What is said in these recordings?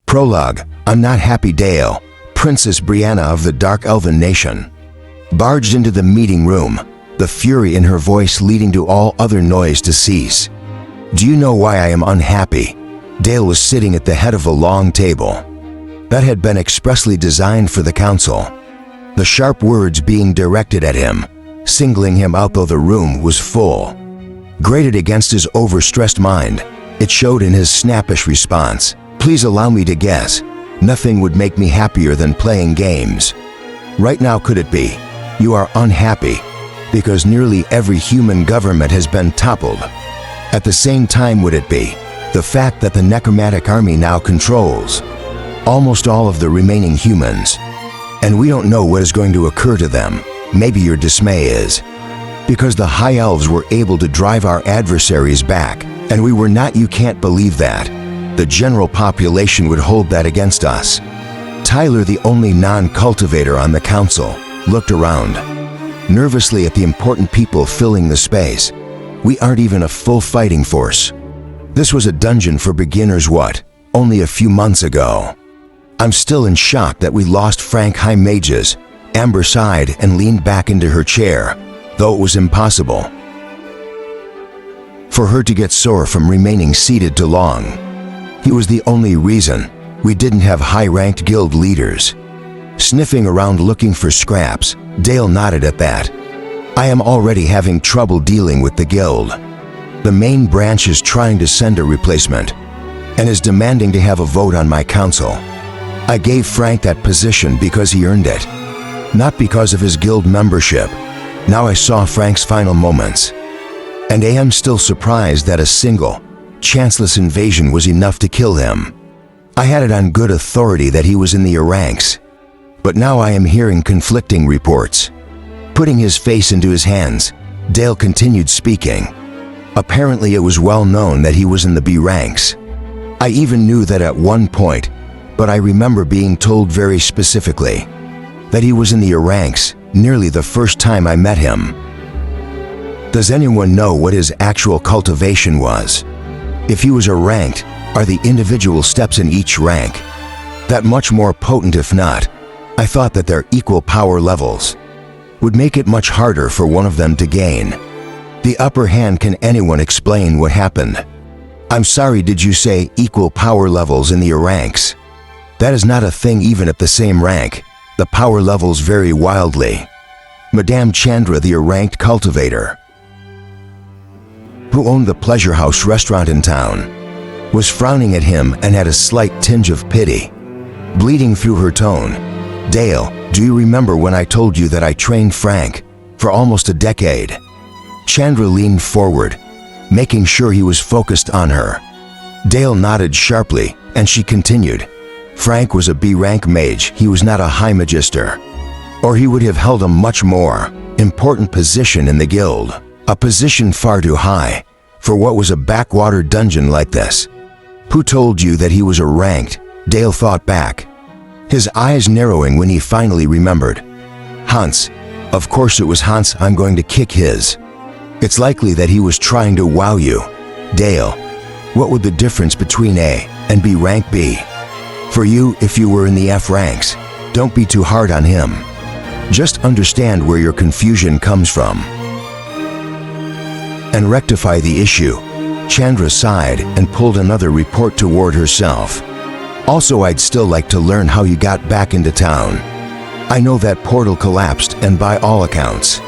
Prologue: I'm not happy. Dale, Princess Brianna of the Dark Elven Nation, barged into the meeting room, the fury in her voice leading to all other noise to cease. Do you know why I am unhappy? Dale was sitting at the head of a long table that had been expressly designed for the council, the sharp words being directed at him, singling him out though the room was full. Grated against his overstressed mind, it showed in his snappish response. Please allow me to guess. Nothing would make me happier than playing games. Right now, could it be? You are unhappy because nearly every human government has been toppled. At the same time, would it be the fact that the necromantic army now controls almost all of the remaining humans, and we don't know what is going to occur to them? Maybe your dismay is because the High Elves were able to drive our adversaries back, and we were not. You can't believe that. The general population would hold that against us. Tyler, the only non-cultivator on the council, looked around nervously at the important people filling the space. We aren't even a full fighting force. This was a dungeon for beginners only a few months ago. I'm still in shock that we lost Frank. High Mages. Amber sighed and leaned back into her chair, though it was impossible for her to get sore from remaining seated too long. He was the only reason we didn't have high-ranked guild leaders. Sniffing around looking for scraps, Dale nodded at that. I am already having trouble dealing with the guild. The main branch is trying to send a replacement and is demanding to have a vote on my council. I gave Frank that position because he earned it, not because of his guild membership. Now I saw Frank's final moments, and I am still surprised that a single, chanceless invasion was enough to kill him. I had it on good authority that he was in the ranks, but now I am hearing conflicting reports. Putting his face into his hands, Dale continued speaking. Apparently it was well known that he was in the B ranks. I even knew that at one point, but I remember being told very specifically that he was in the ranks nearly the first time I met him. Does anyone know what his actual cultivation was? If he was a ranked, are the individual steps in each rank that much more potent? If not, I thought that their equal power levels would make it much harder for one of them to gain the upper hand. Can anyone explain what happened? I'm sorry, did you say equal power levels in the ranks? That is not a thing. Even at the same rank, the power levels vary wildly. Madame Chandra, the ranked cultivator who owned the Pleasure House restaurant in town, was frowning at him and had a slight tinge of pity bleeding through her tone. Dale, do you remember when I told you that I trained Frank for almost a decade? Chandra leaned forward, making sure he was focused on her. Dale nodded sharply, and she continued. Frank was a B-rank mage. He was not a high magister, or he would have held a much more important position in the guild. A position far too high for what was a backwater dungeon like this. Who told you that he was a ranked? Dale thought back, his eyes narrowing when he finally remembered. Hans. Of course it was Hans. I'm going to kick his. It's likely that he was trying to wow you. Dale, what would the difference between A and B rank be for you if you were in the F ranks? Don't be too hard on him. Just understand where your confusion comes from and rectify the issue. Chandra sighed and pulled another report toward herself. Also, I'd still like to learn how you got back into town. I know that portal collapsed, and by all accounts,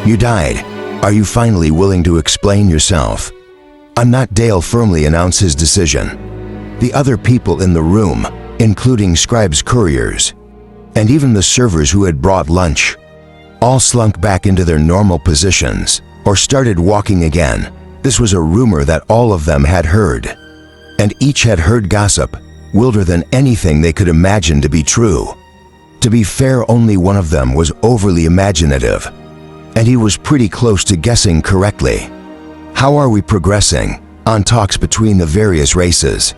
you died. Are you finally willing to explain yourself? I'm not. Dale firmly announced his decision. The other people in the room, including scribes, couriers, and even the servers who had brought lunch, all slunk back into their normal positions or started walking again. This was a rumor that all of them had heard, and each had heard gossip wilder than anything they could imagine to be true. To be fair, only one of them was overly imaginative, and he was pretty close to guessing correctly. How are we progressing on talks between the various races?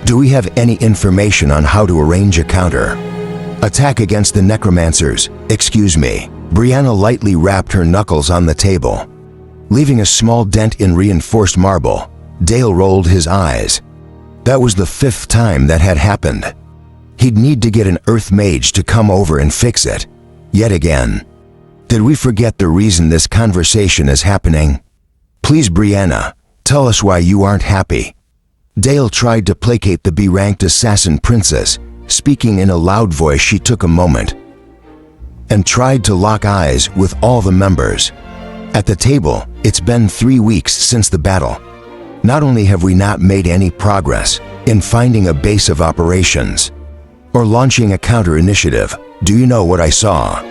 Do we have any information on how to arrange a counter attack against the necromancers? Excuse me. Brianna lightly rapped her knuckles on the table, leaving a small dent in reinforced marble. Dale rolled his eyes. That was the 5th time that had happened. He'd need to get an Earth mage to come over and fix it. Yet again. Did we forget the reason this conversation is happening? Please, Brianna, tell us why you aren't happy. Dale tried to placate the B-ranked assassin princess. Speaking in a loud voice, she took a moment and tried to lock eyes with all the members. At the table, it's been 3 weeks since the battle. Not only have we not made any progress in finding a base of operations or launching a counter-initiative, do you know what I saw?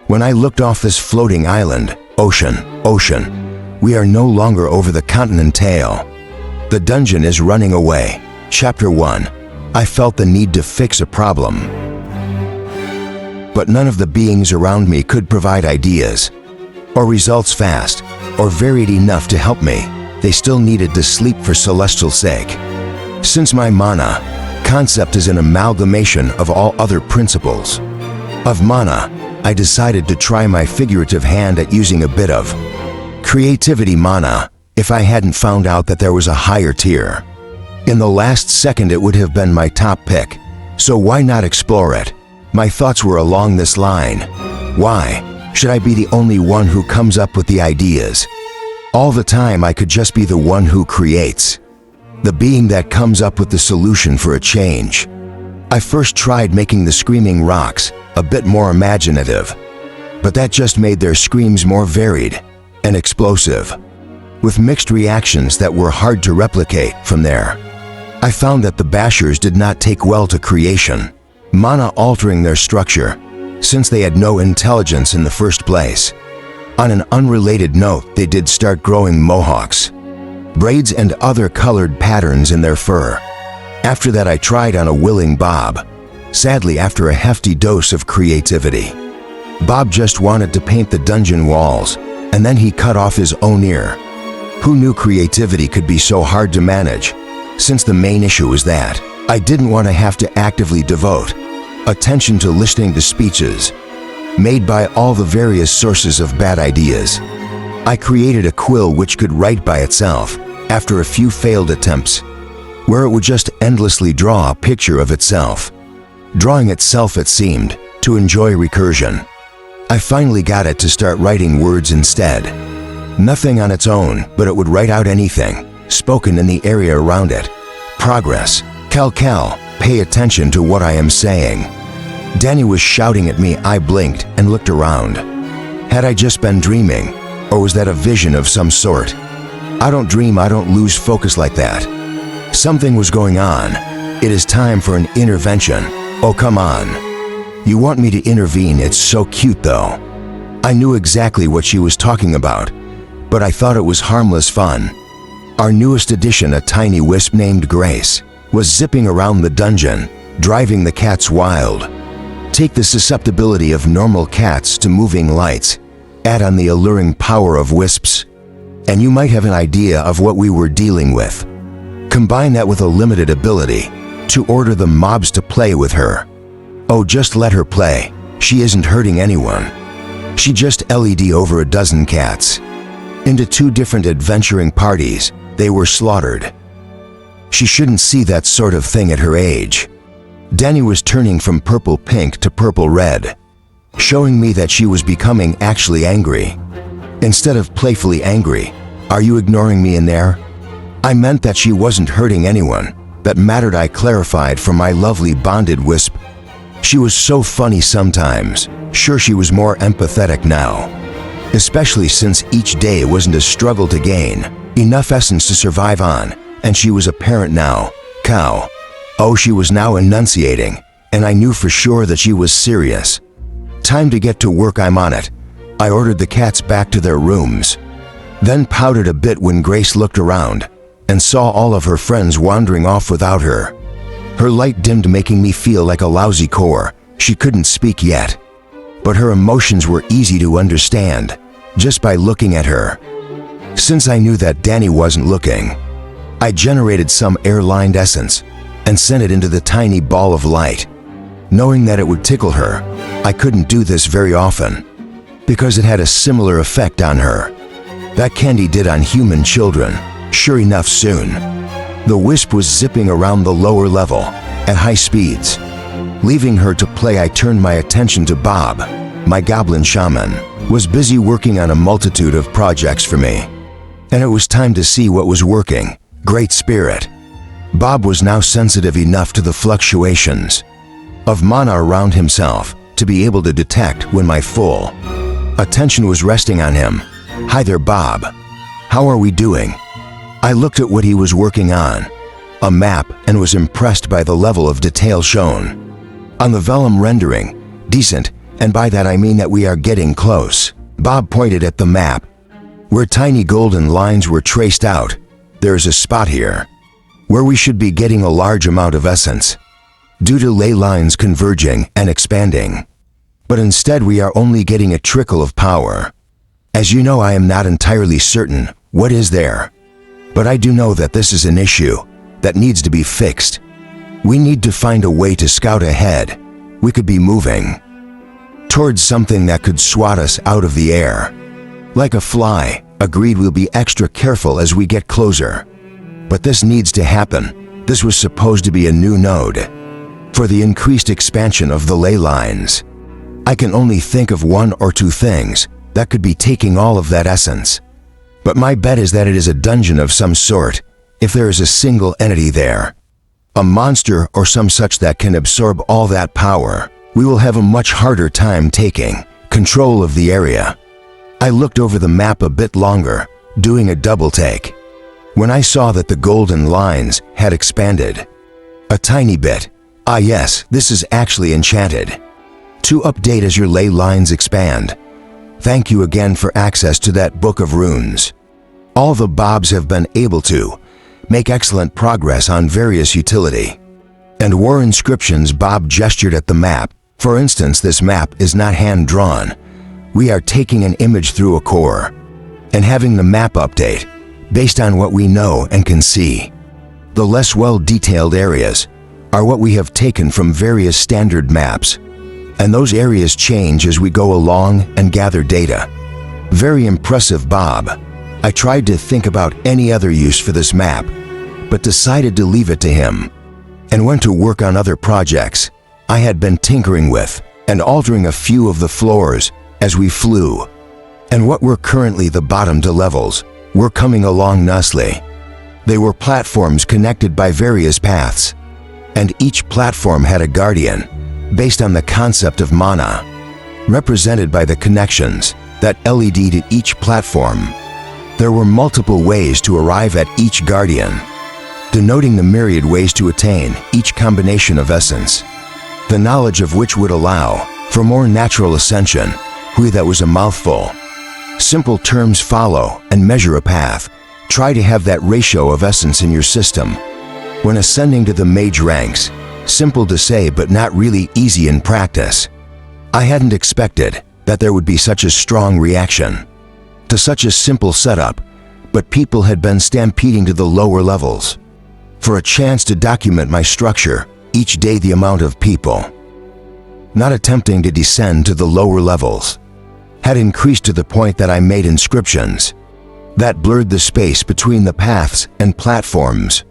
When I looked off this floating island, ocean, we are no longer over the continental. The dungeon is running away. Chapter 1. I felt the need to fix a problem. But none of the beings around me could provide ideas or results fast or varied enough to help me. They still needed to sleep for celestial sake. Since my mana concept is an amalgamation of all other principles of mana, I decided to try my figurative hand at using a bit of creativity mana if I hadn't found out that there was a higher tier. In the last second it would have been my top pick, so why not explore it? My thoughts were along this line. Why should I be the only one who comes up with the ideas? All the time I could just be the one who creates, the being that comes up with the solution for a change. I first tried making the screaming rocks a bit more imaginative, but that just made their screams more varied and explosive, with mixed reactions that were hard to replicate. From there, I found that the bashers did not take well to creation, mana altering their structure, since they had no intelligence in the first place. On an unrelated note, they did start growing mohawks, braids and other colored patterns in their fur. After that I tried on a willing Bob. Sadly, after a hefty dose of creativity, Bob just wanted to paint the dungeon walls, and then he cut off his own ear. Who knew creativity could be so hard to manage? Since the main issue is that I didn't want to have to actively devote attention to listening to speeches made by all the various sources of bad ideas. I created a quill which could write by itself after a few failed attempts, where it would just endlessly draw a picture of itself. Drawing itself, it seemed to enjoy recursion. I finally got it to start writing words instead. Nothing on its own, but it would write out anything spoken in the area around it. Progress. Cal, pay attention to what I am saying. Danny was shouting at me. I blinked and looked around. Had I just been dreaming, or was that a vision of some sort? I don't dream, I don't lose focus like that. Something was going on. It is time for an intervention. Oh, come on. You want me to intervene? It's so cute though. I knew exactly what she was talking about, but I thought it was harmless fun. Our newest addition, a tiny wisp named Grace, was zipping around the dungeon, driving the cats wild. Take the susceptibility of normal cats to moving lights, add on the alluring power of wisps, and you might have an idea of what we were dealing with. Combine that with a limited ability to order the mobs to play with her. Oh, just let her play. She isn't hurting anyone. She just LED over a dozen cats. Into 2 different adventuring parties, they were slaughtered. She shouldn't see that sort of thing at her age. Danny was turning from purple pink to purple red, showing me that she was becoming actually angry. Instead of playfully angry, are you ignoring me in there? I meant that she wasn't hurting anyone. That mattered, I clarified for my lovely bonded wisp. She was so funny sometimes. Sure, she was more empathetic now, especially since each day wasn't a struggle to gain enough essence to survive on, and she was a parent now. Cow. Oh, she was now enunciating, and I knew for sure that she was serious. Time to get to work, I'm on it. I ordered the cats back to their rooms, then pouted a bit when Grace looked around and saw all of her friends wandering off without her. Her light dimmed, making me feel like a lousy core. She couldn't speak yet, but her emotions were easy to understand just by looking at her. Since I knew that Danny wasn't looking, I generated some air-lined essence and sent it into the tiny ball of light. Knowing that it would tickle her, I couldn't do this very often, because it had a similar effect on her that candy did on human children. Sure enough, soon The wisp was zipping around the lower level at high speeds. Leaving her to play, I turned my attention to Bob. My goblin shaman was busy working on a multitude of projects for me, and it was time to see what was working. Great Spirit. Bob was now sensitive enough to the fluctuations of mana around himself to be able to detect when my full attention was resting on him. Hi there, Bob. How are we doing? I looked at what he was working on, a map, and was impressed by the level of detail shown. On the vellum rendering, decent, and by that I mean that we are getting close. Bob pointed at the map. Where tiny golden lines were traced out, there is a spot here where we should be getting a large amount of essence due to ley lines converging and expanding. But instead we are only getting a trickle of power. As you know, I am not entirely certain what is there, but I do know that this is an issue that needs to be fixed. We need to find a way to scout ahead. We could be moving towards something that could swat us out of the air. Like a fly. Agreed, we'll be extra careful as we get closer. But this needs to happen. This was supposed to be a new node for the increased expansion of the ley lines. I can only think of one or two things that could be taking all of that essence. But my bet is that it is a dungeon of some sort, if there is a single entity there. A monster or some such that can absorb all that power. We will have a much harder time taking control of the area. I looked over the map a bit longer, doing a double take, when I saw that the golden lines had expanded a tiny bit. Ah yes, this is actually enchanted to update as your ley lines expand. Thank you again for access to that book of runes. All the Bobs have been able to make excellent progress on various utility and war inscriptions. Bob gestured at the map. For instance, this map is not hand-drawn. We are taking an image through a core and having the map update based on what we know and can see. The less well-detailed areas are what we have taken from various standard maps, and those areas change as we go along and gather data. Very impressive, Bob. I tried to think about any other use for this map, but decided to leave it to him and went to work on other projects I had been tinkering with and altering a few of the floors as we flew. And what were currently the bottom two levels were coming along nicely. They were platforms connected by various paths, and each platform had a guardian based on the concept of mana, represented by the connections that LED'd at each platform. There were multiple ways to arrive at each guardian, denoting the myriad ways to attain each combination of essence, the knowledge of which would allow for more natural ascension. That was a mouthful. Simple terms: follow and measure a path. Try to have that ratio of essence in your system when ascending to the mage ranks. Simple to say, but not really easy in practice. I hadn't expected that there would be such a strong reaction to such a simple setup, but people had been stampeding to the lower levels for a chance to document my structure. Each day the amount of people not attempting to descend to the lower levels had increased to the point that I made inscriptions that blurred the space between the paths and platforms.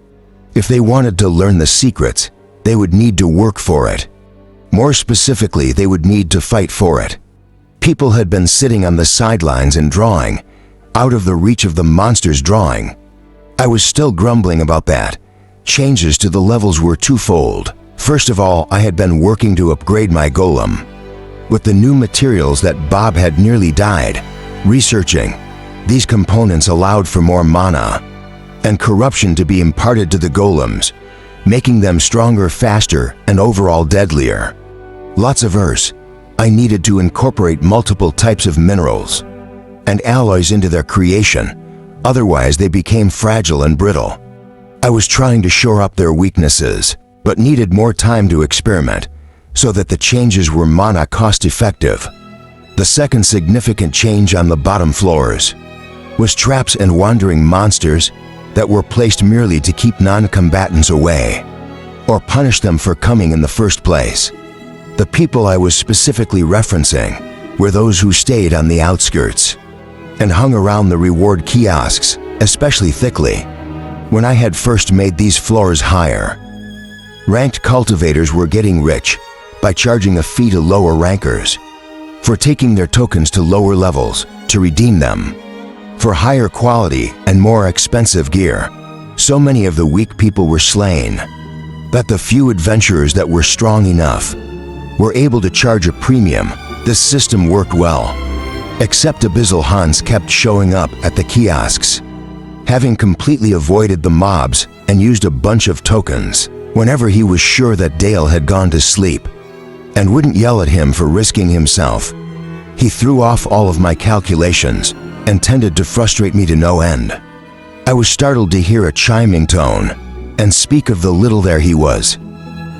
If they wanted to learn the secrets, they would need to work for it. More specifically, they would need to fight for it. People had been sitting on the sidelines and drawing, out of the reach of the monsters drawing. I was still grumbling about that. Changes to the levels were twofold. First of all, I had been working to upgrade my golem with the new materials that Bob had nearly died researching. These components allowed for more mana and corruption to be imparted to the golems, making them stronger, faster, and overall deadlier. Lots of earth. I needed to incorporate multiple types of minerals and alloys into their creation, otherwise they became fragile and brittle. I was trying to shore up their weaknesses, but needed more time to experiment so that the changes were mana cost-effective. The second significant change on the bottom floors was traps and wandering monsters that were placed merely to keep non-combatants away or punish them for coming in the first place. The people I was specifically referencing were those who stayed on the outskirts and hung around the reward kiosks, especially thickly. when I had first made these floors higher. Ranked cultivators were getting rich by charging a fee to lower rankers for taking their tokens to lower levels to redeem them for higher quality and more expensive gear. So many of the weak people were slain that the few adventurers that were strong enough were able to charge a premium. This system worked well, except Abyssal Hans kept showing up at the kiosks, having completely avoided the mobs and used a bunch of tokens whenever he was sure that Dale had gone to sleep, and wouldn't yell at him for risking himself. He threw off all of my calculations and tended to frustrate me to no end. I was startled to hear a chiming tone and speak of the little there he was,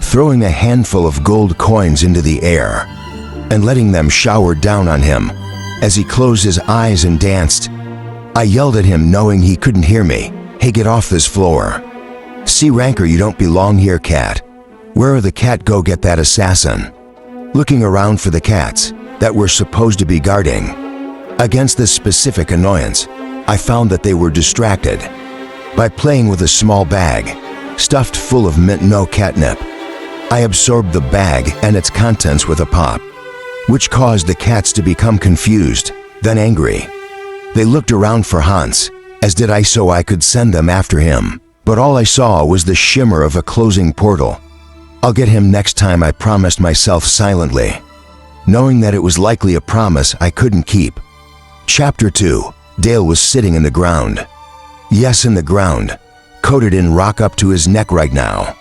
throwing a handful of gold coins into the air and letting them shower down on him as he closed his eyes and danced. I yelled at him knowing he couldn't hear me. "Hey, get off this floor. C ranker, you don't belong here, cat. Where are the cat? Go get that assassin." Looking around for the cats that were supposed to be guarding against this specific annoyance, I found that they were distracted by playing with a small bag stuffed full of mint-no catnip. I absorbed the bag and its contents with a pop, which caused the cats to become confused, then angry. They looked around for Hans, as did I, so I could send them after him. But all I saw was the shimmer of a closing portal. "I'll get him next time," I promised myself silently, knowing that it was likely a promise I couldn't keep. Chapter 2. Dale was sitting in the ground. Yes, in the ground, coated in rock up to his neck right now.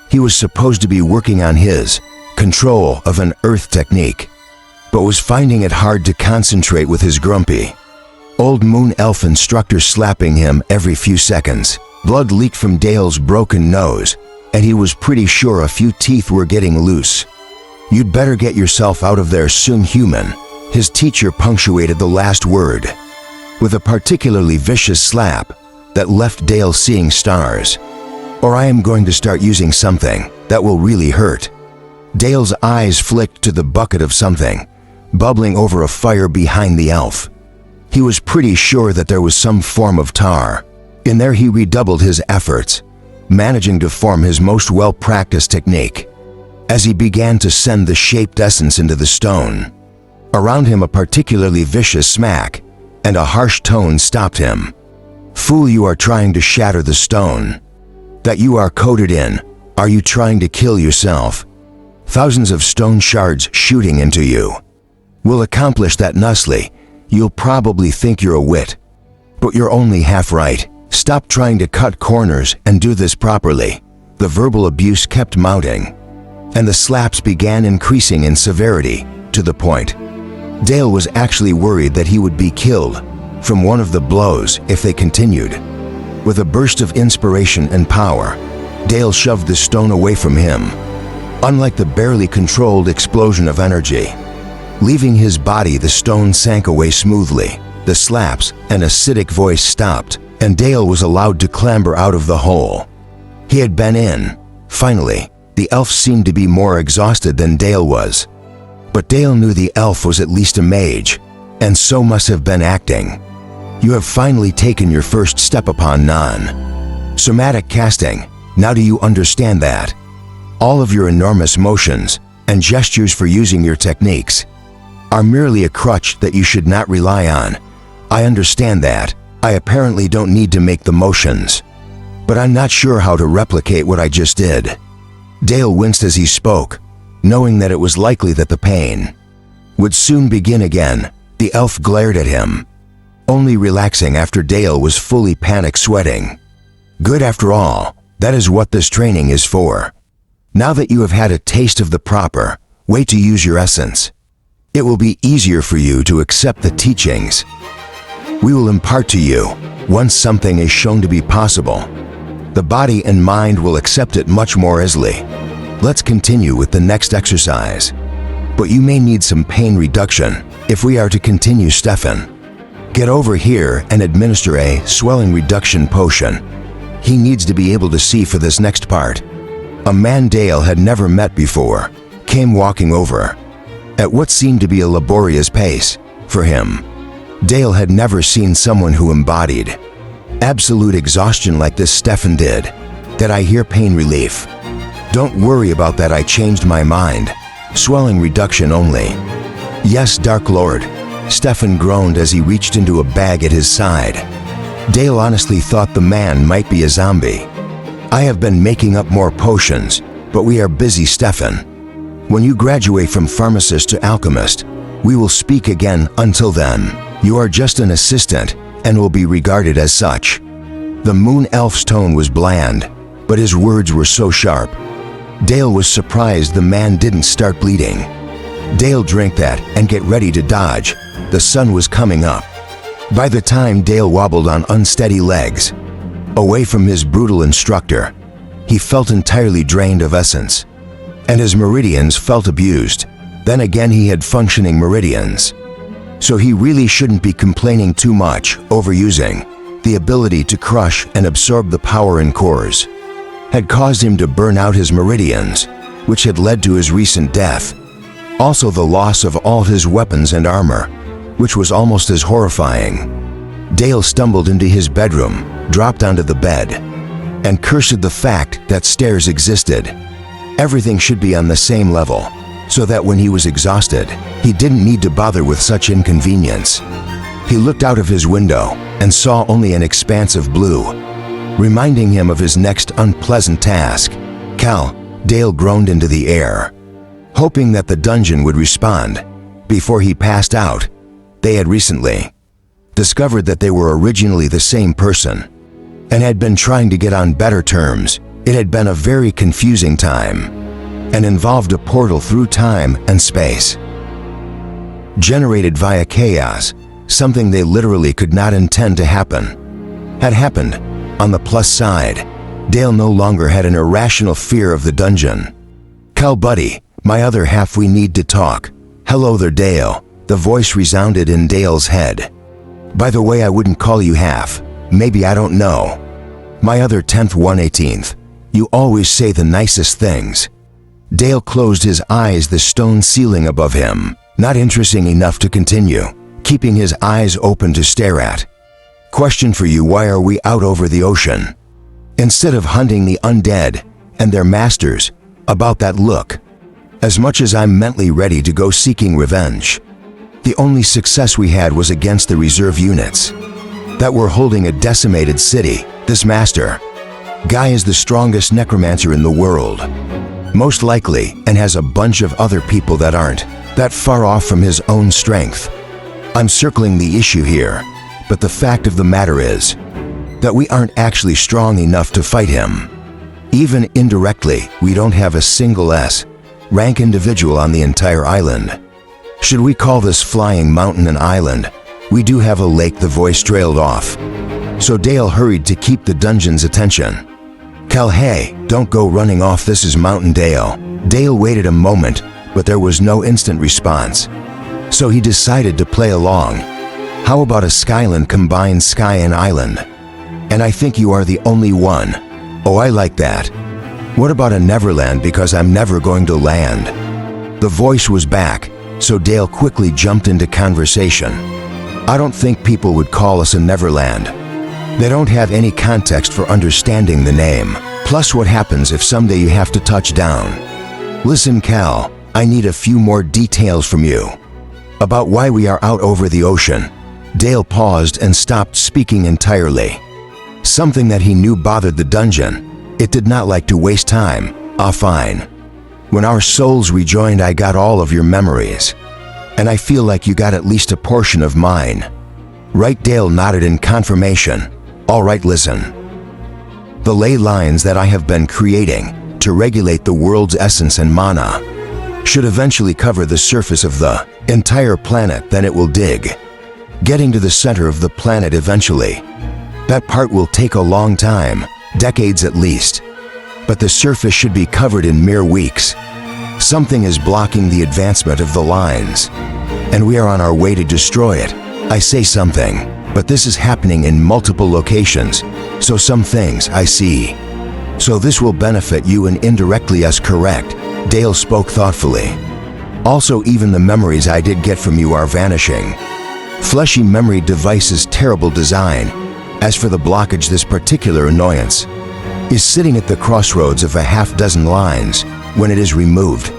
He was supposed to be working on his control of an earth technique, but was finding it hard to concentrate with his grumpy old moon elf instructor slapping him every few seconds. Blood leaked from Dale's broken nose, and he was pretty sure a few teeth were getting loose. "You'd better get yourself out of there soon, human." His teacher punctuated the last word with a particularly vicious slap that left Dale seeing stars. "Or I am going to start using something that will really hurt." Dale's eyes flicked to the bucket of something bubbling over a fire behind the elf. He was pretty sure that there was some form of tar in there. He redoubled his efforts, managing to form his most well-practiced technique as he began to send the shaped essence into the stone. Around him, a particularly vicious smack and a harsh tone stopped him. "Fool, you are trying to shatter the stone that you are coated in. Are you trying to kill yourself? Thousands of stone shards shooting into you will accomplish that nicely. You'll probably think you're a wit, but you're only half right. Stop trying to cut corners and do this properly." The verbal abuse kept mounting, and the slaps began increasing in severity to the point Dale was actually worried that he would be killed from one of the blows if they continued. With a burst of inspiration and power, Dale shoved the stone away from him, unlike the barely controlled explosion of energy. Leaving his body, the stone sank away smoothly. The slaps and acidic voice stopped, and Dale was allowed to clamber out of the hole he had been in. Finally, the elf seemed to be more exhausted than Dale was. But Dale knew the elf was at least a mage, and so must have been acting. "You have finally taken your first step upon non-somatic casting. Now do you understand that? All of your enormous motions and gestures for using your techniques are merely a crutch that you should not rely on. I understand that. I apparently don't need to make the motions, but I'm not sure how to replicate what I just did." Dale winced as he spoke, knowing that it was likely that the pain would soon begin again. The elf glared at him, only relaxing after Dale was fully panic sweating. "Good, after all, that is what this training is for. Now that you have had a taste of the proper way to use your essence, it will be easier for you to accept the teachings we will impart to you. Once something is shown to be possible, the body and mind will accept it much more easily. Let's continue with the next exercise. But you may need some pain reduction if we are to continue, Stefan. Get over here and administer a swelling reduction potion." He needs to be able to see for this next part. A man Dale had never met before came walking over at what seemed to be a laborious pace for him. Dale had never seen someone who embodied Absolute exhaustion like this Stefan did. Did I hear pain relief? Don't worry about that, I changed my mind. Swelling reduction only. Yes, Dark Lord. Stefan groaned as he reached into a bag at his side. Dale honestly thought the man might be a zombie. I have been making up more potions, but we are busy, Stefan. When you graduate from pharmacist to alchemist, we will speak again. Until then, you are just an assistant and will be regarded as such. The moon elf's tone was bland, but his words were so sharp. Dale was surprised the man didn't start bleeding. Dale, drink that and get ready to dodge. The sun was coming up. By the time Dale wobbled on unsteady legs, away from his brutal instructor, he felt entirely drained of essence, and his meridians felt abused. Then again, he had functioning meridians. So he really shouldn't be complaining too much. Overusing the ability to crush and absorb the power in cores had caused him to burn out his meridians, which had led to his recent death. Also the loss of all his weapons and armor, which was almost as horrifying. Dale stumbled into his bedroom, dropped onto the bed, and cursed the fact that stairs existed. Everything should be on the same level, so that when he was exhausted, he didn't need to bother with such inconvenience. He looked out of his window and saw only an expanse of blue, reminding him of his next unpleasant task. Cal, Dale groaned into the air, hoping that the dungeon would respond. Before he passed out, they had recently discovered that they were originally the same person and had been trying to get on better terms. It had been a very confusing time and involved a portal through time and space, generated via chaos, something they literally could not intend to happen. Had happened. On the plus side, Dale no longer had an irrational fear of the dungeon. Cal, buddy, my other half, we need to talk. Hello there, Dale. The voice resounded in Dale's head. By the way, I wouldn't call you half. Maybe, I don't know. My other 10th 1/18th. You always say the nicest things. Dale closed his eyes, the stone ceiling above him, not interesting enough to continue, keeping his eyes open to stare at. Question for you, why are we out over the ocean? Instead of hunting the undead and their masters, about that look. As much as I'm mentally ready to go seeking revenge, the only success we had was against the reserve units that were holding a decimated city. This master guy is the strongest necromancer in the world, most likely, and has a bunch of other people that aren't that far off from his own strength. I'm circling the issue here, but the fact of the matter is that we aren't actually strong enough to fight him. Even indirectly, we don't have a single S-rank individual on the entire island. Should we call this flying mountain an island? We do have a lake, the voice trailed off. So Dale hurried to keep the dungeon's attention. Cal, hey, don't go running off, this is Mountain Dale. Dale waited a moment, but there was no instant response. So he decided to play along. How about a Skyland, combined sky and island? And I think you are the only one. Oh, I like that. What about a Neverland, because I'm never going to land? The voice was back, so Dale quickly jumped into conversation. I don't think people would call us a Neverland. They don't have any context for understanding the name. Plus, what happens if someday you have to touch down? Listen, Cal, I need a few more details from you about why we are out over the ocean. Dale paused and stopped speaking entirely. Something that he knew bothered the dungeon. It did not like to waste time. Ah, fine. When our souls rejoined, I got all of your memories. And I feel like you got at least a portion of mine. Right? Dale nodded in confirmation. All right, listen. The ley lines that I have been creating to regulate the world's essence and mana should eventually cover the surface of the entire planet, then it will dig. Getting to the center of the planet eventually. That part will take a long time, decades at least. But the surface should be covered in mere weeks. Something is blocking the advancement of the lines, and we are on our way to destroy it. I say something, but this is happening in multiple locations, so some things I see. So this will benefit you and indirectly us, correct? Dale spoke thoughtfully. Also, even the memories I did get from you are vanishing. Fleshy memory devices, terrible design. As for the blockage, this particular annoyance is sitting at the crossroads of a half-dozen lines. When it is removed,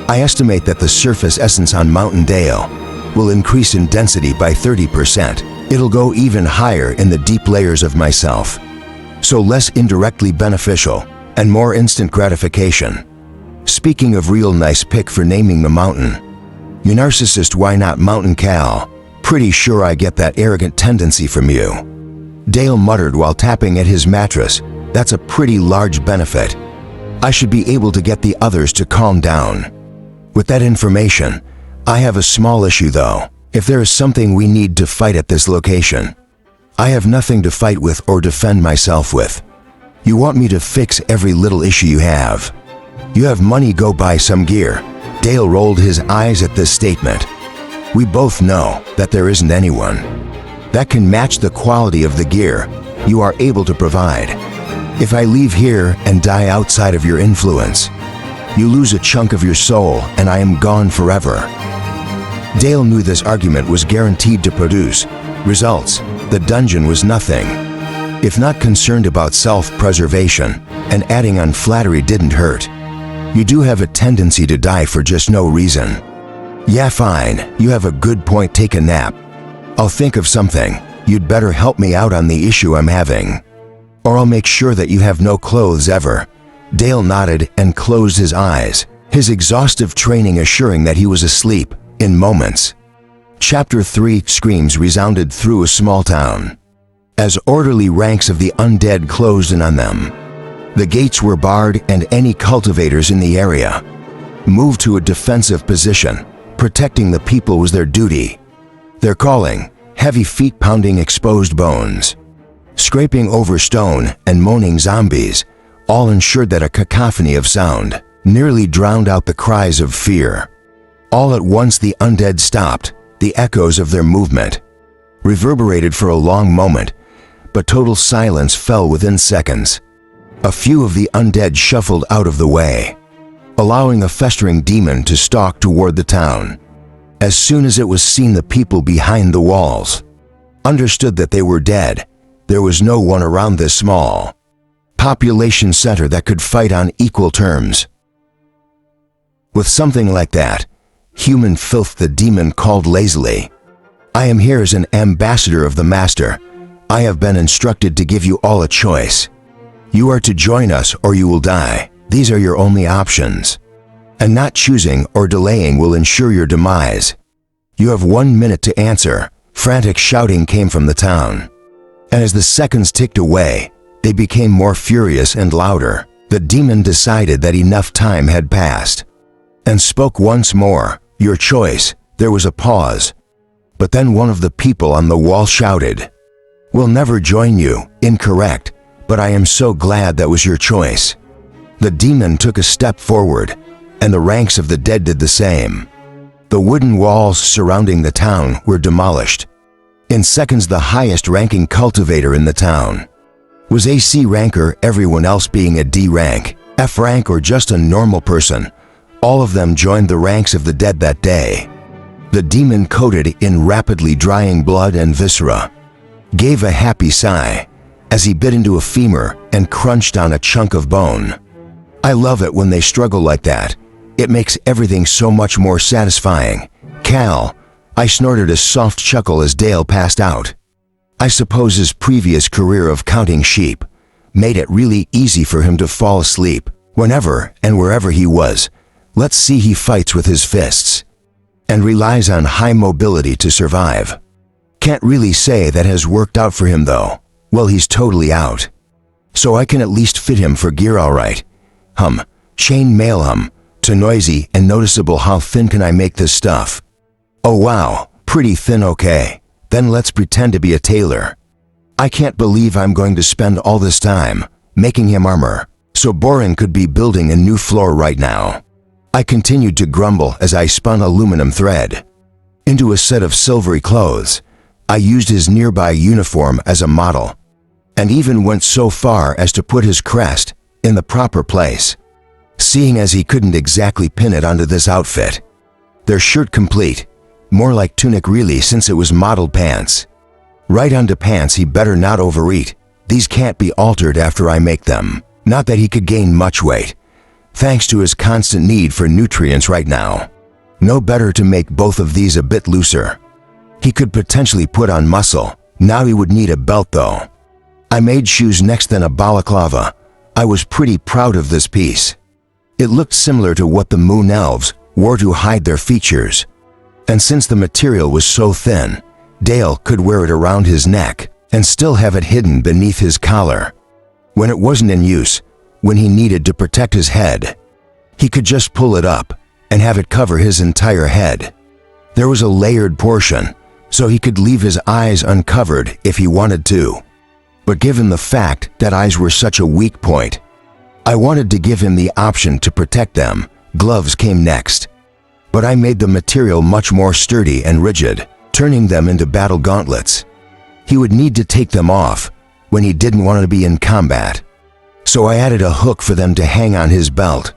I estimate that the surface essence on Mountain Dale will increase in density by 30%. It'll go even higher in the deep layers of myself, so less indirectly beneficial and more instant gratification. Speaking of real nice pick for naming the mountain. You narcissist, why not Mountain Cal? Pretty sure I get that arrogant tendency from you. Dale muttered while tapping at his mattress. That's a pretty large benefit. I should be able to get the others to calm down. With that information, I have a small issue though. If there is something we need to fight at this location, I have nothing to fight with or defend myself with. You want me to fix every little issue you have. You have money, go buy some gear. Dale rolled his eyes at this statement. We both know that there isn't anyone that can match the quality of the gear you are able to provide. If I leave here and die outside of your influence, you lose a chunk of your soul and I am gone forever. Dale knew this argument was guaranteed to produce results. The dungeon was nothing. If not concerned about self-preservation, and adding on flattery didn't hurt. You do have a tendency to die for just no reason. Yeah, fine, you have a good point, take a nap. I'll think of something. You'd better help me out on the issue I'm having, or I'll make sure that you have no clothes ever. Dale nodded and closed his eyes, his exhaustive training assuring that he was asleep in moments. Chapter 3. Screams resounded through a small town as orderly ranks of the undead closed in on them. The gates were barred and any cultivators in the area moved to a defensive position. Protecting the people was their duty. Their calling, heavy feet pounding exposed bones, scraping over stone and moaning zombies, all ensured that a cacophony of sound nearly drowned out the cries of fear. All at once the undead stopped. The echoes of their movement reverberated for a long moment, but total silence fell within seconds. A few of the undead shuffled out of the way, allowing a festering demon to stalk toward the town. As soon as it was seen, the people behind the walls understood that they were dead. There was no one around this small population center that could fight on equal terms with something like that. Human filth, the demon called lazily. I am here as an ambassador of the Master. I have been instructed to give you all a choice. You are to join us or you will die. These are your only options. And not choosing or delaying will ensure your demise. You have 1 minute to answer. Frantic shouting came from the town. And as the seconds ticked away, they became more furious and louder. The demon decided that enough time had passed and spoke once more. Your choice. There was a pause. But then one of the people on the wall shouted, We'll never join you. Incorrect. But I am so glad that was your choice. The demon took a step forward, and the ranks of the dead did the same. The wooden walls surrounding the town were demolished. In seconds, the highest-ranking cultivator in the town was a C ranker, everyone else being a D rank, F rank, or just a normal person. All of them joined the ranks of the dead that day. The demon, coated in rapidly drying blood and viscera, gave a happy sigh as he bit into a femur and crunched on a chunk of bone. I love it when they struggle like that. It makes everything so much more satisfying. Cal, I snorted a soft chuckle as Dale passed out. I suppose his previous career of counting sheep made it really easy for him to fall asleep whenever and wherever he was. Let's see, he fights with his fists and relies on high mobility to survive. Can't really say that has worked out for him though. Well, he's totally out. So I can at least fit him for gear all right. Chain mail him. Too noisy and noticeable. How thin can I make this stuff? Oh wow, pretty thin, okay. Then let's pretend to be a tailor. I can't believe I'm going to spend all this time making him armor. So boring, could be building a new floor right now. I continued to grumble as I spun aluminum thread into a set of silvery clothes. I used his nearby uniform as a model, and even went so far as to put his crest in the proper place, seeing as he couldn't exactly pin it onto this outfit. Their shirt complete, more like tunic really, since it was modeled pants. Right onto pants he better not overeat. These can't be altered after I make them. Not that he could gain much weight, thanks to his constant need for nutrients right now. No better to make both of these a bit looser. He could potentially put on muscle. Now he would need a belt though. I made shoes next, then a balaclava. I was pretty proud of this piece. It looked similar to what the moon elves wore to hide their features. And since the material was so thin, Dale could wear it around his neck and still have it hidden beneath his collar. When it wasn't in use, when he needed to protect his head, he could just pull it up and have it cover his entire head. There was a layered portion, so he could leave his eyes uncovered if he wanted to. But given the fact that eyes were such a weak point, I wanted to give him the option to protect them. Gloves came next. But I made the material much more sturdy and rigid, turning them into battle gauntlets. He would need to take them off when he didn't want to be in combat. So I added a hook for them to hang on his belt,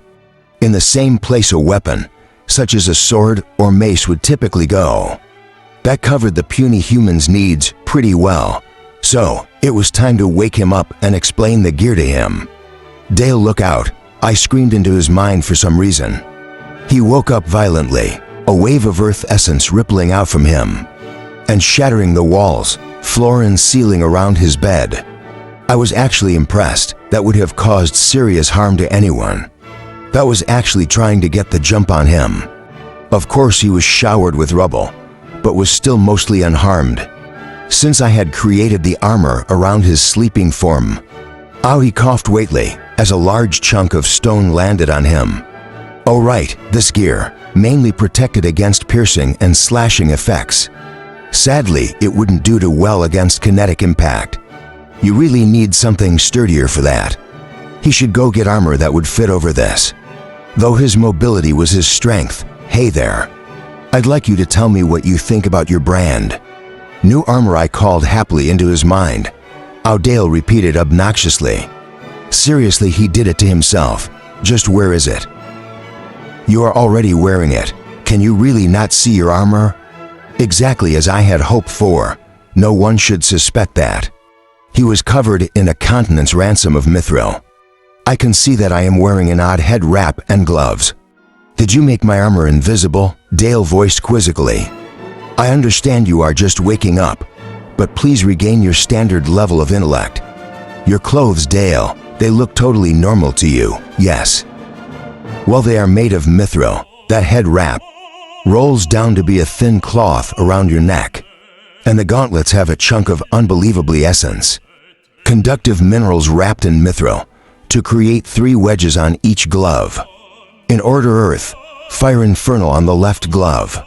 in the same place a weapon, such as a sword or mace, would typically go. That covered the puny human's needs pretty well, so it was time to wake him up and explain the gear to him. "Dale, look out," I screamed into his mind for some reason. He woke up violently, a wave of earth essence rippling out from him and shattering the walls, floor and ceiling around his bed. I was actually impressed. That would have caused serious harm to anyone that was actually trying to get the jump on him. Of course he was showered with rubble, but was still mostly unharmed, since I had created the armor around his sleeping form. Out he coughed weightily as a large chunk of stone landed on him. Oh right, this gear mainly protected against piercing and slashing effects. Sadly, it wouldn't do too well against kinetic impact. You really need something sturdier for that. He should go get armor that would fit over this. Though his mobility was his strength. Hey there. I'd like you to tell me what you think about your brand. New armor, I called happily into his mind. Dale repeated obnoxiously. Seriously, he did it to himself. Just where is it? You are already wearing it. Can you really not see your armor? Exactly as I had hoped for. No one should suspect that. He was covered in a continent's ransom of mithril. I can see that I am wearing an odd head wrap and gloves. Did you make my armor invisible? Dale voiced quizzically. I understand you are just waking up, but please regain your standard level of intellect. Your clothes, Dale, they look totally normal to you, yes. Well, they are made of mithril. That head wrap rolls down to be a thin cloth around your neck, and the gauntlets have a chunk of unbelievably essence. Conductive minerals wrapped in mithril to create 3 wedges on each glove. In order: earth, fire infernal on the left glove,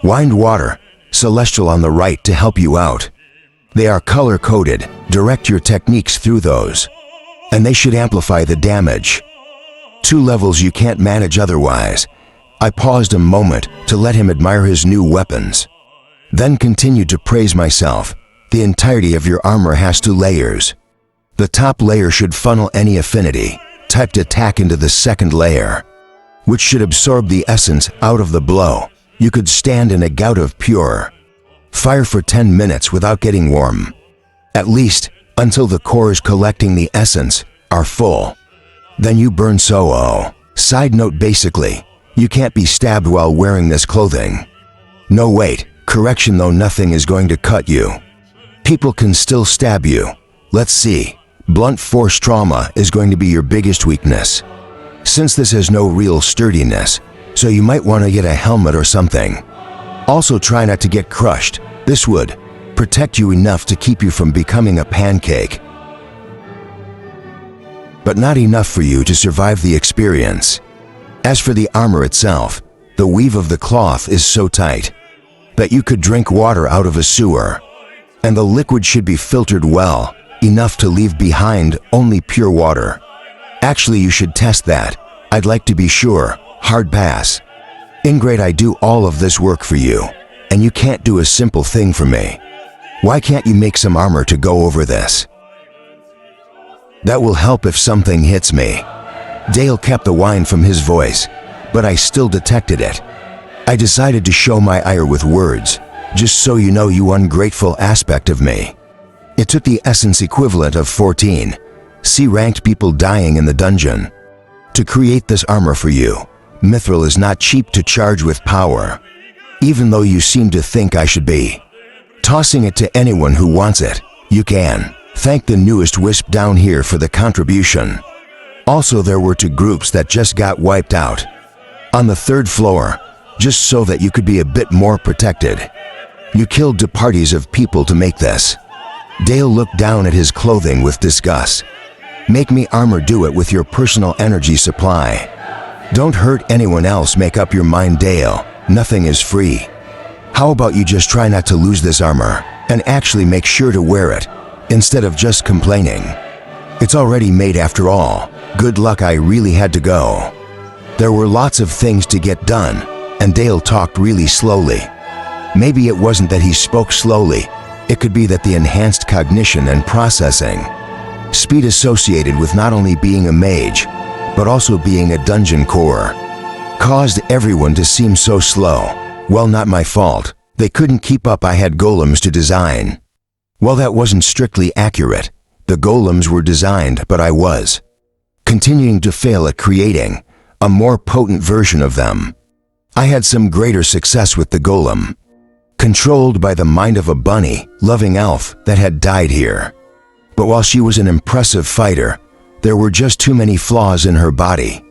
wind water, celestial on the right to help you out. They are color-coded. Direct your techniques through those, and they should amplify the damage. 2 levels you can't manage otherwise. I paused a moment to let him admire his new weapons, then continued to praise myself. The entirety of your armor has 2 layers. The top layer should funnel any affinity typed attack into the second layer, which should absorb the essence out of the blow. You could stand in a gout of pure fire for 10 minutes without getting warm, at least until the cores collecting the essence are full. Then you burn. Side note, basically, you can't be stabbed while wearing this clothing. No, wait, correction though, nothing is going to cut you. People can still stab you. Let's see. Blunt force trauma is going to be your biggest weakness, since this has no real sturdiness, so you might want to get a helmet or something. Also, try not to get crushed. This would protect you enough to keep you from becoming a pancake, but not enough for you to survive the experience. As for the armor itself, the weave of the cloth is so tight that you could drink water out of a sewer, and the liquid should be filtered well, enough to leave behind only pure water. Actually, you should test that. I'd like to be sure. Hard pass. Ingrate, I do all of this work for you, and you can't do a simple thing for me. Why can't you make some armor to go over this? That will help if something hits me. Dale kept the whine from his voice, but I still detected it. I decided to show my ire with words. Just so you know, you ungrateful aspect of me. It took the essence equivalent of 14 C-ranked people dying in the dungeon to create this armor for you. Mithril is not cheap to charge with power, even though you seem to think I should be. Tossing it to anyone who wants it, you can. Thank the newest wisp down here for the contribution. Also, there were 2 groups that just got wiped out on the 3rd floor, just so that you could be a bit more protected. You killed 2 parties of people to make this. Dale looked down at his clothing with disgust. Make me armor, do it with your personal energy supply. Don't hurt anyone else, make up your mind, Dale. Nothing is free. How about you just try not to lose this armor and actually make sure to wear it instead of just complaining? It's already made after all. Good luck, I really had to go. There were lots of things to get done, and Dale talked really slowly. Maybe it wasn't that he spoke slowly. It could be that the enhanced cognition and processing speed associated with not only being a mage, but also being a dungeon core, caused everyone to seem so slow. Well, not my fault. They couldn't keep up. I had golems to design. Well, that wasn't strictly accurate. The golems were designed, but I was continuing to fail at creating a more potent version of them. I had some greater success with the golem, controlled by the mind of a bunny-loving elf that had died here. But while she was an impressive fighter, there were just too many flaws in her body.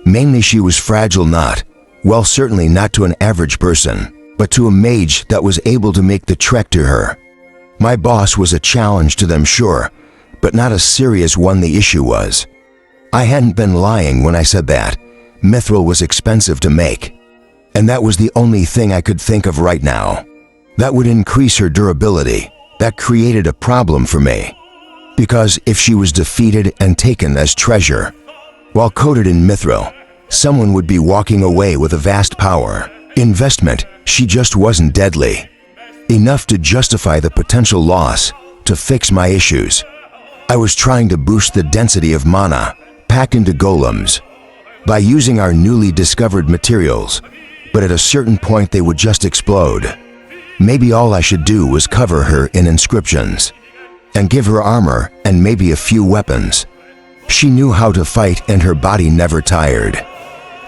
Mainly she was fragile, well, certainly not to an average person, but to a mage that was able to make the trek to her. My boss was a challenge to them, sure, but not a serious one. The issue was, I hadn't been lying when I said that mithril was expensive to make, and that was the only thing I could think of right now that would increase her durability. That created a problem for me, because if she was defeated and taken as treasure, while coated in mithril, someone would be walking away with a vast power investment. She just wasn't deadly enough to justify the potential loss to fix my issues. I was trying to boost the density of mana packed into golems by using our newly discovered materials, but at a certain point they would just explode. Maybe all I should do was cover her in inscriptions and give her armor and maybe a few weapons. She knew how to fight and her body never tired.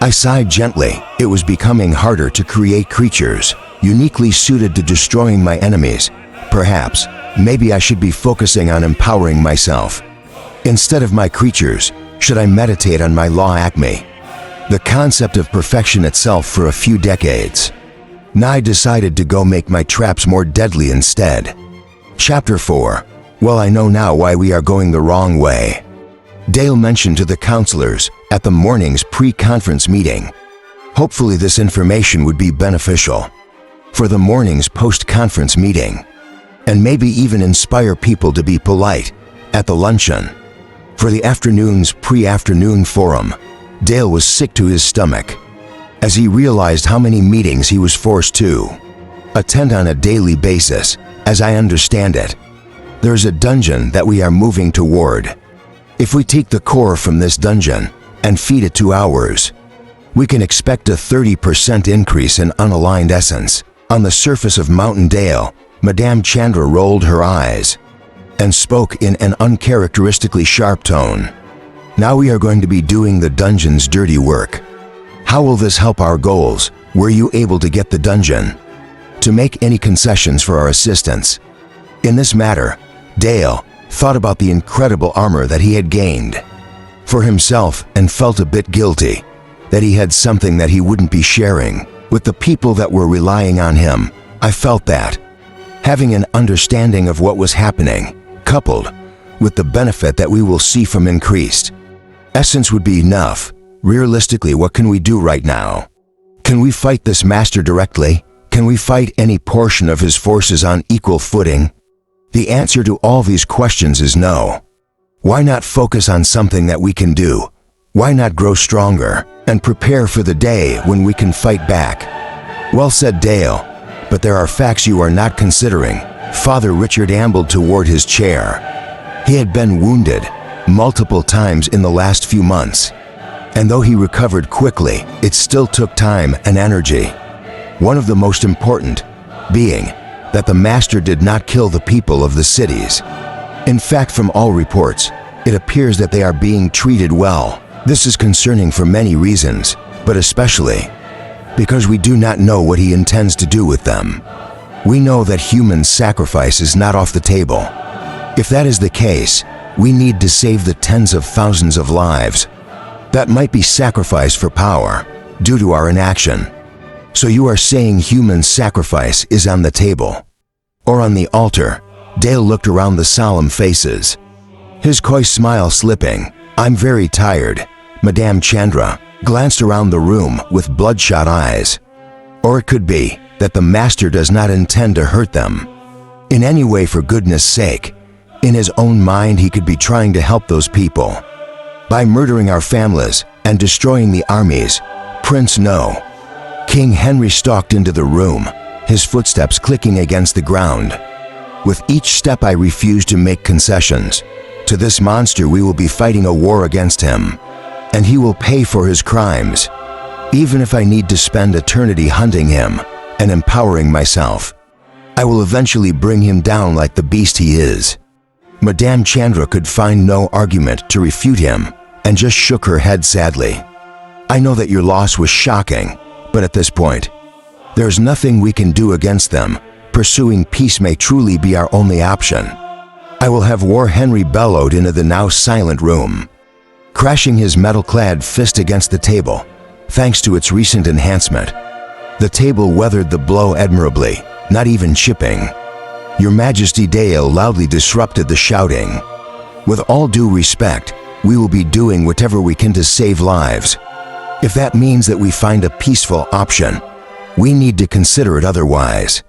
I sighed gently. It was becoming harder to create creatures uniquely suited to destroying my enemies. Perhaps, maybe I should be focusing on empowering myself. Instead of my creatures, should I meditate on my law acme, the concept of perfection itself, for a few decades? Now I decided to go make my traps more deadly instead. Chapter 4. Well, I know now why we are going the wrong way. Dale mentioned to the counselors at the morning's pre-conference meeting. Hopefully this information would be beneficial for the morning's post-conference meeting, and maybe even inspire people to be polite at the luncheon. For the afternoon's pre-afternoon forum, Dale was sick to his stomach as he realized how many meetings he was forced to attend on a daily basis. As I understand it, there's a dungeon that we are moving toward. If we take the core from this dungeon and feed it to ours, we can expect a 30% increase in unaligned essence. On the surface of Mountain Dale, Madame Chandra rolled her eyes and spoke in an uncharacteristically sharp tone. Now we are going to be doing the dungeon's dirty work. How will this help our goals? Were you able to get the dungeon to make any concessions for our assistance in this matter? Dale thought about the incredible armor that he had gained for himself and felt a bit guilty that he had something that he wouldn't be sharing with the people that were relying on him. I felt that having an understanding of what was happening, coupled with the benefit that we will see from increased essence, would be enough. Realistically, what can we do right now? Can we fight this master directly? Can we fight any portion of his forces on equal footing? The answer to all these questions is no. Why not focus on something that we can do? Why not grow stronger and prepare for the day when we can fight back? Well said, Dale, but there are facts you are not considering. Father Richard ambled toward his chair. He had been wounded multiple times in the last few months, and though he recovered quickly, it still took time and energy. One of the most important being that the master did not kill the people of the cities. In fact, from all reports, it appears that they are being treated well. This is concerning for many reasons, but especially because we do not know what he intends to do with them. We know that human sacrifice is not off the table. If that is the case, we need to save the tens of thousands of lives that might be sacrificed for power due to our inaction. So you are saying human sacrifice is on the table, or on the altar? Dale looked around the solemn faces, his coy smile slipping. I'm very tired. Madame Chandra glanced around the room with bloodshot eyes. Or it could be that the master does not intend to hurt them in any way, for goodness sake. In his own mind, he could be trying to help those people by murdering our families and destroying the armies. Prince, no. King Henry stalked into the room, his footsteps clicking against the ground. With each step I refuse to make concessions. To this monster we will be fighting a war against him, and he will pay for his crimes, even if I need to spend eternity hunting him and empowering myself. I will eventually bring him down like the beast he is. Madame Chandra could find no argument to refute him and just shook her head sadly. I know that your loss was shocking, but at this point, there's nothing we can do against them. Pursuing peace may truly be our only option. I will have war. Henry bellowed into the now silent room, crashing his metal-clad fist against the table. Thanks to its recent enhancement, the table weathered the blow admirably, not even chipping. Your Majesty, Dale loudly disrupted the shouting. With all due respect, we will be doing whatever we can to save lives. If that means that we find a peaceful option, we need to consider it otherwise.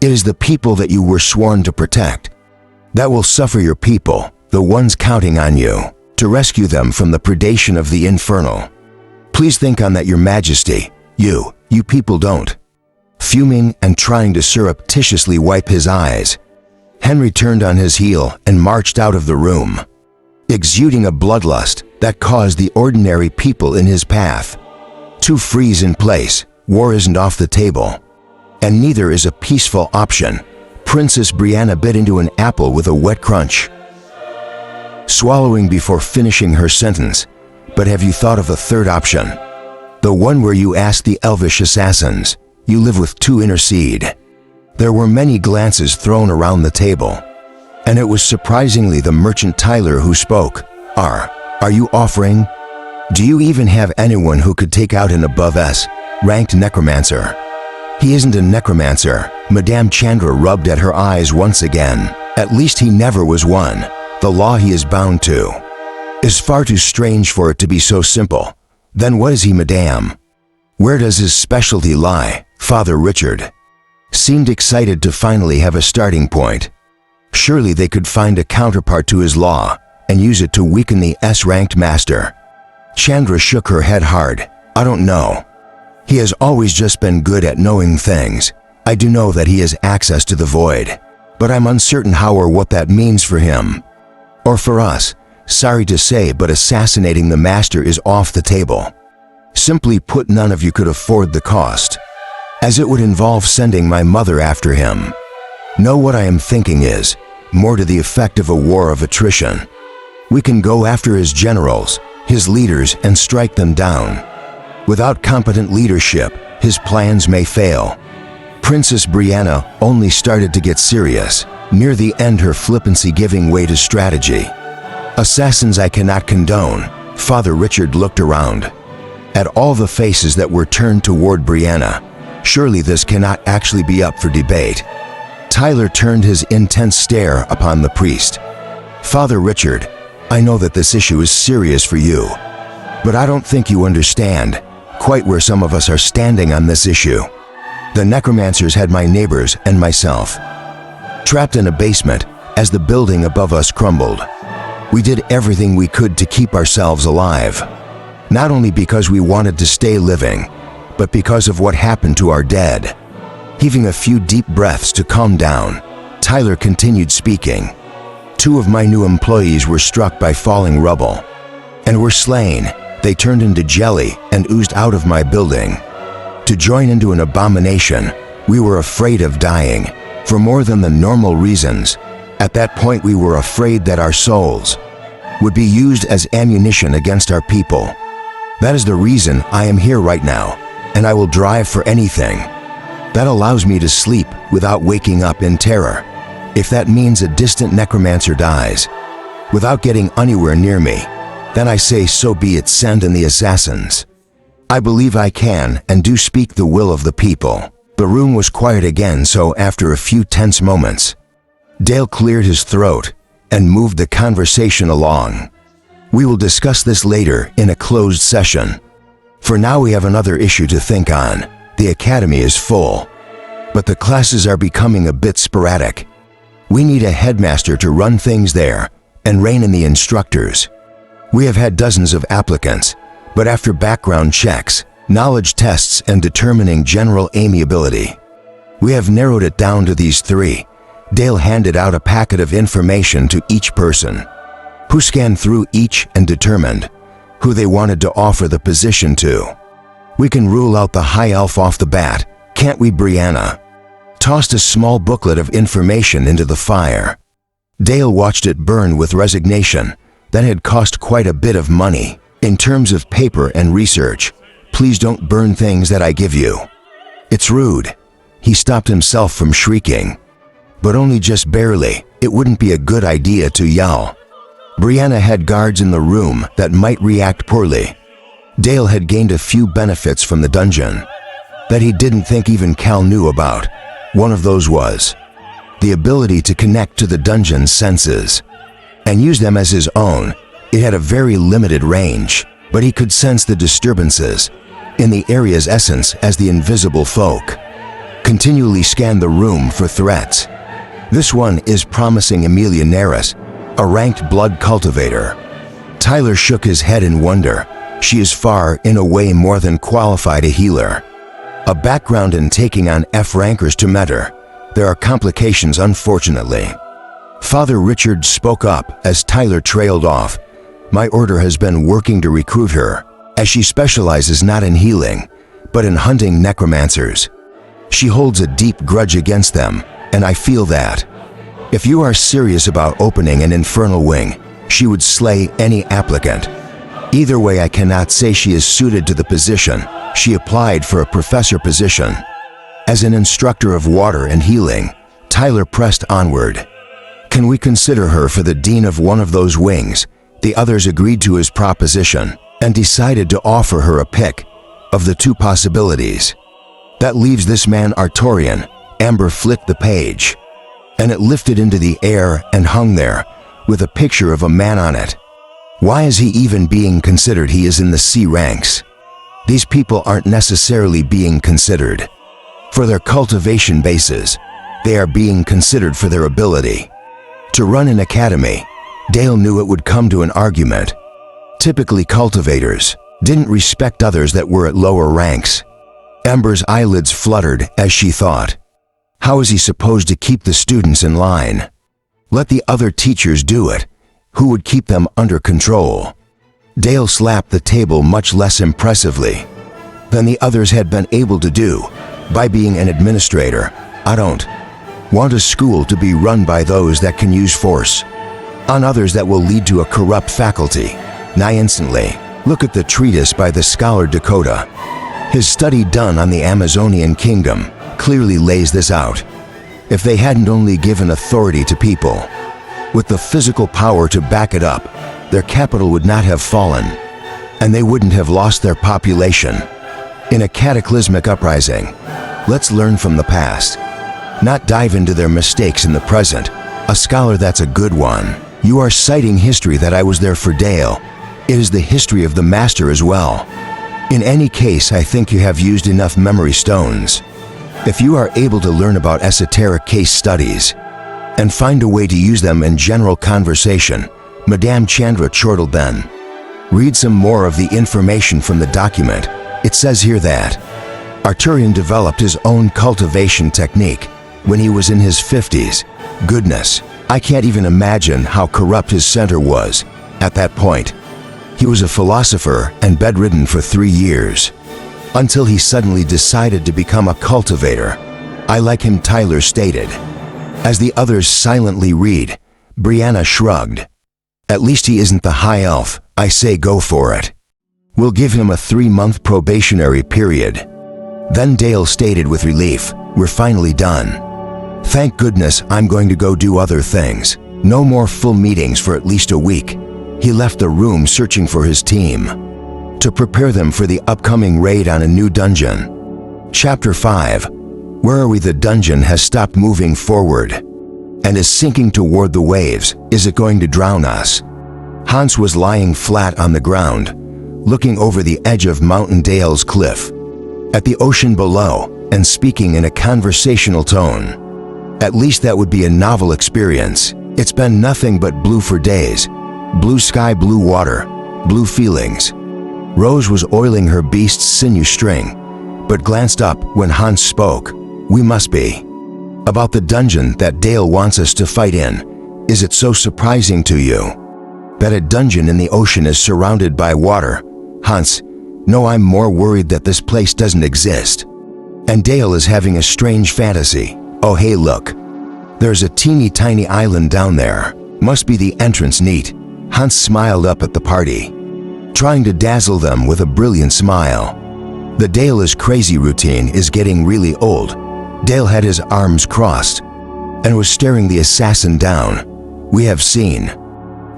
It is the people that you were sworn to protect that will suffer. Your people, the ones counting on you to rescue them from the predation of the infernal. Please think on that, Your Majesty. You people don't. Fuming and trying to surreptitiously wipe his eyes, Henry turned on his heel and marched out of the room, exuding a bloodlust that caused the ordinary people in his path to freeze in place. War isn't off the table, and neither is a peaceful option. Princess Brianna bit into an apple with a wet crunch, swallowing before finishing her sentence. But have you thought of a third option? The one where you ask the elvish assassins you live with to intercede. There were many glances thrown around the table, and it was surprisingly the merchant Tyler who spoke. Are you offering? Do you even have anyone who could take out an above S-ranked necromancer? He isn't a necromancer. Madame Chandra rubbed at her eyes once again. At least he never was one. The law he is bound to is far too strange for it to be so simple. Then what is he, Madame? Where does his specialty lie? Father Richard seemed excited to finally have a starting point. Surely they could find a counterpart to his law and use it to weaken the S-ranked master. Chandra shook her head hard. I don't know. He has always just been good at knowing things. I do know that he has access to the void, but I'm uncertain how or what that means for him. Or for us. Sorry to say, but assassinating the master is off the table. Simply put, none of you could afford the cost, as it would involve sending my mother after him. No, what I am thinking is more to the effect of a war of attrition. We can go after his generals, his leaders, and strike them down. Without competent leadership, his plans may fail. Princess Brianna only started to get serious near the end, her flippancy giving way to strategy. Assassins I cannot condone. Father Richard looked around at all the faces that were turned toward Brianna. Surely this cannot actually be up for debate. Tyler turned his intense stare upon the priest. Father Richard, I know that this issue is serious for you, but I don't think you understand quite where some of us are standing on this issue. The necromancers had my neighbors and myself trapped in a basement as the building above us crumbled. We did everything we could to keep ourselves alive, not only because we wanted to stay living, but because of what happened to our dead. Heaving a few deep breaths to calm down, Tyler continued speaking. 2 of my new employees were struck by falling rubble and were slain. They turned into jelly and oozed out of my building to join into an abomination We were afraid of dying, for more than the normal reasons. At that point, we were afraid that our souls would be used as ammunition against our people. That is the reason I am here right now, and I will drive for anything that allows me to sleep without waking up in terror. If that means a distant necromancer dies without getting anywhere near me, then I say so be it, send in the assassins. I believe I can and do speak the will of the people. The room was quiet again, so after a few tense moments, Dale cleared his throat and moved the conversation along. We will discuss this later in a closed session. For now, we have another issue to think on. The academy is full, but the classes are becoming a bit sporadic. We need a headmaster to run things there and rein in the instructors. We have had dozens of applicants, but after background checks, knowledge tests, and determining general amiability, we have narrowed it down to these three. Dale handed out a packet of information to each person, who scanned through each and determined who they wanted to offer the position to. We can rule out the high elf off the bat, can't we? Brianna tossed a small booklet of information into the fire. Dale watched it burn with resignation. That had cost quite a bit of money. In terms of paper and research, please don't burn things that I give you. It's rude. He stopped himself from shrieking, but only just barely. It wouldn't be a good idea to yell. Brianna had guards in the room that might react poorly. Dale had gained a few benefits from the dungeon that he didn't think even Cal knew about. One of those was the ability to connect to the dungeon's senses and use them as his own. It had a very limited range, but he could sense the disturbances in the area's essence as the invisible folk continually scanned the room for threats. This one is promising. Amelia Neris, a ranked blood cultivator. Tyler shook his head in wonder. She is far, in a way, more than qualified a healer. A background in taking on F rankers to mentor. There are complications, unfortunately. Father Richard spoke up as Tyler trailed off. My order has been working to recruit her, as she specializes not in healing, but in hunting necromancers. She holds a deep grudge against them, and I feel that if you are serious about opening an infernal wing, she would slay any applicant. Either way, I cannot say she is suited to the position. She applied for a professor position. As an instructor of water and healing, Tyler pressed onward. Can we consider her for the dean of one of those wings? The others agreed to his proposition and decided to offer her a pick of the two possibilities. That leaves this man, Artorian. Amber flicked the page, and it lifted into the air and hung there with a picture of a man on it. Why is he even being considered? He is in the C ranks. These people aren't necessarily being considered for their cultivation bases. They are being considered for their ability to run an academy. Dale knew it would come to an argument. Typically, cultivators didn't respect others that were at lower ranks. Amber's eyelids fluttered as she thought, how is he supposed to keep the students in line? Let the other teachers do it. Who would keep them under control? Dale slapped the table much less impressively than the others had been able to do by being an administrator. I don't want a school to be run by those that can use force on others that will lead to a corrupt faculty. Nigh instantly, look at the treatise by the scholar Dakota. His study done on the Amazonian kingdom clearly lays this out. If they hadn't only given authority to people with the physical power to back it up, their capital would not have fallen, and they wouldn't have lost their population in a cataclysmic uprising. Let's learn from the past, not dive into their mistakes in the present. A scholar, that's a good one. You are citing history. That I was there for Dale. It is the history of the master as well. In any case, I think you have used enough memory stones. If you are able to learn about esoteric case studies and find a way to use them in general conversation, Madame Chandra chortled then. Read some more of the information from the document. It says here that Arturian developed his own cultivation technique when he was in his 50s. Goodness, I can't even imagine how corrupt his center was at that point. He was a philosopher and bedridden for 3 years, until he suddenly decided to become a cultivator. "I like him," Tyler stated. As the others silently read, Brianna shrugged. "At least he isn't the high elf. I say go for it. We'll give him a 3-month probationary period." Then Dale stated with relief, "We're finally done. Thank goodness I'm going to go do other things. No more full meetings for at least a week." He left the room searching for his team to prepare them for the upcoming raid on a new dungeon. Chapter 5. Where are we? The dungeon has stopped moving forward and is sinking toward the waves. Is it going to drown us? Hans was lying flat on the ground, looking over the edge of Mountain Dale's cliff at the ocean below and speaking in a conversational tone. At least that would be a novel experience. It's been nothing but blue for days. Blue sky, blue water, blue feelings. Rose was oiling her beast's sinew string, but glanced up when Hans spoke. "We must be. About the dungeon that Dale wants us to fight in. Is it so surprising to you that a dungeon in the ocean is surrounded by water?" Hans, "No, I'm more worried that this place doesn't exist. And Dale is having a strange fantasy. Oh hey, look. There's a teeny tiny island down there. Must be the entrance. Neat." Hans smiled up at the party, trying to dazzle them with a brilliant smile. The Dale is crazy routine is getting really old. Dale had his arms crossed and was staring the assassin down. "We have seen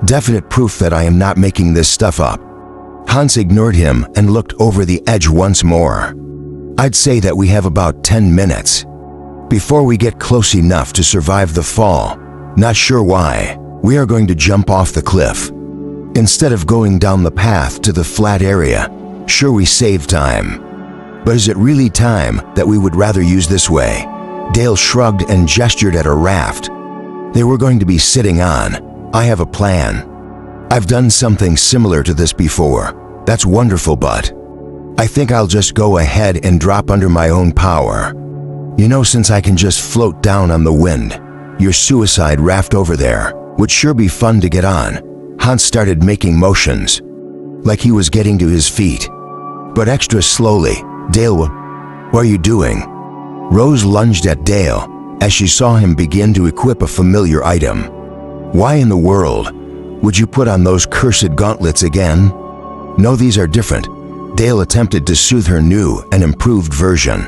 definite proof that I am not making this stuff up." Hans ignored him and looked over the edge once more. "I'd say that we have about 10 minutes before we get close enough to survive the fall. Not sure why. We are going to jump off the cliff instead of going down the path to the flat area. Sure, we save time. But is it really time that we would rather use this way?" Dale shrugged and gestured at a raft they were going to be sitting on. "I have a plan. I've done something similar to this before." "That's wonderful, but I think I'll just go ahead and drop under my own power. You know, since I can just float down on the wind, your suicide raft over there would sure be fun to get on." Hans started making motions, like he was getting to his feet, but extra slowly. "Dale, what are you doing?" Rose lunged at Dale as she saw him begin to equip a familiar item. "Why in the world would you put on those cursed gauntlets again?" "No, these are different." Dale attempted to soothe her new and improved version.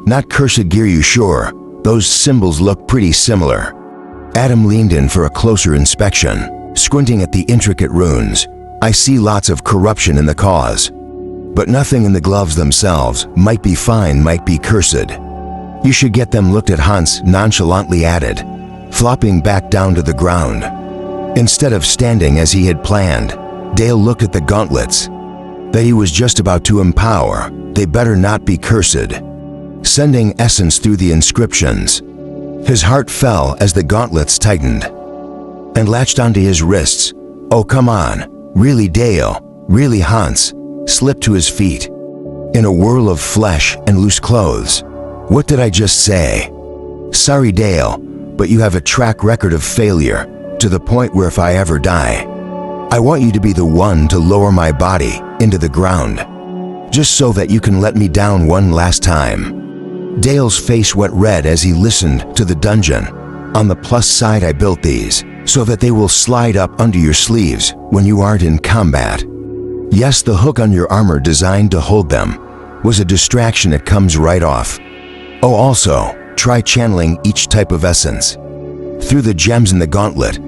"Not cursed gear, you sure? Those symbols look pretty similar." Adam leaned in for a closer inspection, squinting at the intricate runes. "I see lots of corruption in the cause, but nothing in the gloves themselves. Might be fine, might be cursed. You should get them looked at," Hans nonchalantly added, flopping back down to the ground. Instead of standing as he had planned, Dale looked at the gauntlets that he was just about to empower. They better not be cursed. Sending essence through the inscriptions. His heart fell as the gauntlets tightened and latched onto his wrists. "Oh, come on. Really, Dale? Really?" Hans slipped to his feet in a whirl of flesh and loose clothes. "What did I just say?" "Sorry, Dale, but you have a track record of failure, to the point where if I ever die, I want you to be the one to lower my body into the ground, just so that you can let me down one last time." Dale's face went red as he listened to the dungeon. "On the plus side, I built these so that they will slide up under your sleeves when you aren't in combat. Yes, the hook on your armor designed to hold them was a distraction. It comes right off. Oh, also, try channeling each type of essence through the gems in the gauntlet,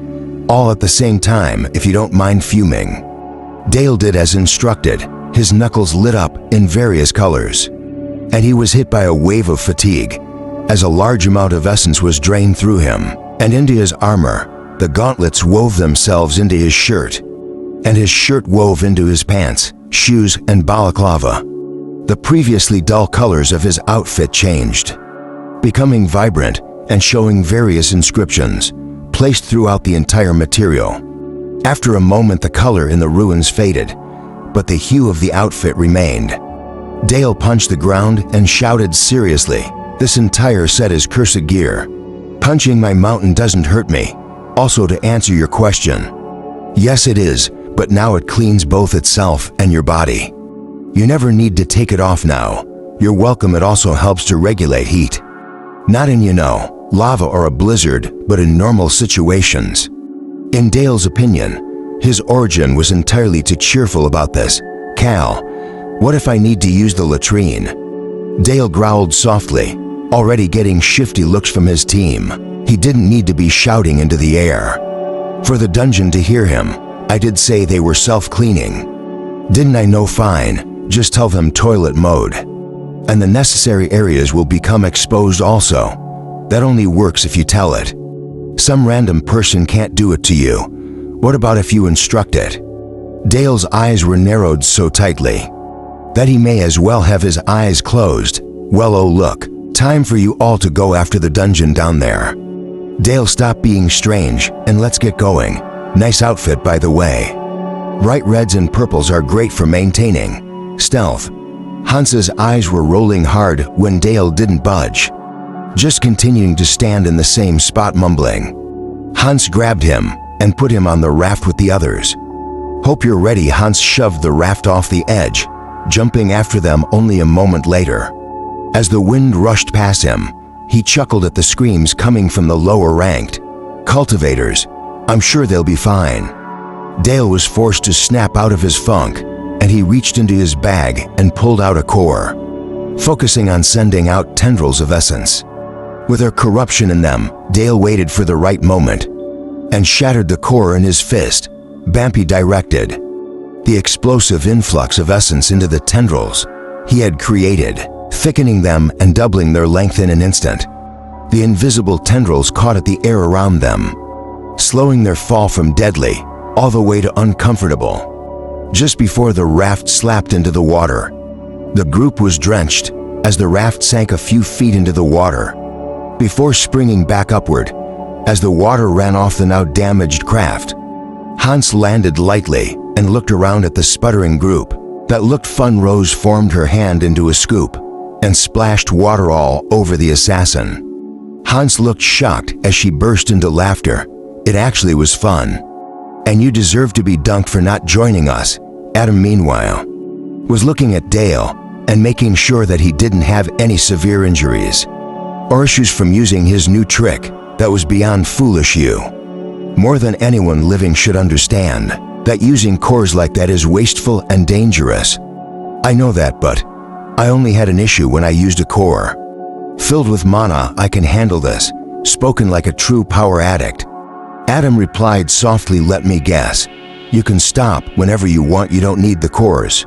all at the same time if you don't mind fuming." Dale did as instructed. His knuckles lit up in various colors, and he was hit by a wave of fatigue as a large amount of essence was drained through him and into his armor. The gauntlets wove themselves into his shirt, and his shirt wove into his pants, shoes, and balaclava. The previously dull colors of his outfit changed, becoming vibrant and showing various inscriptions placed throughout the entire material. After a moment, the color in the ruins faded, but the hue of the outfit remained. Dale punched the ground and shouted seriously, "This entire set is cursed gear. Punching my mountain doesn't hurt me." Also, to answer your question, yes it is, but now it cleans both itself and your body. You never need to take it off now. You're welcome. It also helps to regulate heat. Not in, lava or a blizzard, but in normal situations. In Dale's opinion, his origin was entirely too cheerful about this. "Cal, what if I need to use the latrine?" Dale growled softly, already getting shifty looks from his team. He didn't need to be shouting into the air. For the dungeon to hear him, I did say they were self-cleaning. Didn't I know? Fine, just tell them toilet mode. And the necessary areas will become exposed also. That only works if you tell it. Some random person can't do it to you. What about if you instruct it? Dale's eyes were narrowed so tightly that he may as well have his eyes closed. "Well, oh look, time for you all to go after the dungeon down there." Dale, stop being strange and let's get going. Nice outfit, by the way. Bright reds and purples are great for maintaining stealth. Hans's eyes were rolling hard when Dale didn't budge, just continuing to stand in the same spot, mumbling. Hans grabbed him and put him on the raft with the others. "Hope you're ready." Hans shoved the raft off the edge, jumping after them only a moment later. As the wind rushed past him, he chuckled at the screams coming from the lower-ranked cultivators. "I'm sure they'll be fine." Dale was forced to snap out of his funk, and he reached into his bag and pulled out a core, focusing on sending out tendrils of essence. With her corruption in them, Dale waited for the right moment and shattered the core in his fist. Bampy directed the explosive influx of essence into the tendrils he had created, thickening them and doubling their length in an instant. The invisible tendrils caught at the air around them, slowing their fall from deadly all the way to uncomfortable. Just before the raft slapped into the water, the group was drenched as the raft sank a few feet into the water, before springing back upward as the water ran off the now damaged craft. Hans landed lightly and looked around at the sputtering group. "That looked fun." Rose formed her hand into a scoop and splashed water all over the assassin. Hans looked shocked as she burst into laughter. "It actually was fun. And you deserve to be dunked for not joining us." Adam, meanwhile, was looking at Dale and making sure that he didn't have any severe injuries or issues from using his new trick that was beyond foolish. You, more than anyone living, should understand that using cores like that is wasteful and dangerous. I know that, but I only had an issue when I used a core filled with mana. I can handle this. Spoken like a true power addict. Adam replied softly, "Let me guess. You can stop whenever you want. You don't need the cores."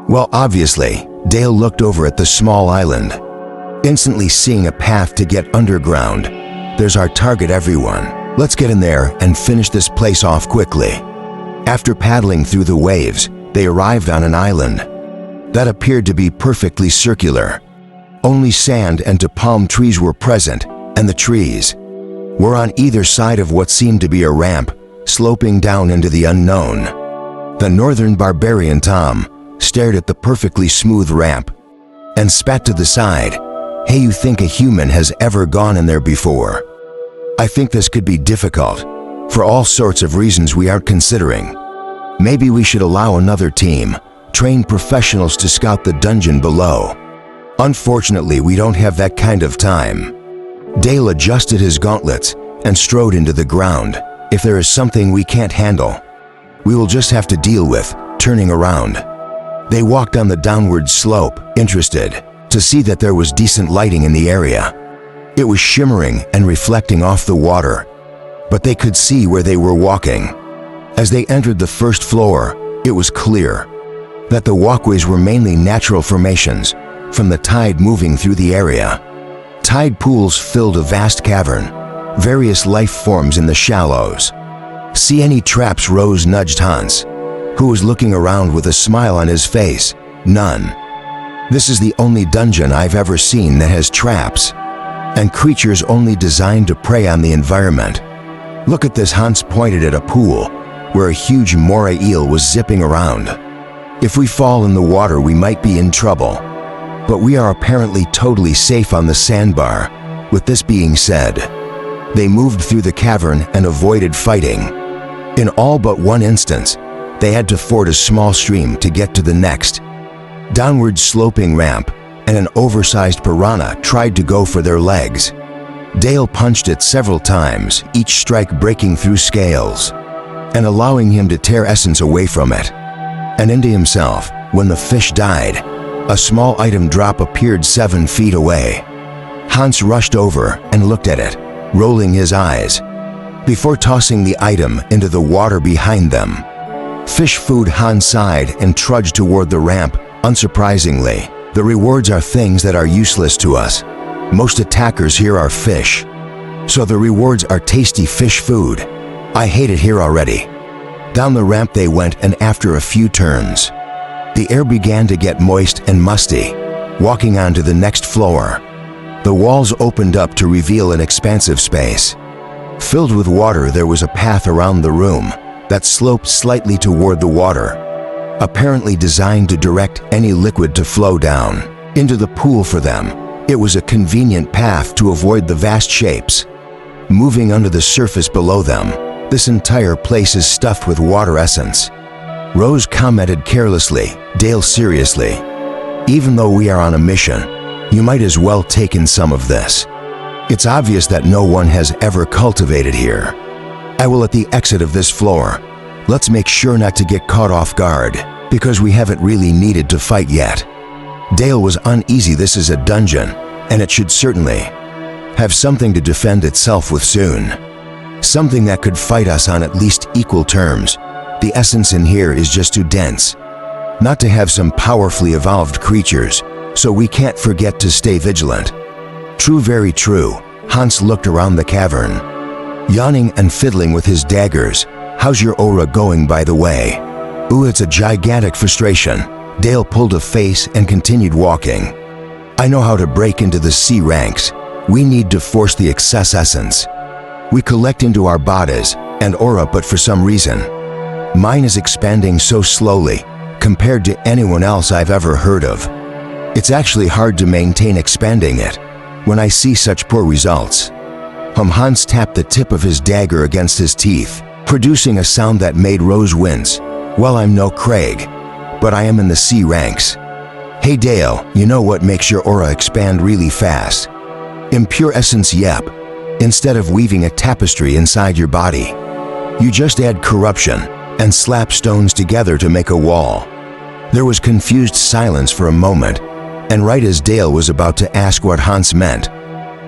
Well, obviously. Dale looked over at the small island, instantly seeing a path to get underground. "There's our target, everyone. Let's get in there and finish this place off quickly." After paddling through the waves, they arrived on an island that appeared to be perfectly circular. Only sand and palm trees were present, and the trees were on either side of what seemed to be a ramp, sloping down into the unknown. The northern barbarian Tom stared at the perfectly smooth ramp and spat to the side. "Hey, you think a human has ever gone in there before? I think this could be difficult for all sorts of reasons we aren't considering. Maybe we should allow another team, trained professionals, to scout the dungeon below. Unfortunately, we don't have that kind of time." Dale adjusted his gauntlets and strode into the ground. "If there is something we can't handle, we will just have to deal with." Turning around, they walked on the downward slope, interested to see that there was decent lighting in the area. It was shimmering and reflecting off the water, but they could see where they were walking. As they entered the first floor, it was clear that the walkways were mainly natural formations from the tide moving through the area. Tide pools filled a vast cavern, various life forms in the shallows. "See any traps?" Rose nudged Hans, who was looking around with a smile on his face. "None. This is the only dungeon I've ever seen that has traps and creatures only designed to prey on the environment. Look at this." Hans pointed at a pool where a huge moray eel was zipping around. "If we fall in the water, we might be in trouble, but we are apparently totally safe on the sandbar." With this being said, they moved through the cavern and avoided fighting. In all but one instance, they had to ford a small stream to get to the next downward sloping ramp and an oversized piranha tried to go for their legs. Dale punched it several times, each strike breaking through scales and allowing him to tear essence away from it and into himself. When the fish died, a small item drop appeared 7 feet away. Hans rushed over and looked at it, rolling his eyes, before tossing the item into the water behind them. Fish food. Hans sighed and trudged toward the ramp. Unsurprisingly, the rewards are things that are useless to us. Most attackers here are fish, so the rewards are tasty fish food. I hate it here already. Down the ramp they went, and after a few turns, the air began to get moist and musty. Walking onto the next floor, the walls opened up to reveal an expansive space. Filled with water, there was a path around the room that sloped slightly toward the water, apparently designed to direct any liquid to flow down into the pool for them. It was a convenient path to avoid the vast shapes moving under the surface below them. This entire place is stuffed with water essence. Rose commented carelessly. Dale seriously. Even though we are on a mission, you might as well take in some of this. It's obvious that no one has ever cultivated here. I will at the exit of this floor. Let's make sure not to get caught off guard, because we haven't really needed to fight yet. Dale was uneasy. This is a dungeon, and it should certainly have something to defend itself with soon. Something that could fight us on at least equal terms. The essence in here is just too dense not to have some powerfully evolved creatures, so we can't forget to stay vigilant. True, very true. Hans looked around the cavern, yawning and fiddling with his daggers. How's your aura going, by the way? Ooh, it's a gigantic frustration. Dale pulled a face and continued walking. I know how to break into the C ranks. We need to force the excess essence we collect into our bodies and aura, but for some reason, mine is expanding so slowly compared to anyone else I've ever heard of. It's actually hard to maintain expanding it when I see such poor results. Hans tapped the tip of his dagger against his teeth, producing a sound that made Rose wince. Well, I'm no Craig, but I am in the C ranks. Hey Dale, you know what makes your aura expand really fast? Impure essence. Yep. Instead of weaving a tapestry inside your body, you just add corruption and slap stones together to make a wall. There was confused silence for a moment, and right as Dale was about to ask what Hans meant,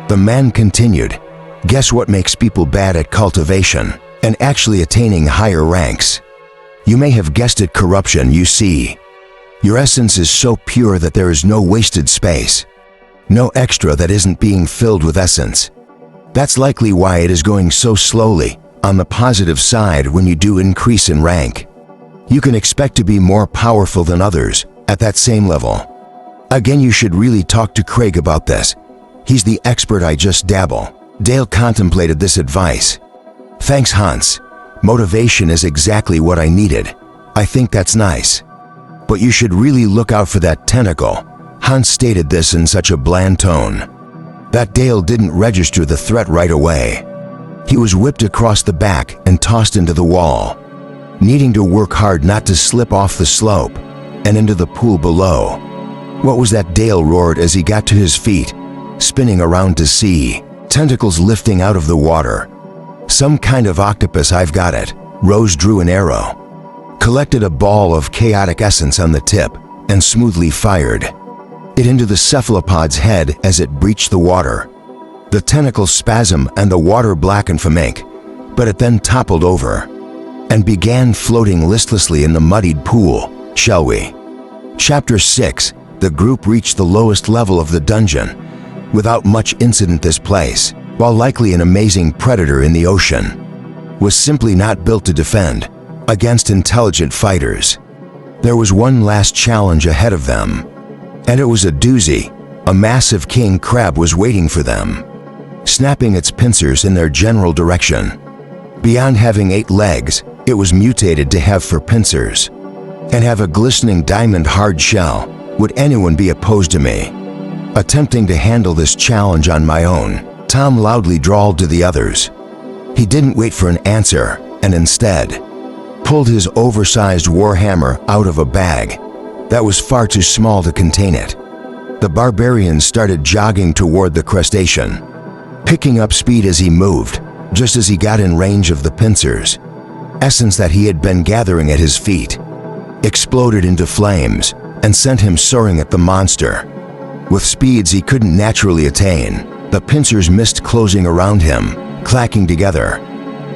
the man continued. Guess what makes people bad at cultivation and actually attaining higher ranks? You may have guessed it, corruption. You see, your essence is so pure that there is no wasted space, no extra that isn't being filled with essence. That's likely why it is going so slowly. On the positive side, when you do increase in rank, you can expect to be more powerful than others at that same level. Again, you should really talk to Craig about this. He's the expert. I just dabble. Dale contemplated this advice. Thanks, Hans. Motivation is exactly what I needed. I think that's nice. But you should really look out for that tentacle. Hans stated this in such a bland tone that Dale didn't register the threat right away. He was whipped across the back and tossed into the wall, needing to work hard not to slip off the slope and into the pool below. What was that? Dale roared as he got to his feet, spinning around to see tentacles lifting out of the water. Some kind of octopus. I've got it. Rose drew an arrow, collected a ball of chaotic essence on the tip, and smoothly fired it into the cephalopod's head as it breached the water. The tentacles spasmed and the water blackened from ink, but it then toppled over and began floating listlessly in the muddied pool. Shall we? Chapter 6. The group reached the lowest level of the dungeon without much incident. This place, while likely an amazing predator in the ocean, was simply not built to defend against intelligent fighters. There was one last challenge ahead of them, and it was a doozy. A massive king crab was waiting for them, snapping its pincers in their general direction. Beyond having 8 legs, it was mutated to have 4 pincers and have a glistening diamond hard shell. Would anyone be opposed to me attempting to handle this challenge on my own? Tom loudly drawled to the others. He didn't wait for an answer and instead pulled his oversized warhammer out of a bag that was far too small to contain it. The barbarian started jogging toward the crustacean, picking up speed as he moved, just as he got in range of the pincers. Essence that he had been gathering at his feet exploded into flames and sent him soaring at the monster. With speeds he couldn't naturally attain, the pincers missed closing around him, clacking together.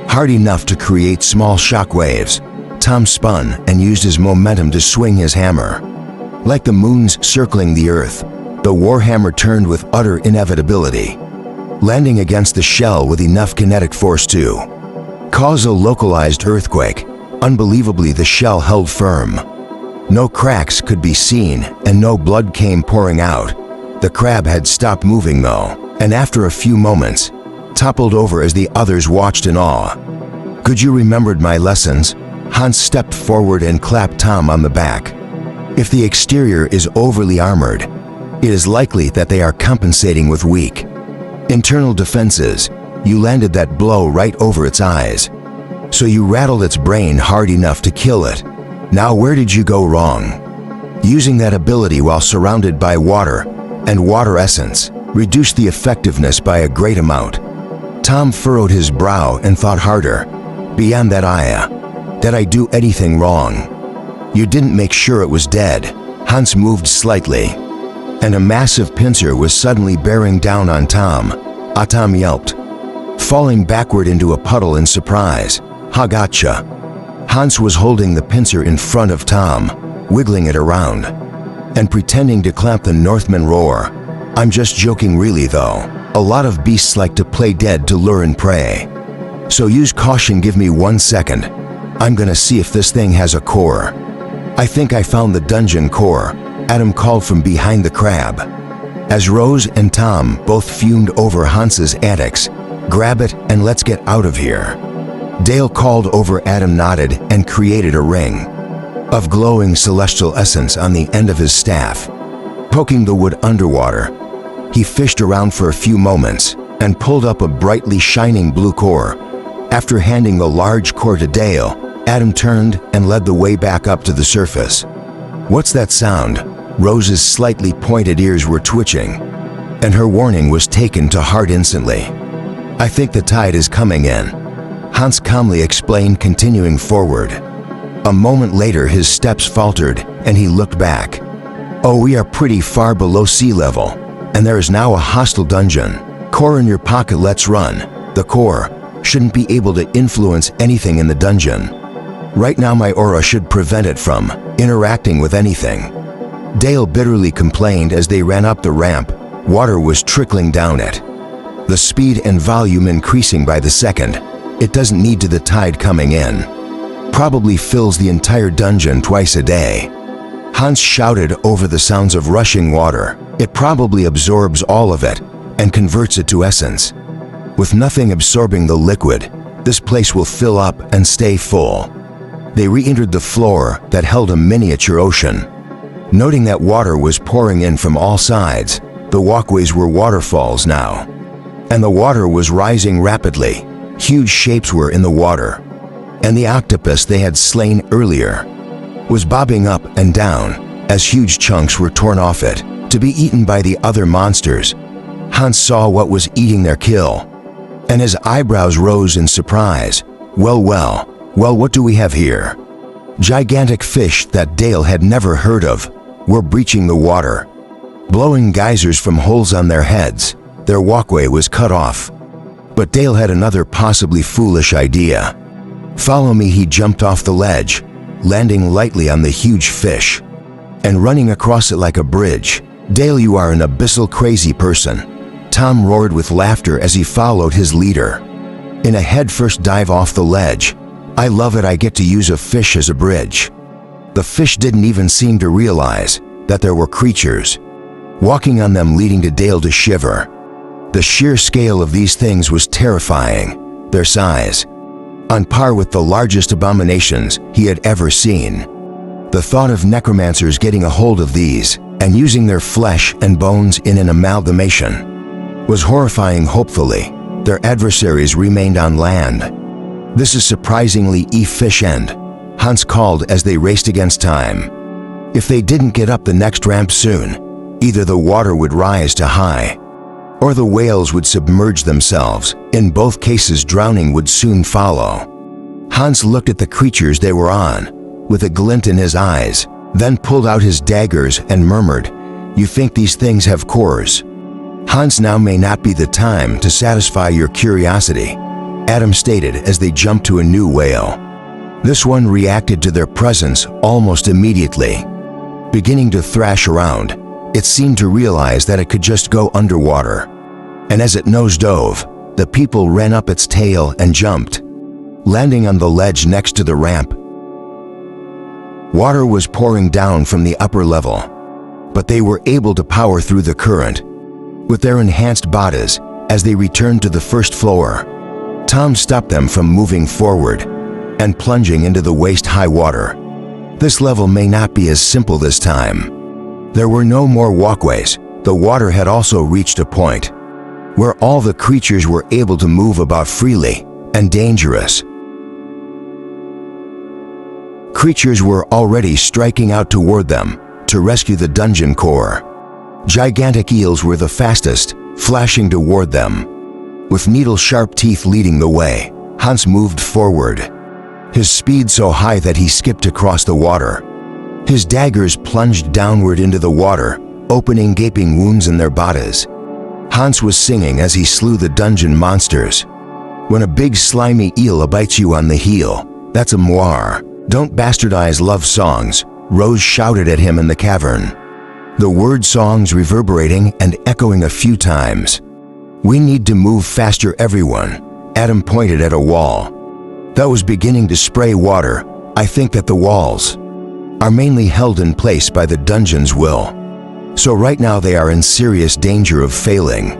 Hard enough to create small shock waves, Tom spun and used his momentum to swing his hammer. Like the moons circling the earth, the warhammer turned with utter inevitability, landing against the shell with enough kinetic force to cause a localized earthquake. Unbelievably, the shell held firm. No cracks could be seen and no blood came pouring out. The crab had stopped moving though, and after a few moments, toppled over as the others watched in awe. "Good you remembered my lessons." Hans stepped forward and clapped Tom on the back. "If the exterior is overly armored, it is likely that they are compensating with weak internal defenses. You landed that blow right over its eyes, so you rattled its brain hard enough to kill it. Now where did you go wrong? Using that ability while surrounded by water and water essence reduced the effectiveness by a great amount." Tom furrowed his brow and thought harder. "Beyond that, did I do anything wrong? You didn't make sure it was dead." Hans moved slightly, and a massive pincer was suddenly bearing down on Tom. Tom yelped, falling backward into a puddle in surprise. "Ha, gotcha." Hans was holding the pincer in front of Tom, wiggling it around, and pretending to clamp the Northman roar. "I'm just joking really though. A lot of beasts like to play dead to lure and prey. So use caution, give me 1 second. I'm gonna see if this thing has a core." "I think I found the dungeon core," Adam called from behind the crab. As Rose and Tom both fumed over Hans's antics, "Grab it and let's get out of here." Dale called over. Adam nodded and created a ring of glowing celestial essence on the end of his staff. Poking the wood underwater, he fished around for a few moments and pulled up a brightly shining blue core. After handing the large core to Dale, Adam turned and led the way back up to the surface. "What's that sound?" Rose's slightly pointed ears were twitching, and her warning was taken to heart instantly. "I think the tide is coming in," Hans calmly explained, continuing forward. A moment later his steps faltered and he looked back. "Oh, we are pretty far below sea level, and there is now a hostile dungeon. Core in your pocket, let's run." The core shouldn't be able to influence anything in the dungeon. Right now my aura should prevent it from interacting with anything. Dale bitterly complained as they ran up the ramp. Water was trickling down it, the speed and volume increasing by the second. "It doesn't need to. The tide coming in probably fills the entire dungeon twice a day." Hans shouted over the sounds of rushing water. "It probably absorbs all of it and converts it to essence. With nothing absorbing the liquid, this place will fill up and stay full." They re-entered the floor that held a miniature ocean. Noting that water was pouring in from all sides, the walkways were waterfalls now, and the water was rising rapidly. Huge shapes were in the water, and the octopus they had slain earlier was bobbing up and down as huge chunks were torn off it to be eaten by the other monsters. Hans saw what was eating their kill, and his eyebrows rose in surprise. Well, what do we have here?" Gigantic fish that Dale had never heard of were breaching the water, blowing geysers from holes on their heads. Their walkway was cut off. But Dale had another possibly foolish idea. "Follow me." He jumped off the ledge, landing lightly on the huge fish and running across it like a bridge. "Dale, you are an abyssal crazy person." Tom roared with laughter as he followed his leader in a headfirst dive off the ledge. "I love it. I get to use a fish as a bridge." The fish didn't even seem to realize that there were creatures walking on them, leading to Dale to shiver. The sheer scale of these things was terrifying, their size on par with the largest abominations he had ever seen. The thought of necromancers getting a hold of these and using their flesh and bones in an amalgamation was horrifying. Hopefully, their adversaries remained on land. "This is surprisingly efficient," Hans called as they raced against time. If they didn't get up the next ramp soon, Either the water would rise to high, or the whales would submerge themselves. In both cases, drowning would soon follow. Hans looked at the creatures they were on, with a glint in his eyes, then pulled out his daggers and murmured, "You think these things have cores?" "Hans, now may not be the time to satisfy your curiosity," Adam stated as they jumped to a new whale. This one reacted to their presence almost immediately. Beginning to thrash around, it seemed to realize that it could just go underwater. And as it nosedove, the people ran up its tail and jumped, landing on the ledge next to the ramp. Water was pouring down from the upper level, but they were able to power through the current with their enhanced bodies. As they returned to the first floor, Tom stopped them from moving forward and plunging into the waist-high water. This level may not be as simple this time. There were no more walkways. The water had also reached a point where all the creatures were able to move about freely and dangerous. Creatures were already striking out toward them to rescue the dungeon core. Gigantic eels were the fastest, flashing toward them. With needle-sharp teeth leading the way, Hans moved forward, his speed so high that he skipped across the water. His daggers plunged downward into the water, opening gaping wounds in their bodies. Hans was singing as he slew the dungeon monsters. "When a big slimy eel bites you on the heel, that's a moir. Don't bastardize love songs," Rose shouted at him in the cavern, the word songs reverberating and echoing a few times. "We need to move faster, everyone," Adam pointed at a wall that was beginning to spray water. "I think that the walls are mainly held in place by the dungeon's will. So right now they are in serious danger of failing.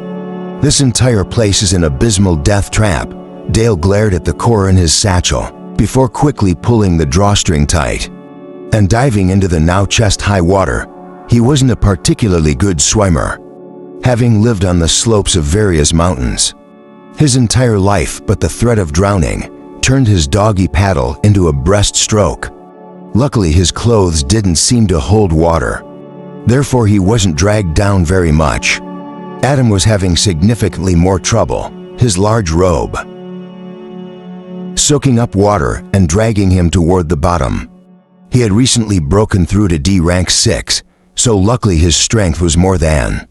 This entire place is an abysmal death trap." Dale glared at the core in his satchel before quickly pulling the drawstring tight and diving into the now chest-high water. He wasn't a particularly good swimmer, having lived on the slopes of various mountains his entire life, but the threat of drowning turned his doggy paddle into a breaststroke. Luckily, his clothes didn't seem to hold water. Therefore, he wasn't dragged down very much. Adam was having significantly more trouble, his large robe soaking up water and dragging him toward the bottom. He had recently broken through to D rank 6, so luckily his strength was more than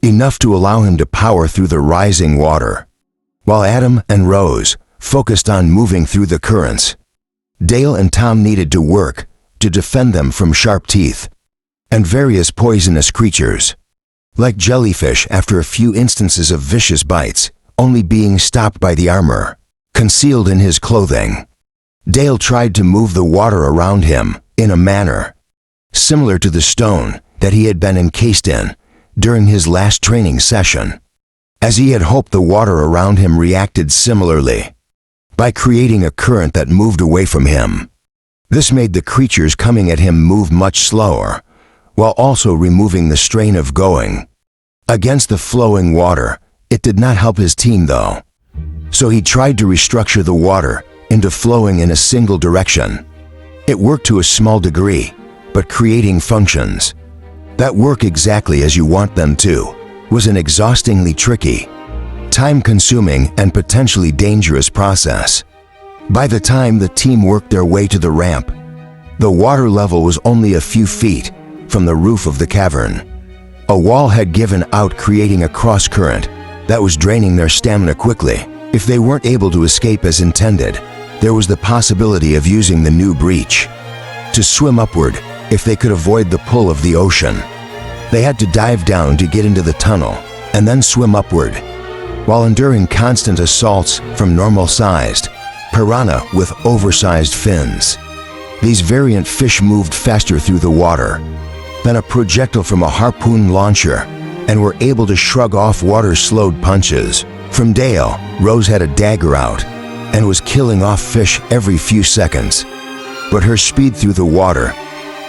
enough to allow him to power through the rising water. While Adam and Rose focused on moving through the currents, Dale and Tom needed to work to defend them from sharp teeth and various poisonous creatures, like jellyfish after a few instances of vicious bites, only being stopped by the armor concealed in his clothing. Dale tried to move the water around him in a manner similar to the stone that he had been encased in during his last training session, as he had hoped the water around him reacted similarly by creating a current that moved away from him. This made the creatures coming at him move much slower, while also removing the strain of going against the flowing water. It did not help his team though, so he tried to restructure the water into flowing in a single direction. It worked to a small degree, but creating functions that work exactly as you want them to was an exhaustingly tricky, time-consuming, and potentially dangerous process. By the time the team worked their way to the ramp, the water level was only a few feet from the roof of the cavern. A wall had given out, creating a cross-current that was draining their stamina quickly. If they weren't able to escape as intended, there was the possibility of using the new breach to swim upward. If they could avoid the pull of the ocean, they had to dive down to get into the tunnel and then swim upward, while enduring constant assaults from normal-sized piranha with oversized fins. These variant fish moved faster through the water than a projectile from a harpoon launcher and were able to shrug off water-slowed punches. From Dale, Rose had a dagger out and was killing off fish every few seconds, but her speed through the water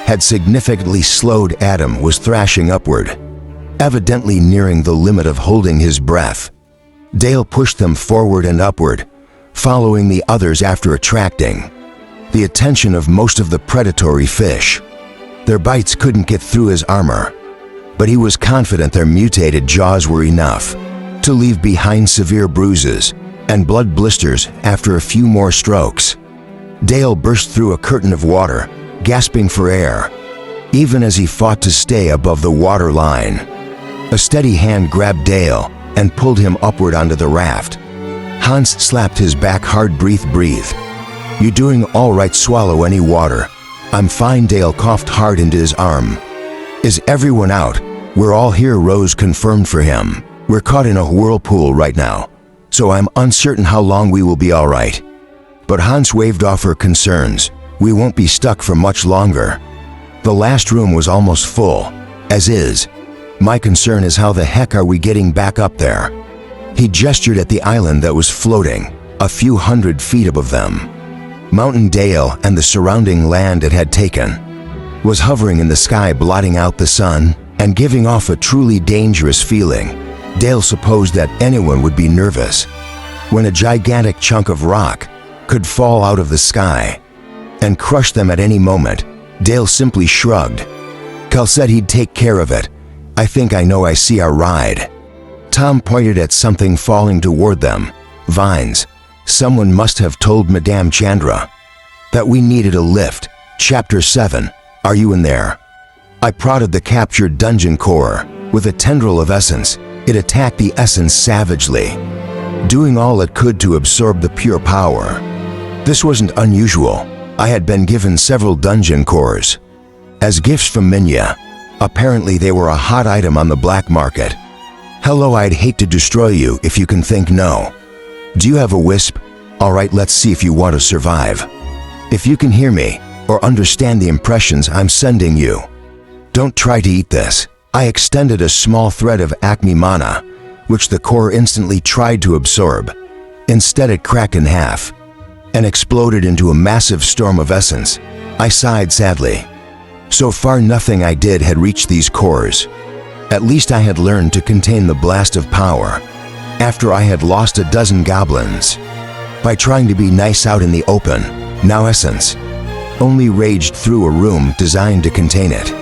had significantly slowed. Adam was thrashing upward, evidently nearing the limit of holding his breath. Dale pushed them forward and upward, following the others after attracting the attention of most of the predatory fish. Their bites couldn't get through his armor, but he was confident their mutated jaws were enough to leave behind severe bruises and blood blisters after a few more strokes. Dale burst through a curtain of water, gasping for air, even as he fought to stay above the water line. A steady hand grabbed Dale and pulled him upward onto the raft. Hans slapped his back hard. Breathe. You doing all right? Swallow any water. I'm fine. Dale coughed hard into his arm. Is everyone out? We're all here. Rose confirmed for him. We're caught in a whirlpool right now, so I'm uncertain how long we will be all right. But Hans waved off her concerns. We won't be stuck for much longer. The last room was almost full, as is. My concern is how the heck are we getting back up there? He gestured at the island that was floating, a few 100 feet above them. Mountain Dale and the surrounding land it had taken was hovering in the sky, blotting out the sun and giving off a truly dangerous feeling. Dale supposed that anyone would be nervous when a gigantic chunk of rock could fall out of the sky and crush them at any moment. Dale simply shrugged. Cal said he'd take care of it. I think I know. I see our ride. Tom pointed at something falling toward them. Vines. Someone must have told Madame Chandra that we needed a lift. Chapter 7. Are you in there? I prodded the captured dungeon core. With a tendril of essence, it attacked the essence savagely, doing all it could to absorb the pure power. This wasn't unusual. I had been given several dungeon cores as gifts from Minya. Apparently they were a hot item on the black market. Hello, I'd hate to destroy you if you can think no. Do you have a wisp? All right, let's see if you want to survive. If you can hear me or understand the impressions I'm sending you, don't try to eat this. I extended a small thread of Acme mana, which the core instantly tried to absorb. Instead, it cracked in half and exploded into a massive storm of essence. I sighed sadly. So far, nothing I did had reached these cores. At least I had learned to contain the blast of power after I had lost a dozen goblins by trying to be nice out in the open. Now essence only raged through a room designed to contain it,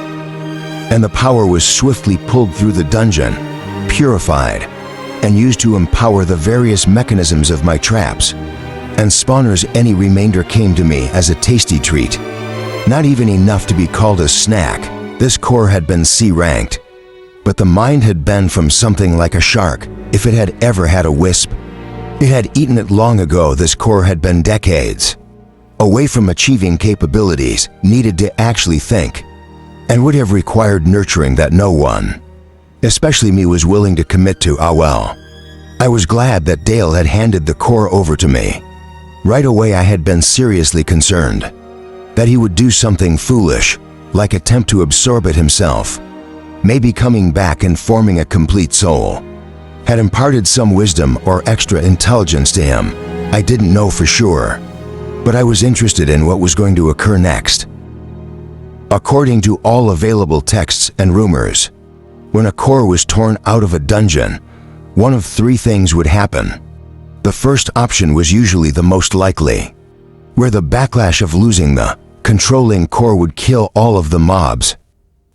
and the power was swiftly pulled through the dungeon, purified, and used to empower the various mechanisms of my traps and spawners. Any remainder came to me as a tasty treat. Not even enough to be called a snack. This core had been C-ranked, but the mind had been from something like a shark. If it had ever had a wisp, it had eaten it long ago. This core had been decades away from achieving capabilities needed to actually think, and would have required nurturing that no one, especially me, was willing to commit to. Ah well. I was glad that Dale had handed the core over to me. Right away I had been seriously concerned that he would do something foolish, like attempt to absorb it himself. Maybe coming back and forming a complete soul had imparted some wisdom or extra intelligence to him. I didn't know for sure, but I was interested in what was going to occur next. According to all available texts and rumors, when a core was torn out of a dungeon, one of three things would happen. The first option was usually the most likely, where the backlash of losing the controlling core would kill all of the mobs,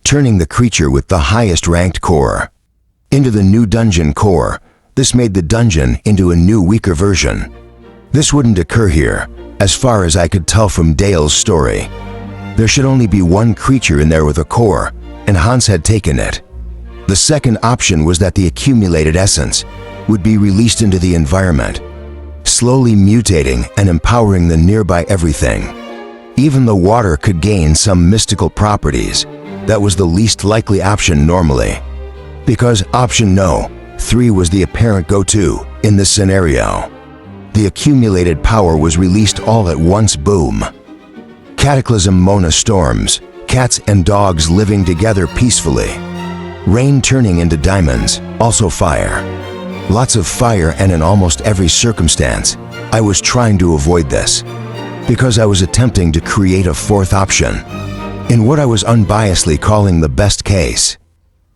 turning the creature with the highest ranked core into the new dungeon core. This made the dungeon into a new, weaker version. This wouldn't occur here, as far as I could tell from Dale's story. There should only be one creature in there with a core, and Hans had taken it. The second option was that the accumulated essence would be released into the environment, slowly mutating and empowering the nearby everything. Even the water could gain some mystical properties. That was the least likely option normally, because option no 3 was the apparent go-to in this scenario. The accumulated power was released all at once. Boom. Cataclysm. Mona storms, cats and dogs living together peacefully. Rain turning into diamonds, also fire. Lots of fire, and in almost every circumstance, I was trying to avoid this, because I was attempting to create a fourth option in what I was unbiasedly calling the best case.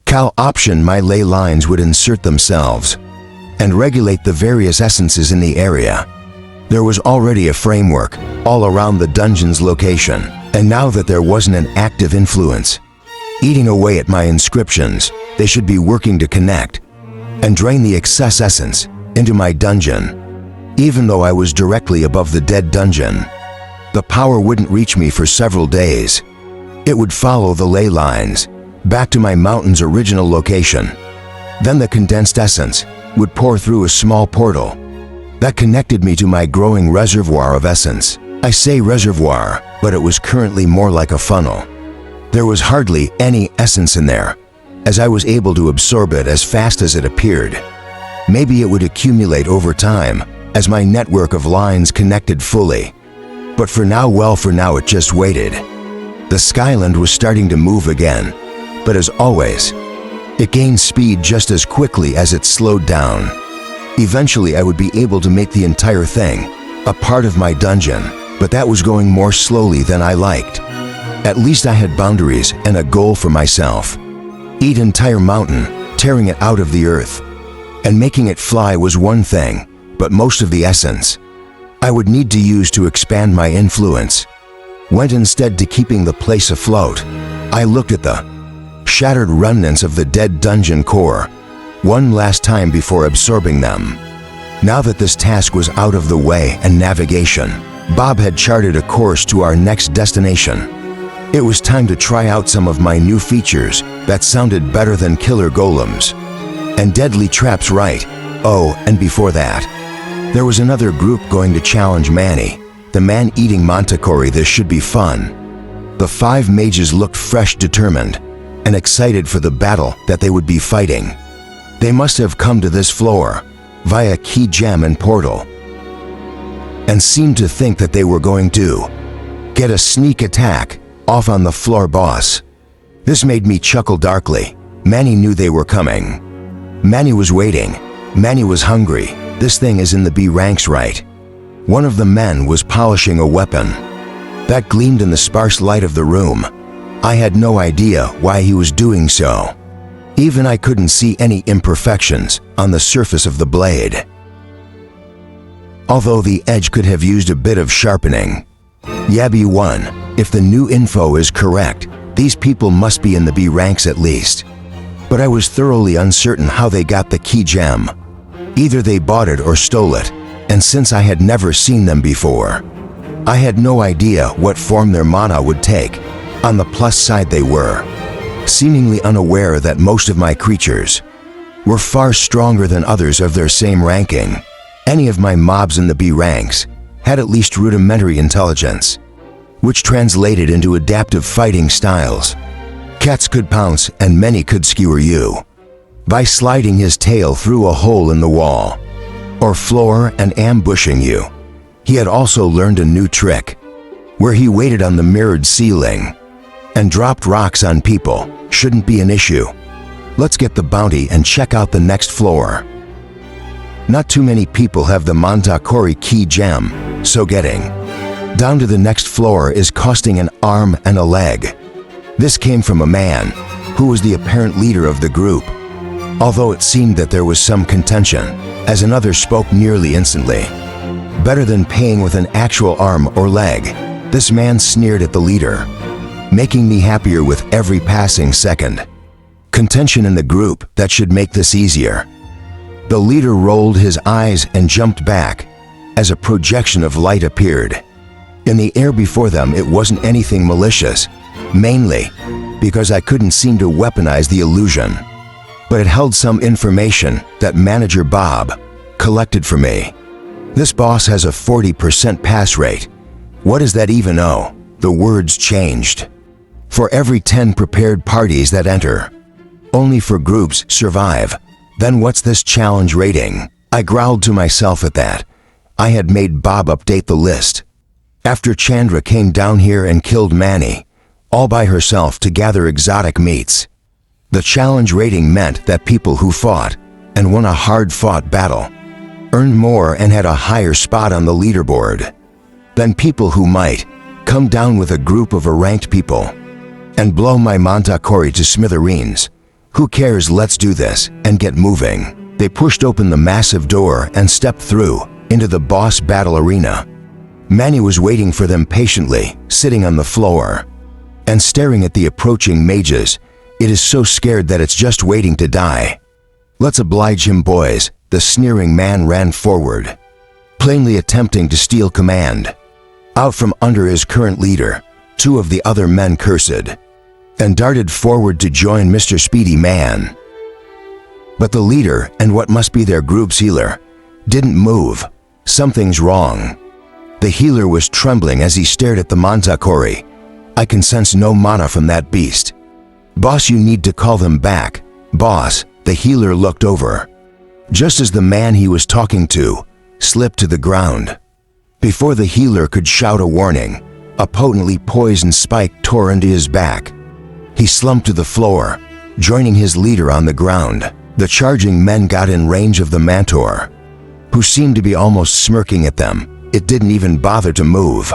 Cal option. My ley lines would insert themselves and regulate the various essences in the area. There was already a framework all around the dungeon's location, and now that there wasn't an active influence, eating away at my inscriptions. They should be working to connect and drain the excess essence into my dungeon. Even though I was directly above the dead dungeon, the power wouldn't reach me for several days. It would follow the ley lines back to my mountain's original location. Then the condensed essence would pour through a small portal that connected me to my growing reservoir of essence. I say reservoir, but it was currently more like a funnel. There was hardly any essence in there, as I was able to absorb it as fast as it appeared. Maybe it would accumulate over time as my network of lines connected fully. But for now it just waited. The Skyland was starting to move again, but as always, it gained speed just as quickly as it slowed down. Eventually I would be able to make the entire thing a part of my dungeon, but that was going more slowly than I liked. At least I had boundaries and a goal for myself. Eat entire mountain, tearing it out of the earth, and making it fly was one thing, but most of the essence I would need to use to expand my influence went instead to keeping the place afloat. I looked at the shattered remnants of the dead dungeon core one last time before absorbing them. Now that this task was out of the way and navigation, Bob had charted a course to our next destination. It was time to try out some of my new features that sounded better than killer golems and deadly traps, right? Oh, and before that, there was another group going to challenge Manny, the man-eating Manticore. This should be fun. The 5 mages looked fresh, determined, and excited for the battle that they would be fighting. They must have come to this floor via key gem and portal, and seemed to think that they were going to get a sneak attack off on the floor boss. This made me chuckle darkly. Manny knew they were coming. Manny was waiting. Manny was hungry. This thing is in the B ranks, right? One of the men was polishing a weapon that gleamed in the sparse light of the room. I had no idea why he was doing so. Even I couldn't see any imperfections on the surface of the blade, although the edge could have used a bit of sharpening. Yabby 1, if the new info is correct, these people must be in the B ranks at least. But I was thoroughly uncertain how they got the key gem. Either they bought it or stole it, and since I had never seen them before, I had no idea what form their mana would take. On the plus side, they were seemingly unaware that most of my creatures were far stronger than others of their same ranking. Any of my mobs in the B ranks had at least rudimentary intelligence, which translated into adaptive fighting styles. Cats could pounce and many could skewer you by sliding his tail through a hole in the wall or floor and ambushing you. He had also learned a new trick where he waited on the mirrored ceiling and dropped rocks on people. Shouldn't be an issue. Let's get the bounty and check out the next floor. Not too many people have the Manticore key gem, so getting down to the next floor is costing an arm and a leg. This came from a man who was the apparent leader of the group, although it seemed that there was some contention, as another spoke nearly instantly. Better than paying with an actual arm or leg, this man sneered at the leader, making me happier with every passing second. Contention in the group that should make this easier. The leader rolled his eyes and jumped back as a projection of light appeared. In the air before them, it wasn't anything malicious, mainly because I couldn't seem to weaponize the illusion, but it held some information that Manager Bob collected for me. This boss has a 40% pass rate. What does that even know? The words changed. For every 10 prepared parties that enter, only 4 groups survive. Then what's this challenge rating? I growled to myself at that. I had made Bob update the list after Chandra came down here and killed Manny, all by herself to gather exotic meats. The challenge rating meant that people who fought and won a hard-fought battle earned more and had a higher spot on the leaderboard than people who might come down with a group of ranked people and blow my Manticore to smithereens. Who cares? Let's do this and get moving. They pushed open the massive door and stepped through into the boss battle arena. Manny was waiting for them patiently, sitting on the floor and staring at the approaching mages It is so scared that it's just waiting to die. Let's oblige him, boys. The sneering man ran forward, plainly attempting to steal command. Out from under his current leader, two of the other men cursed and darted forward to join Mr. Speedy Man. But the leader, and what must be their group's healer, didn't move. Something's wrong. The healer was trembling as he stared at the Manzakori. I can sense no mana from that beast. Boss, you need to call them back. Boss, the healer looked over, just as the man he was talking to slipped to the ground. Before the healer could shout a warning, a potently poisoned spike tore into his back. He slumped to the floor, joining his leader on the ground. The charging men got in range of the Mantor, who seemed to be almost smirking at them. It didn't even bother to move,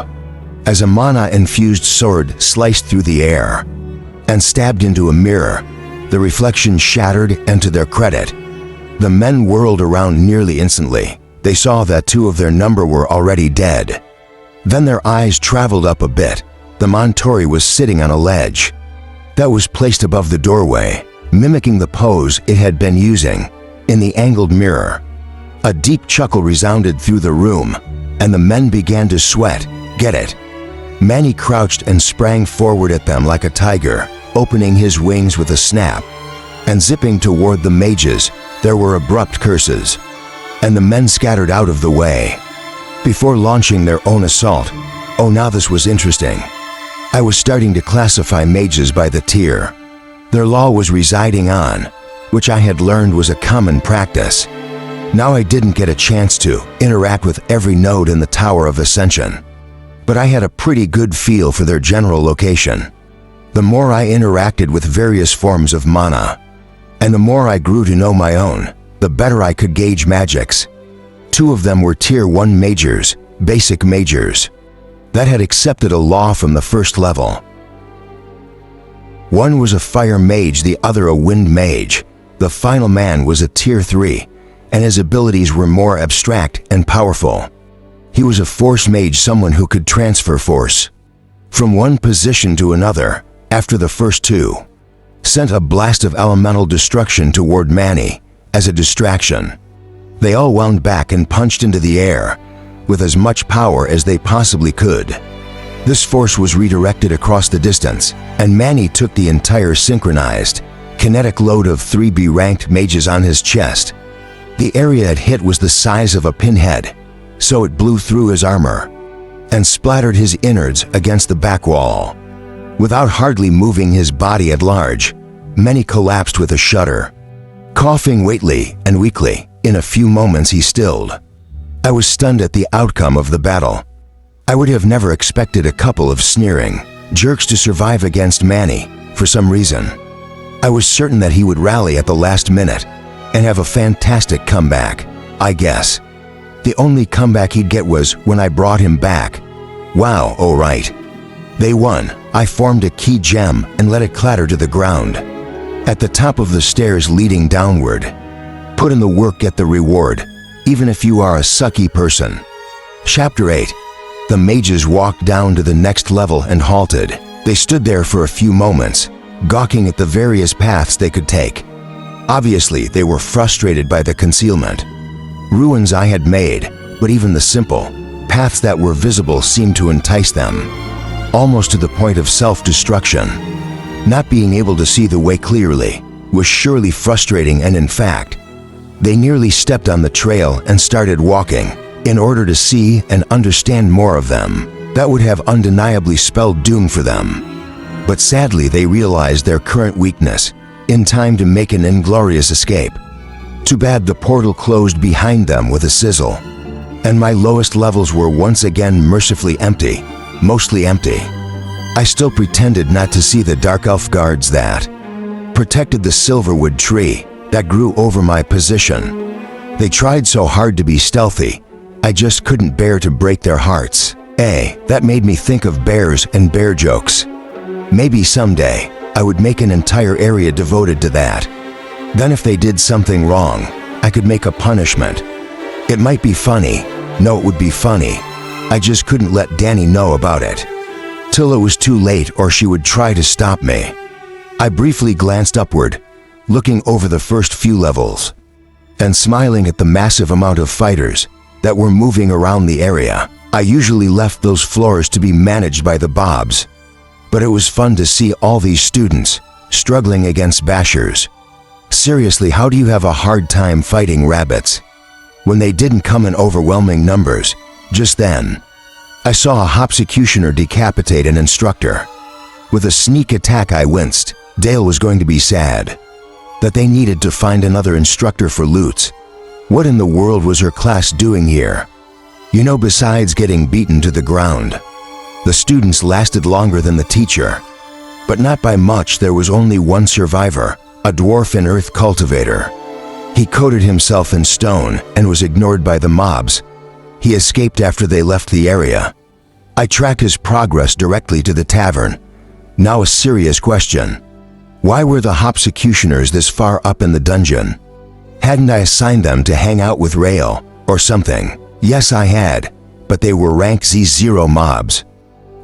as a mana-infused sword sliced through the air and stabbed into a mirror. The reflection shattered, and to their credit, the men whirled around nearly instantly. They saw that two of their number were already dead. Then their eyes traveled up a bit. The Montori was sitting on a ledge that was placed above the doorway, mimicking the pose it had been using in the angled mirror. A deep chuckle resounded through the room, and the men began to sweat. Get it? Manny crouched and sprang forward at them like a tiger, opening his wings with a snap and zipping toward the mages. There were abrupt curses, and the men scattered out of the way before launching their own assault. Oh, now this was interesting. I was starting to classify mages by the tier their law was residing on, which I had learned was a common practice. Now I didn't get a chance to interact with every node in the Tower of Ascension, but I had a pretty good feel for their general location. The more I interacted with various forms of mana, and the more I grew to know my own, the better I could gauge magics. Two of them were Tier 1 Majors, basic Majors, that had accepted a law from the first level. One was a Fire Mage, the other a Wind Mage. The final man was a Tier 3, and his abilities were more abstract and powerful. He was a Force Mage, someone who could transfer force from one position to another. After the first two sent a blast of elemental destruction toward Manny as a distraction, they all wound back and punched into the air with as much power as they possibly could. This force was redirected across the distance, and Manny took the entire synchronized, kinetic load of 3B ranked mages on his chest. The area it hit was the size of a pinhead, so it blew through his armor and splattered his innards against the back wall. Without hardly moving his body at large, Manny collapsed with a shudder. Coughing weakly and weakly, in a few moments he stilled. I was stunned at the outcome of the battle. I would have never expected a couple of sneering jerks to survive against Manny for some reason. I was certain that he would rally at the last minute and have a fantastic comeback, I guess. The only comeback he'd get was when I brought him back. Wow, all right. They won. I formed a key gem and let it clatter to the ground at the top of the stairs leading downward. Put in the work, get the reward, even if you are a sucky person. Chapter 8. The mages walked down to the next level and halted. They stood there for a few moments, gawking at the various paths they could take. Obviously, they were frustrated by the concealment ruins I had made, but even the simple paths that were visible seemed to entice them, almost to the point of self-destruction. Not being able to see the way clearly was surely frustrating, and in fact, they nearly stepped on the trail and started walking in order to see and understand more of them. That would have undeniably spelled doom for them. But sadly, they realized their current weakness in time to make an inglorious escape. Too bad the portal closed behind them with a sizzle, and my lowest levels were once again mercifully empty, mostly empty. I still pretended not to see the dark elf guards that protected the silverwood tree that grew over my position. They tried so hard to be stealthy, I just couldn't bear to break their hearts. That made me think of bears and bear jokes. Maybe someday I would make an entire area devoted to that. Then if they did something wrong, I could make a punishment. It might be funny. No, it would be funny. I just couldn't let Danny know about it till it was too late, or she would try to stop me. I briefly glanced upward, looking over the first few levels, and smiling at the massive amount of fighters that were moving around the area. I usually left those floors to be managed by the Bobs, but it was fun to see all these students struggling against bashers. Seriously, how do you have a hard time fighting rabbits when they didn't come in overwhelming numbers just then? I saw a hopsecutioner decapitate an instructor. With a sneak attack, I winced. Dale was going to be sad that they needed to find another instructor for loots. What in the world was her class doing here? You know, besides getting beaten to the ground, the students lasted longer than the teacher. But not by much. There was only one survivor, a dwarf in earth cultivator. He coated himself in stone and was ignored by the mobs. He escaped after they left the area. I tracked his progress directly to the tavern. Now a serious question. Why were the hopsecutioners this far up in the dungeon? Hadn't I assigned them to hang out with Rael or something? Yes, I had, but they were rank Z0 mobs,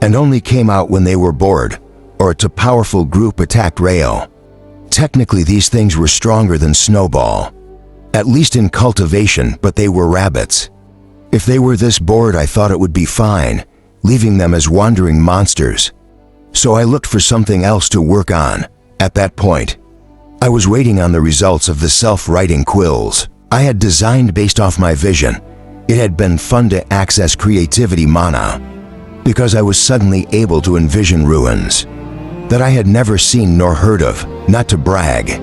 and only came out when they were bored or a powerful group attacked Rael. Technically, these things were stronger than Snowball, at least in cultivation, but they were rabbits. If they were this bored, I thought it would be fine, leaving them as wandering monsters. So I looked for something else to work on. At that point, I was waiting on the results of the self-writing quills I had designed based off my vision. It had been fun to access creativity mana, because I was suddenly able to envision ruins that I had never seen nor heard of. Not to brag,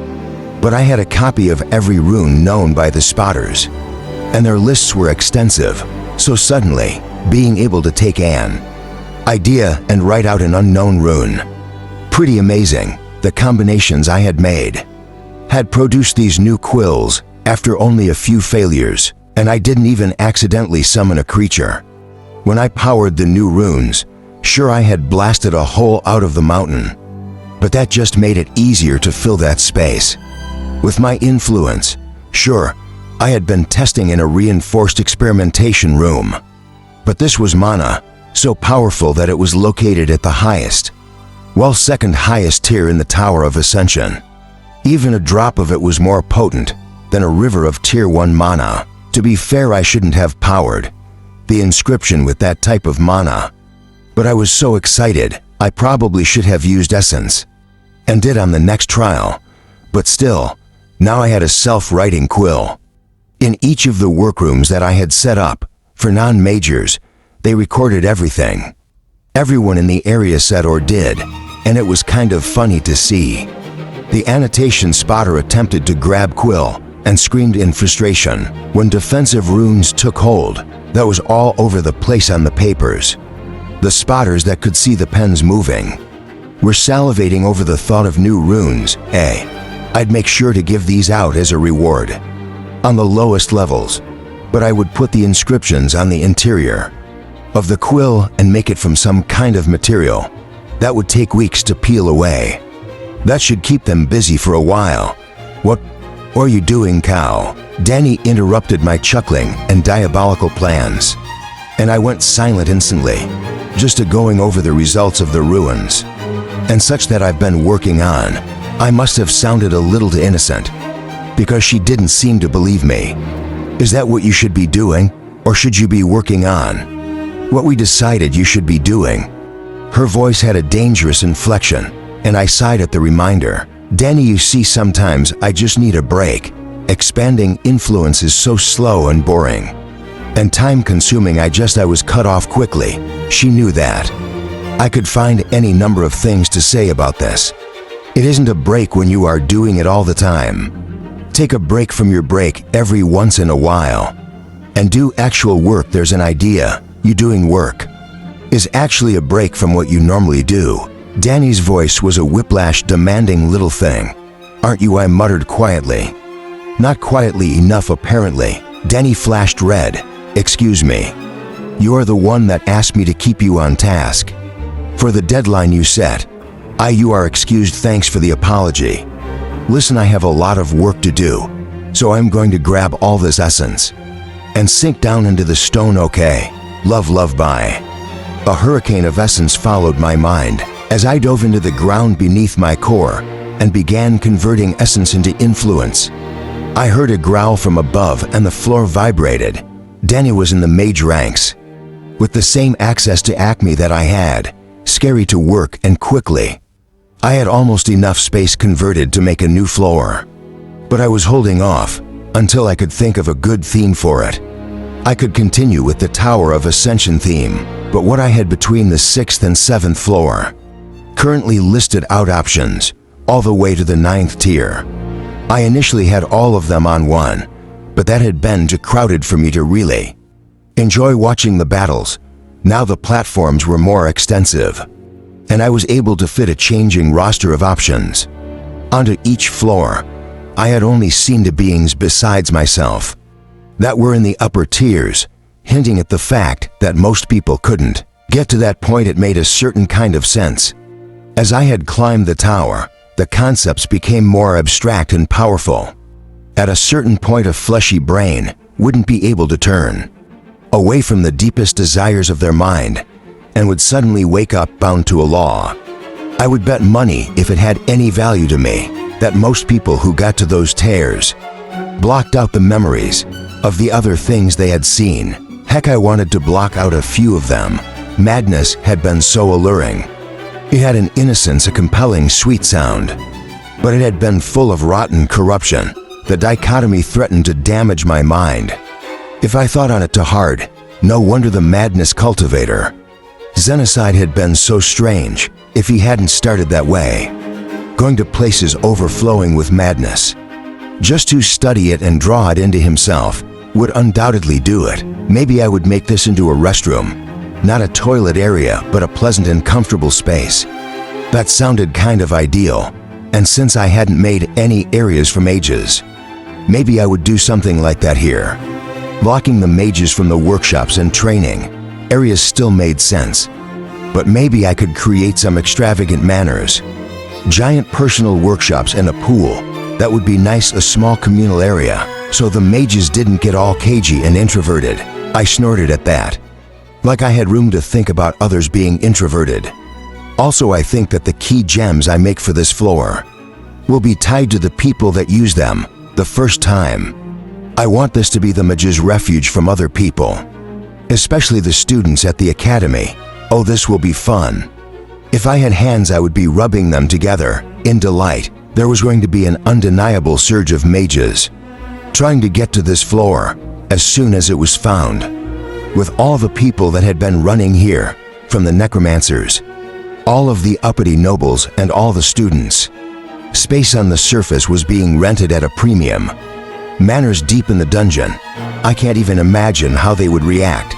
but I had a copy of every rune known by the spotters, and their lists were extensive. So suddenly, being able to take an idea and write out an unknown rune, pretty amazing. The combinations I had made had produced these new quills after only a few failures, and I didn't even accidentally summon a creature. When I powered the new runes, sure, I had blasted a hole out of the mountain, but that just made it easier to fill that space with my influence. Sure, I had been testing in a reinforced experimentation room, but this was mana so powerful that it was located at the highest, well, second highest tier in the Tower of Ascension. Even a drop of it was more potent than a river of tier 1 mana. To be fair, I shouldn't have powered the inscription with that type of mana, but I was so excited, I probably should have used essence, and did on the next trial. But still, now I had a self-writing quill. In each of the workrooms that I had set up for non-majors, they recorded everything everyone in the area said or did, and it was kind of funny to see. The annotation spotter attempted to grab quill and screamed in frustration when defensive runes took hold. That was all over the place on the papers. The spotters that could see the pens moving were salivating over the thought of new runes. I'd make sure to give these out as a reward on the lowest levels, but I would put the inscriptions on the interior of the quill and make it from some kind of material that would take weeks to peel away. That should keep them busy for a while. What are you doing, cow? Danny interrupted my chuckling and diabolical plans, and I went silent instantly, just going over the results of the ruins and such that I've been working on. I must have sounded a little too innocent, because she didn't seem to believe me. Is that what you should be doing, or should you be working on what we decided you should be doing? Her voice had a dangerous inflection, and I sighed at the reminder. Danny, you see, sometimes I just need a break. Expanding influence is so slow and boring and time-consuming. I was cut off quickly. She knew that. I could find any number of things to say about this. It isn't a break when you are doing it all the time. Take a break from your break every once in a while and do actual work. There's an idea. You doing work is actually a break from what you normally do. Danny's voice was a whiplash demanding little thing. Aren't you? I muttered quietly. Not quietly enough, apparently. Danny flashed red. Excuse me. You're the one that asked me to keep you on task for the deadline you set. You are excused. Thanks for the apology. Listen, I have a lot of work to do, so I'm going to grab all this essence and sink down into the stone, okay? Love, bye. A hurricane of essence followed my mind as I dove into the ground beneath my core. and began converting essence into influence. I heard a growl from above and the floor vibrated. Danny was in the mage ranks, with the same access to Acme that I had, scary to work and quickly. I had almost enough space converted to make a new floor, but I was holding off until I could think of a good theme for it. I could continue with the Tower of Ascension theme, but what I had between the 6th and 7th floor currently listed out options all the way to the 9th tier. I initially had all of them on one, but that had been too crowded for me to really enjoy watching the battles. Now the platforms were more extensive, and I was able to fit a changing roster of options. Onto each floor, I had only seen the beings besides myself that were in the upper tiers, hinting at the fact that most people couldn't get to that point. It made a certain kind of sense. As I had climbed the tower, the concepts became more abstract and powerful. At a certain point, a fleshy brain wouldn't be able to turn away from the deepest desires of their mind and would suddenly wake up bound to a law. I would bet money, if it had any value to me, that most people who got to those tiers blocked out the memories of the other things they had seen. Heck, I wanted to block out a few of them. Madness had been so alluring. It had an innocence, a compelling, sweet sound, but it had been full of rotten corruption. The dichotomy threatened to damage my mind if I thought on it too hard. No wonder the madness cultivator Xenocide had been so strange if he hadn't started that way, going to places overflowing with madness. Just to study it and draw it into himself would undoubtedly do it. Maybe I would make this into a restroom, not a toilet area, but a pleasant and comfortable space. That sounded kind of ideal, and since I hadn't made any areas for mages, maybe I would do something like that here. Blocking the mages from the workshops and training areas still made sense, but maybe I could create some extravagant manners. Giant personal workshops and a pool. That would be nice, a small communal area, so the mages didn't get all cagey and introverted. I snorted at that, like I had room to think about others being introverted. Also, I think that the key gems I make for this floor will be tied to the people that use them the first time. I want this to be the mage's refuge from other people, especially the students at the academy. Oh, this will be fun. If I had hands, I would be rubbing them together in delight. There was going to be an undeniable surge of mages trying to get to this floor as soon as it was found. With all the people that had been running here, from the necromancers, all of the uppity nobles, and all the students, space on the surface was being rented at a premium. Manners deep in the dungeon. I can't even imagine how they would react.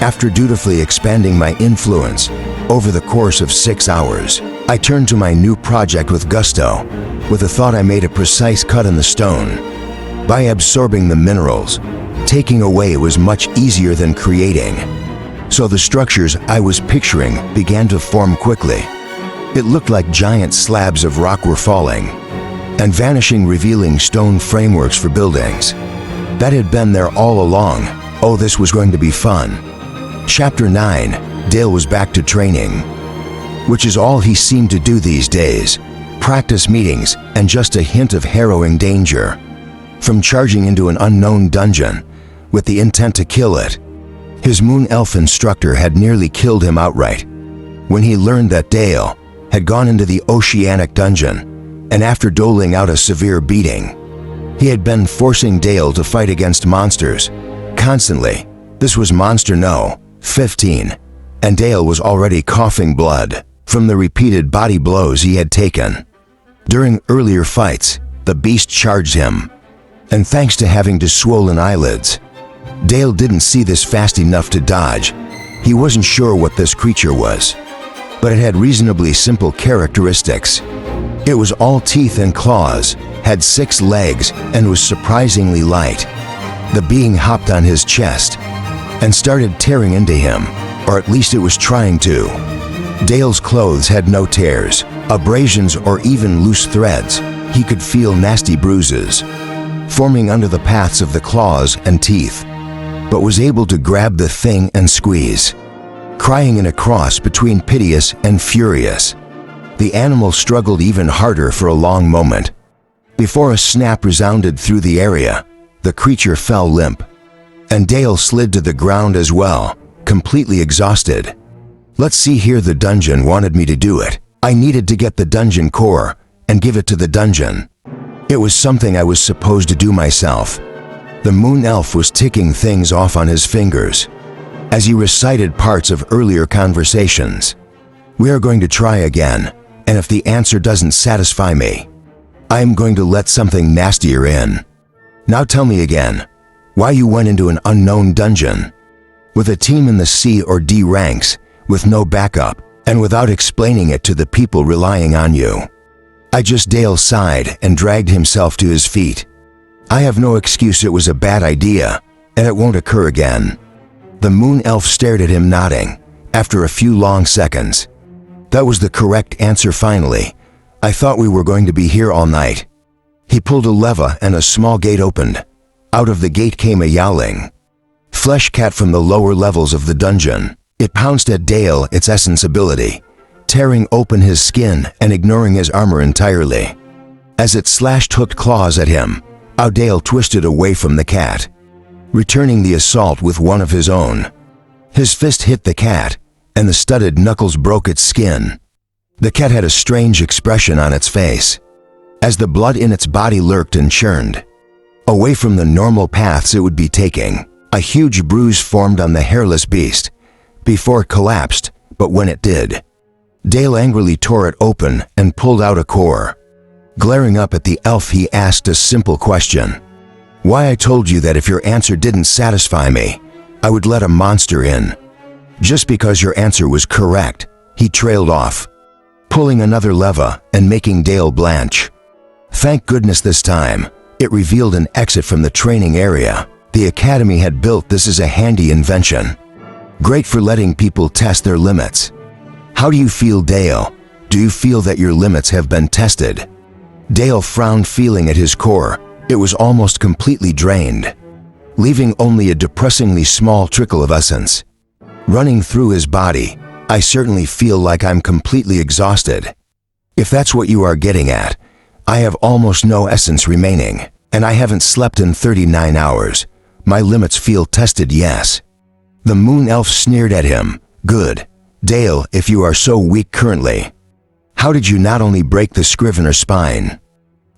After dutifully expanding my influence over the course of 6 hours, I turned to my new project with gusto. With the thought, I made a precise cut in the stone. By absorbing the minerals, taking away was much easier than creating. So the structures I was picturing began to form quickly. It looked like giant slabs of rock were falling and vanishing, revealing stone frameworks for buildings that had been there all along. Oh, this was going to be fun. Chapter 9. Dale was back to training, which is all he seemed to do these days. Practice meetings and just a hint of harrowing danger from charging into an unknown dungeon with the intent to kill it. His moon elf instructor had nearly killed him outright when he learned that Dale had gone into the oceanic dungeon, and after doling out a severe beating, he had been forcing Dale to fight against monsters constantly. This was Monster No. 15, and Dale was already coughing blood from the repeated body blows he had taken. During earlier fights, the beast charged him, and thanks to having to swollen eyelids, Dale didn't see this fast enough to dodge. He wasn't sure what this creature was, but it had reasonably simple characteristics. It was all teeth and claws, had 6 legs, and was surprisingly light. The being hopped on his chest and started tearing into him, or at least it was trying to. Dale's clothes had no tears, abrasions, or even loose threads. He could feel nasty bruises forming under the paths of the claws and teeth, but was able to grab the thing and squeeze, crying in a cross between piteous and furious. The animal struggled even harder for a long moment. Before a snap resounded through the area, the creature fell limp. And Dale slid to the ground as well, completely exhausted. Let's see here, the dungeon wanted me to do it. I needed to get the dungeon core and give it to the dungeon. It was something I was supposed to do myself. The moon elf was ticking things off on his fingers as he recited parts of earlier conversations. We are going to try again, and if the answer doesn't satisfy me, I am going to let something nastier in. Now tell me again, why you went into an unknown dungeon with a team in the C or D ranks, with no backup, and without explaining it to the people relying on you. Dale sighed and dragged himself to his feet. I have no excuse. It was a bad idea, and it won't occur again. The moon elf stared at him, nodding, after a few long seconds. That was the correct answer finally. I thought we were going to be here all night. He pulled a lever and a small gate opened. Out of the gate came a yowling flesh cat from the lower levels of the dungeon. It pounced at Dale, its essence ability, tearing open his skin and ignoring his armor entirely. As it slashed hooked claws at him, Dale twisted away from the cat, returning the assault with one of his own. His fist hit the cat, and the studded knuckles broke its skin. The cat had a strange expression on its face, as the blood in its body lurked and churned. Away from the normal paths it would be taking, a huge bruise formed on the hairless beast, before it collapsed, but when it did, Dale angrily tore it open and pulled out a core. Glaring up at the elf, he asked a simple question. Why I told you that if your answer didn't satisfy me, I would let a monster in. Just because your answer was correct, he trailed off, pulling another lever and making Dale blanch. Thank goodness this time, it revealed an exit from the training area. The academy had built this as a handy invention. Great for letting people test their limits. How do you feel, Dale? Do you feel that your limits have been tested? Dale frowned, feeling at his core. It was almost completely drained, leaving only a depressingly small trickle of essence running through his body. I certainly feel like I'm completely exhausted. If that's what you are getting at, I have almost no essence remaining, and I haven't slept in 39 hours. My limits feel tested, yes. The moon elf sneered at him. Good. Dale, if you are so weak currently, how did you not only break the Scrivener's spine,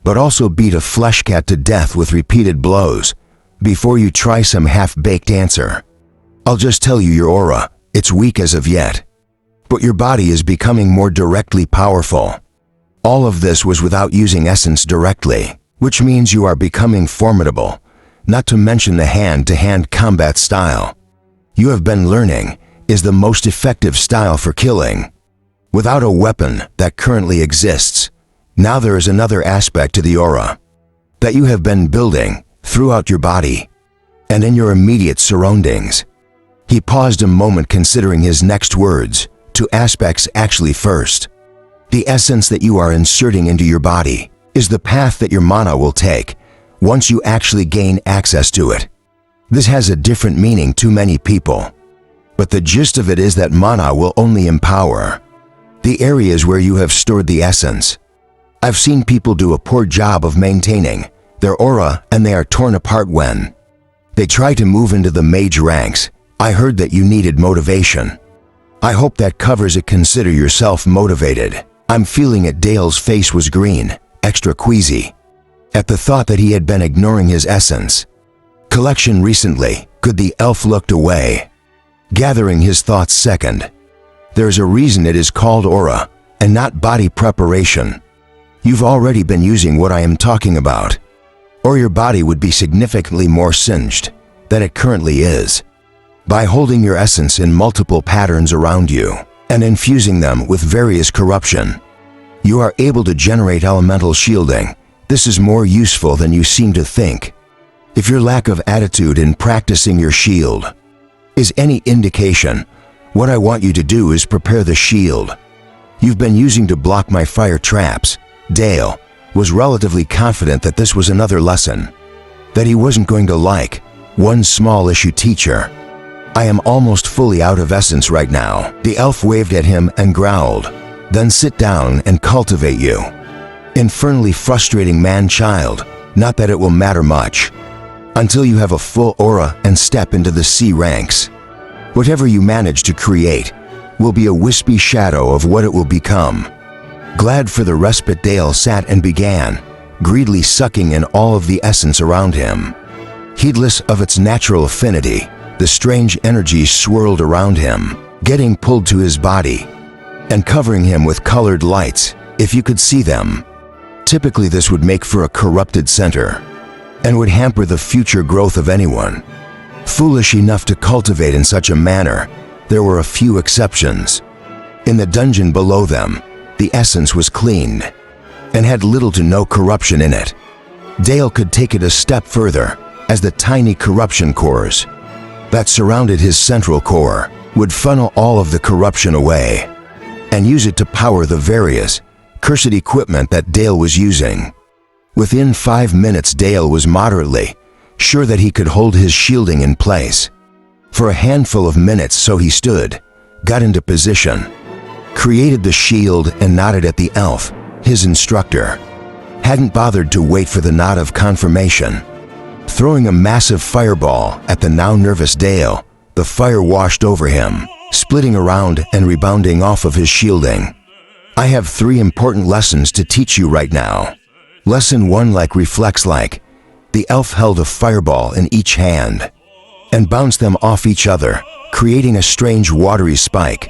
but also beat a flesh cat to death with repeated blows before you try some half-baked answer? I'll just tell you, your aura, it's weak as of yet, but your body is becoming more directly powerful. All of this was without using essence directly, which means you are becoming formidable, not to mention the hand-to-hand combat style you have been learning is the most effective style for killing. Without a weapon that currently exists, now there is another aspect to the aura that you have been building throughout your body and in your immediate surroundings. He paused a moment, considering his next words. Two aspects actually. First, the essence that you are inserting into your body is the path that your mana will take once you actually gain access to it. This has a different meaning to many people, but the gist of it is that mana will only empower the areas where you have stored the essence. I've seen people do a poor job of maintaining their aura, and they are torn apart when they try to move into the mage ranks. I heard that you needed motivation. I hope that covers it. Consider yourself motivated. I'm feeling it. Dale's face was green, extra queasy, at the thought that he had been ignoring his essence collection recently. Good. The elf looked away, gathering his thoughts. Second, there's a reason it is called aura and not body preparation. You've already been using what I am talking about, or your body would be significantly more singed than it currently is. By holding your essence in multiple patterns around you and infusing them with various corruption, you are able to generate elemental shielding. This is more useful than you seem to think. If your lack of attitude in practicing your shield is any indication, what I want you to do is prepare the shield you've been using to block my fire traps. Dale was relatively confident that this was another lesson that he wasn't going to like. One small issue, teacher. I am almost fully out of essence right now. The elf waved at him and growled. then sit down and cultivate you. Infernally frustrating man-child, not that it will matter much. Until you have a full aura and step into the C ranks. Whatever you manage to create will be a wispy shadow of what it will become. Glad for the respite, Dale sat and began, greedily sucking in all of the essence around him. Heedless of its natural affinity, the strange energy swirled around him, getting pulled to his body and covering him with colored lights, if you could see them. Typically this would make for a corrupted center and would hamper the future growth of anyone foolish enough to cultivate in such a manner. There were a few exceptions. In the dungeon below them, the essence was clean and had little to no corruption in it. Dale could take it a step further, as the tiny corruption cores that surrounded his central core would funnel all of the corruption away and use it to power the various cursed equipment that Dale was using. Within 5 minutes, Dale was moderately sure that he could hold his shielding in place. For a handful of minutes, so he stood, got into position, created the shield, and nodded at the elf, his instructor. Hadn't bothered to wait for the nod of confirmation. Throwing a massive fireball at the now nervous Dale, the fire washed over him, splitting around and rebounding off of his shielding. I have 3 important lessons to teach you right now. Lesson 1, like reflex like. The elf held a fireball in each hand and bounced them off each other, creating a strange watery spike.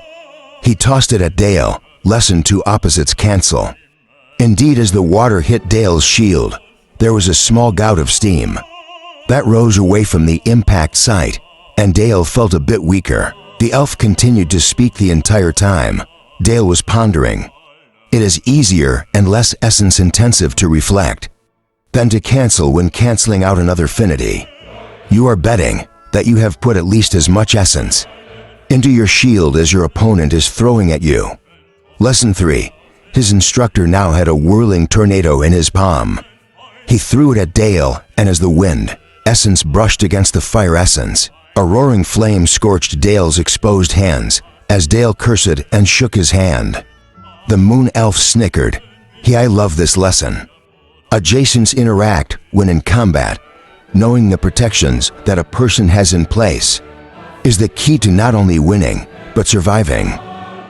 He tossed it at Dale. Lesson 2, opposites cancel. Indeed, as the water hit Dale's shield, there was a small gout of steam that rose away from the impact site, and Dale felt a bit weaker. The elf continued to speak the entire time. Dale was pondering. It is easier and less essence intensive to reflect than to cancel when canceling out another affinity. You are betting that you have put at least as much essence into your shield as your opponent is throwing at you. Lesson 3. His instructor now had a whirling tornado in his palm. He threw it at Dale, and as the wind essence brushed against the fire essence, a roaring flame scorched Dale's exposed hands as Dale cursed and shook his hand. The moon elf snickered. I love this lesson. Adjacents interact when in combat. Knowing the protections that a person has in place is the key to not only winning, but surviving.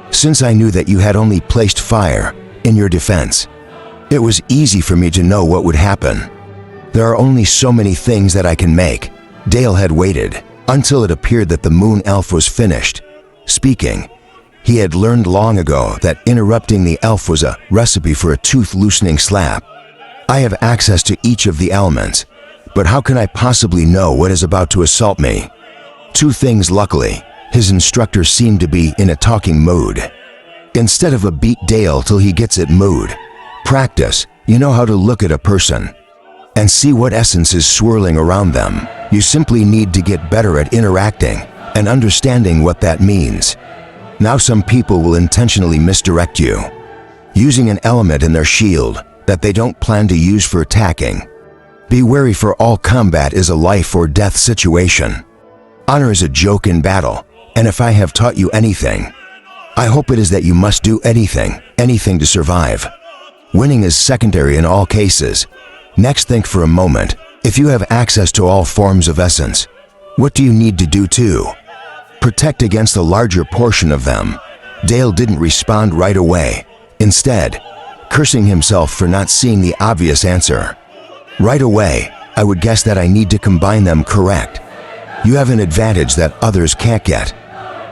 Since I knew that you had only placed fire in your defense, it was easy for me to know what would happen. There are only so many things that I can make. Dale had waited until it appeared that the moon elf was finished speaking. He had learned long ago that interrupting the elf was a recipe for a tooth-loosening slap. I have access to each of the elements, but how can I possibly know what is about to assault me? 2 things. Luckily, his instructor seemed to be in a talking mood. Instead of a beat Dale till he gets it mood, practice. You know how to look at a person and see what essence is swirling around them. You simply need to get better at interacting and understanding what that means. Now some people will intentionally misdirect you, using an element in their shield that they don't plan to use for attacking. Be wary, for all combat is a life or death situation. Honor is a joke in battle, and if I have taught you anything, I hope it is that you must do anything to survive. Winning is secondary in all cases. Next, think for a moment. If you have access to all forms of essence, what do you need to do to protect against a larger portion of them? Dale didn't respond right away, instead cursing himself for not seeing the obvious answer. Right away, I would guess that I need to combine them. Correct. You have an advantage that others can't get.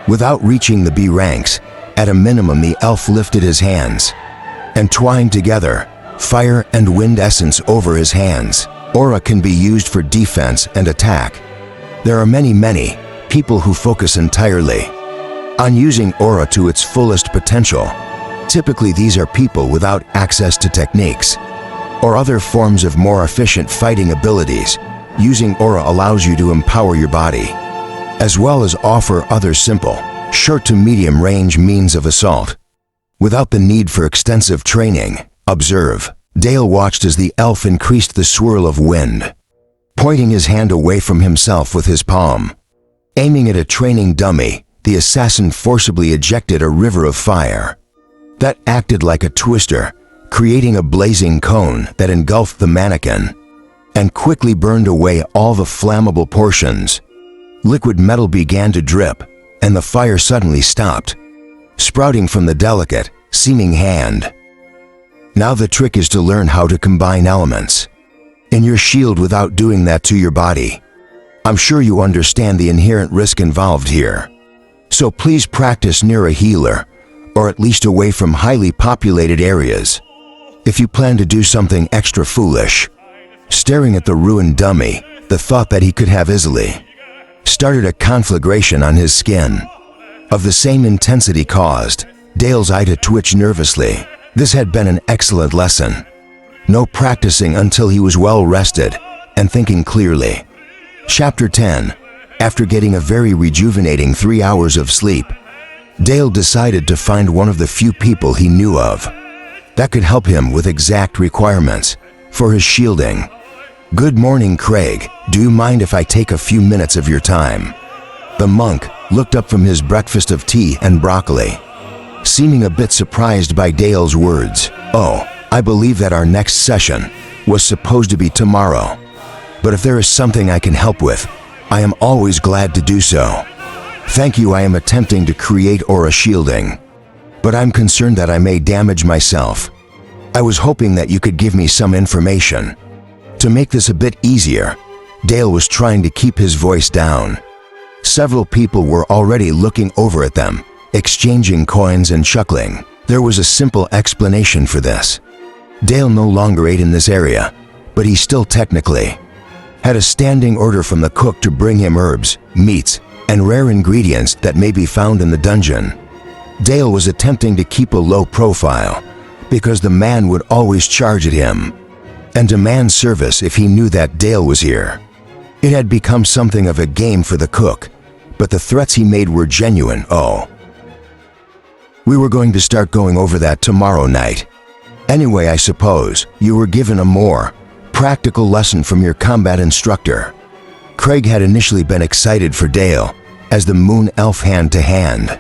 Without reaching the B ranks, at a minimum the elf lifted his hands and twined together, fire and wind essence over his hands. Aura can be used for defense and attack. There are many people who focus entirely on using aura to its fullest potential. Typically these are people without access to techniques or other forms of more efficient fighting abilities. Using aura allows you to empower your body, as well as offer other simple, short to medium range means of assault, without the need for extensive training. Observe. Dale watched as the elf increased the swirl of wind, pointing his hand away from himself with his palm. Aiming at a training dummy, the assassin forcibly ejected a river of fire. that acted like a twister, creating a blazing cone that engulfed the mannequin and quickly burned away all the flammable portions. Liquid metal began to drip, and the fire suddenly stopped, sprouting from the delicate, seeming hand. Now the trick is to learn how to combine elements in your shield without doing that to your body. I'm sure you understand the inherent risk involved here. So please practice near a healer, or at least away from highly populated areas. If you plan to do something extra foolish, staring at the ruined dummy, the thought that he could have easily started a conflagration on his skin of the same intensity caused Dale's eye to twitch nervously. This had been an excellent lesson. No practicing until he was well rested and thinking clearly. Chapter 10. After getting a very rejuvenating 3 hours of sleep, Dale decided to find one of the few people he knew of that could help him with exact requirements for his shielding. "Good morning, Craig. Do you mind if I take a few minutes of your time?" The monk looked up from his breakfast of tea and broccoli, seeming a bit surprised by Dale's words. "Oh, I believe that our next session was supposed to be tomorrow. But if there is something I can help with, I am always glad to do so. Thank you. I am attempting to create aura shielding, but I'm concerned that I may damage myself. I was hoping that you could give me some information." To make this a bit easier, Dale was trying to keep his voice down. Several people were already looking over at them, exchanging coins and chuckling. There was a simple explanation for this. Dale no longer ate in this area, but he still technically had a standing order from the cook to bring him herbs, meats, and rare ingredients that may be found in the dungeon. Dale was attempting to keep a low profile because the man would always charge at him and demand service if he knew that Dale was here. It had become something of a game for the cook, but the threats he made were genuine. "Oh, we were going to start going over that tomorrow night. Anyway, I suppose you were given a more practical lesson from your combat instructor." Craig had initially been excited for Dale as the moon elf hand-to-hand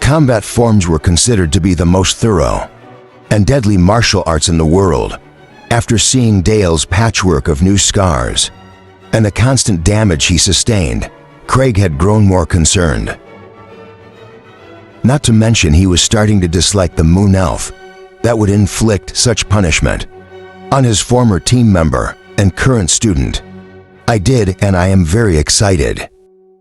combat forms were considered to be the most thorough and deadly martial arts in the world. After seeing Dale's patchwork of new scars and the constant damage he sustained, Craig had grown more concerned. Not to mention he was starting to dislike the moon elf that would inflict such punishment on his former team member and current student. "I did, and I am very excited.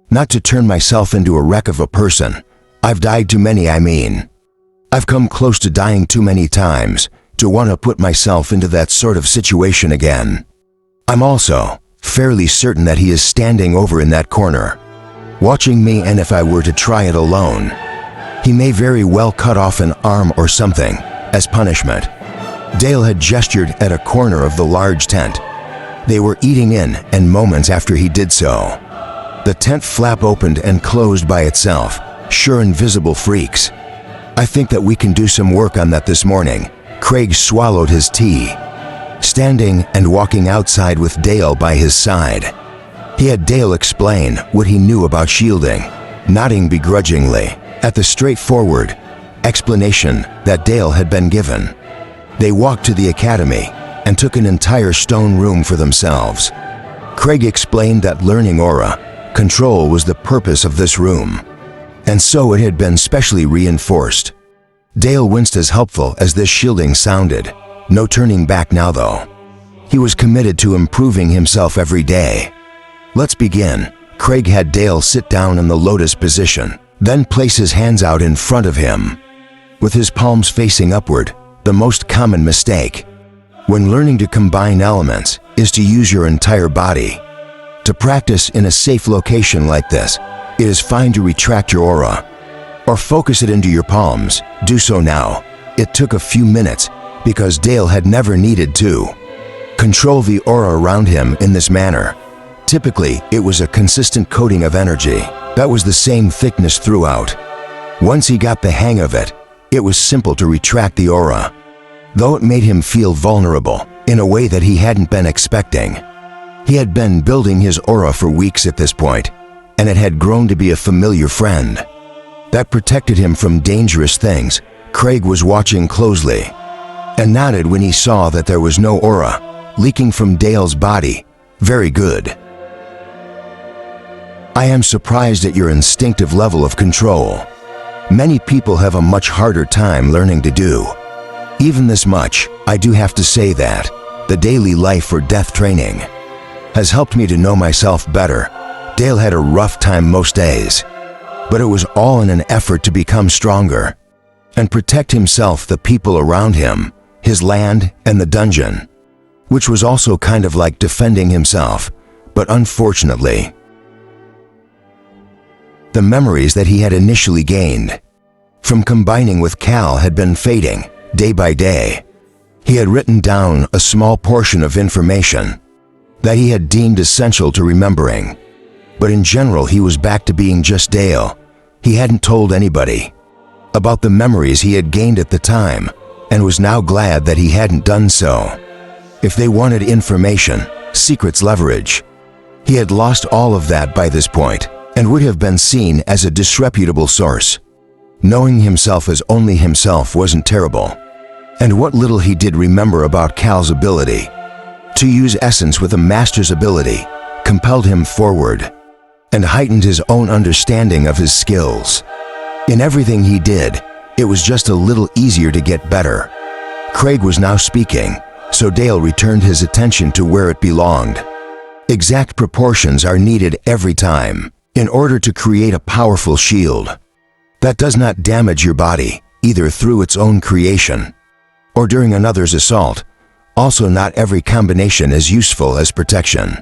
Not to turn myself into a wreck of a person. I've died too many, I've come close to dying too many times to want to put myself into that sort of situation again. I'm also fairly certain that he is standing over in that corner, watching me, and if I were to try it alone, he may very well cut off an arm or something as punishment." Dale had gestured at a corner of the large tent they were eating in, and moments after he did so, the tent flap opened and closed by itself. "Sure, invisible freaks. I think that we can do some work on that this morning." Craig swallowed his tea, standing and walking outside with Dale by his side. He had Dale explain what he knew about shielding, nodding begrudgingly at the straightforward explanation that Dale had been given. They walked to the academy and took an entire stone room for themselves. Craig explained that learning aura control was the purpose of this room, and so it had been specially reinforced. Dale winced as helpful as this shielding sounded. No turning back now, though. He was committed to improving himself every day. "Let's begin." Craig had Dale sit down in the lotus position, then place his hands out in front of him, with his palms facing upward. The most common mistake when learning to combine elements is to use your entire body. To practice in a safe location like this, it is fine to retract your aura or focus it into your palms. Do so now. It took a few minutes because Dale had never needed to control the aura around him in this manner. Typically, it was a consistent coating of energy that was the same thickness throughout. Once he got the hang of it, it was simple to retract the aura, though it made him feel vulnerable in a way that he hadn't been expecting. He had been building his aura for weeks at this point, and it had grown to be a familiar friend that protected him from dangerous things Craig was watching closely and nodded when he saw that there was no aura leaking from Dale's body. Very good. I am surprised at your instinctive level of control. Many people have a much harder time learning to do. Even this much, I do have to say that the daily life or death training has helped me to know myself better. Dale had a rough time most days, but it was all in an effort to become stronger and protect himself, the people around him, his land, and the dungeon, which was also kind of like defending himself. But unfortunately, the memories that he had initially gained from combining with Cal had been fading day by day. He had written down a small portion of information that he had deemed essential to remembering, but in general he was back to being just Dale. He hadn't told anybody about the memories he had gained at the time and was now glad that he hadn't done so. If they wanted information, secrets, leverage, he had lost all of that by this point and would have been seen as a disreputable source. Knowing himself as only himself wasn't terrible, and what little he did remember about Cal's ability to use essence with a master's ability compelled him forward and heightened his own understanding of his skills. In everything he did, it was just a little easier to get better. Craig was now speaking, so Dale returned his attention to where it belonged. Exact proportions are needed every time in order to create a powerful shield that does not damage your body, either through its own creation or during another's assault. Also, not every combination is useful as protection.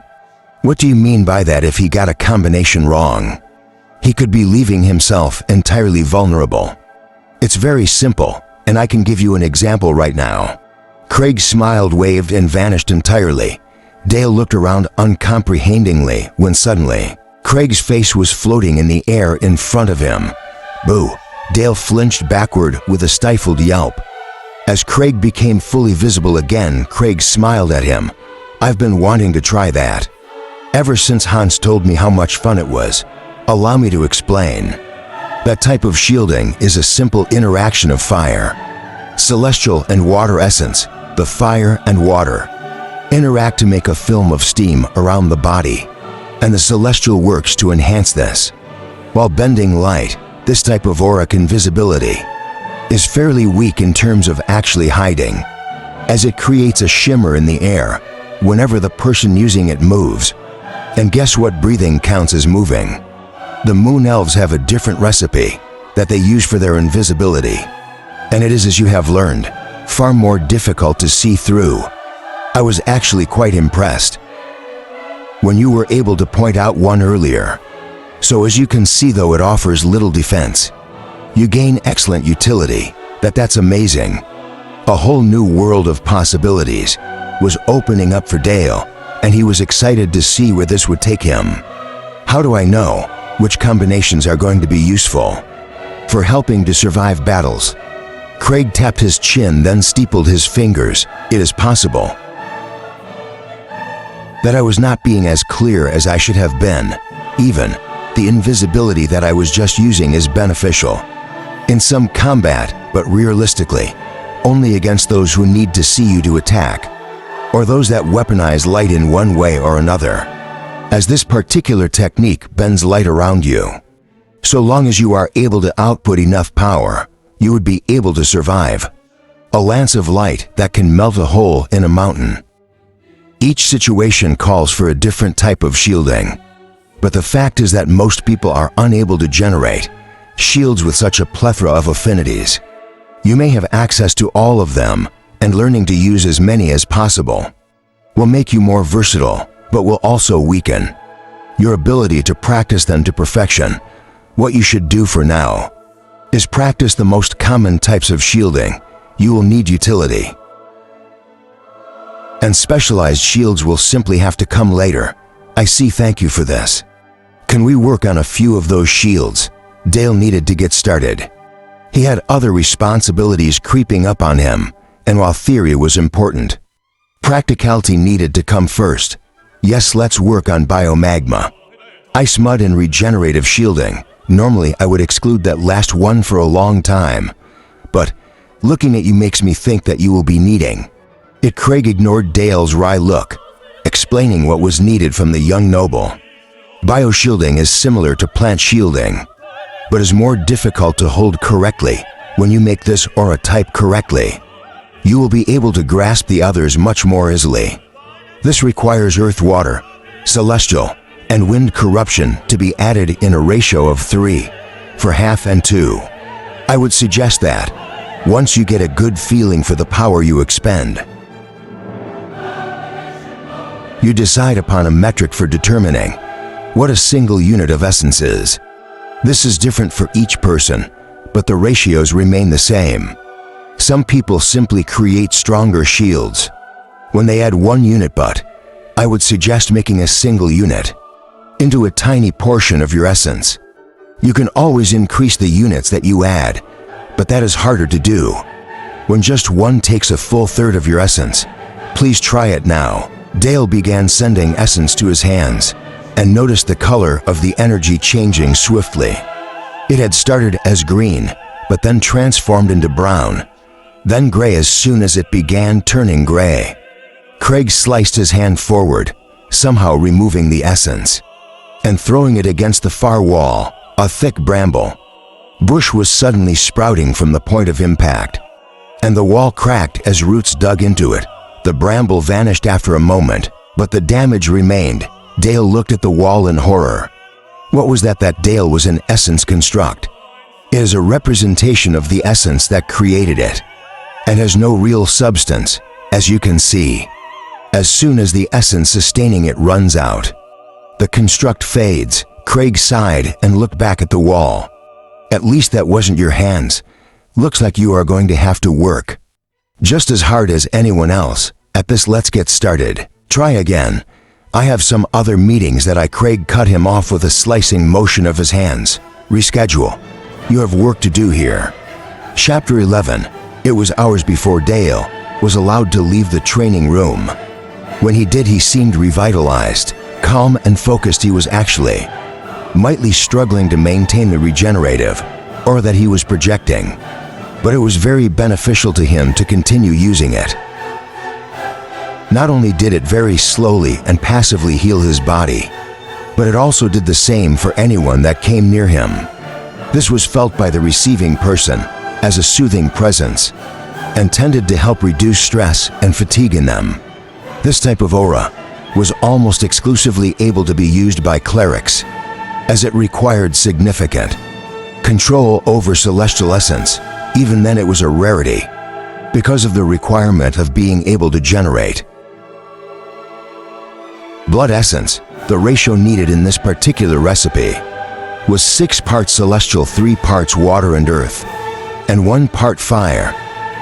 What do you mean by that? If he got a combination wrong, he could be leaving himself entirely vulnerable. It's very simple, and I can give you an example right now. Craig smiled, waved, and vanished entirely. Dale looked around uncomprehendingly when suddenly Craig's face was floating in the air in front of him. Boo! Dale flinched backward with a stifled yelp. As Craig became fully visible again, Craig smiled at him. I've been wanting to try that ever since Hans told me how much fun it was. Allow me to explain. That type of shielding is a simple interaction of fire, celestial, and water essence. The fire and water interact to make a film of steam around the body, and the celestial works to enhance this. While bending light, this type of auric invisibility is fairly weak in terms of actually hiding, as it creates a shimmer in the air whenever the person using it moves. And guess what? Breathing counts as moving. The Moon Elves have a different recipe that they use for their invisibility, and it is, as you have learned, far more difficult to see through. I was actually quite impressed when you were able to point out one earlier. So as you can see, though it offers little defense, you gain excellent utility. That's amazing. A whole new world of possibilities was opening up for Dale, and he was excited to see where this would take him. How do I know which combinations are going to be useful for helping to survive battles? Craig tapped his chin, then steepled his fingers. It is possible that I was not being as clear as I should have been. Even the invisibility that I was just using is beneficial in some combat, but realistically, only against those who need to see you to attack, or those that weaponize light in one way or another, as this particular technique bends light around you. So long as you are able to output enough power, you would be able to survive. A lance of light that can melt a hole in a mountain. Each situation calls for a different type of shielding, but the fact is that most people are unable to generate shields with such a plethora of affinities. You may have access to all of them, and learning to use as many as possible will make you more versatile, but will also weaken your ability to practice them to perfection. What you should do for now is practice the most common types of shielding. You will need utility, and specialized shields will simply have to come later. I see. Thank you for this. Can we work on a few of those shields? Dale needed to get started. He had other responsibilities creeping up on him, and while theory was important, practicality needed to come first. Yes, let's work on biomagma, ice mud, and regenerative shielding. Normally I would exclude that last one for a long time, but Looking at you makes me think that you will be needing it. Craig ignored Dale's wry look, explaining what was needed from the young noble. Bioshielding is similar to plant shielding, but is more difficult to hold correctly. When you make this aura type correctly, you will be able to grasp the others much more easily. This requires earth, water, celestial, and wind corruption to be added in a ratio of 3 for half and 2. I would suggest that once you get a good feeling for the power you expend, you decide upon a metric for determining what a single unit of essence is. This is different for each person, but the ratios remain the same. Some people simply create stronger shields when they add 1 unit, but I would suggest making a single unit into a tiny portion of your essence. You can always increase the units that you add, but that is harder to do when just one takes a full third of your essence. Please try it now. Dale began sending essence to his hands and noticed the color of the energy changing swiftly. It had started as green, but then transformed into brown, then gray as soon as it began turning gray. Craig sliced his hand forward, somehow removing the essence, and throwing it against the far wall. A thick bramble bush was suddenly sprouting from the point of impact, and the wall cracked as roots dug into it. The bramble vanished after a moment, but the damage remained. Dale looked at the wall in horror. What was that Dale was an essence construct? It is a representation of the essence that created it, and has no real substance, as you can see. As soon as the essence sustaining it runs out, the construct fades. Craig sighed and looked back at the wall. At least that wasn't your hands. Looks like you are going to have to work just as hard as anyone else at this. Let's get started. Try again. I have some other meetings that Craig cut him off with a slicing motion of his hands. Reschedule. You have work to do here. Chapter 11. It was hours before Dale was allowed to leave the training room. When he did, he seemed revitalized, calm and focused. He was actually mightily struggling to maintain the regenerative aura that he was projecting, but it was very beneficial to him to continue using it. Not only did it very slowly and passively heal his body, but it also did the same for anyone that came near him. This was felt by the receiving person as a soothing presence and tended to help reduce stress and fatigue in them. This type of aura was almost exclusively able to be used by clerics, as it required significant control over celestial essence. Even then it was a rarity because of the requirement of being able to generate blood essence. The ratio needed in this particular recipe was 6 parts celestial, 3 parts water and earth, and 1 part fire.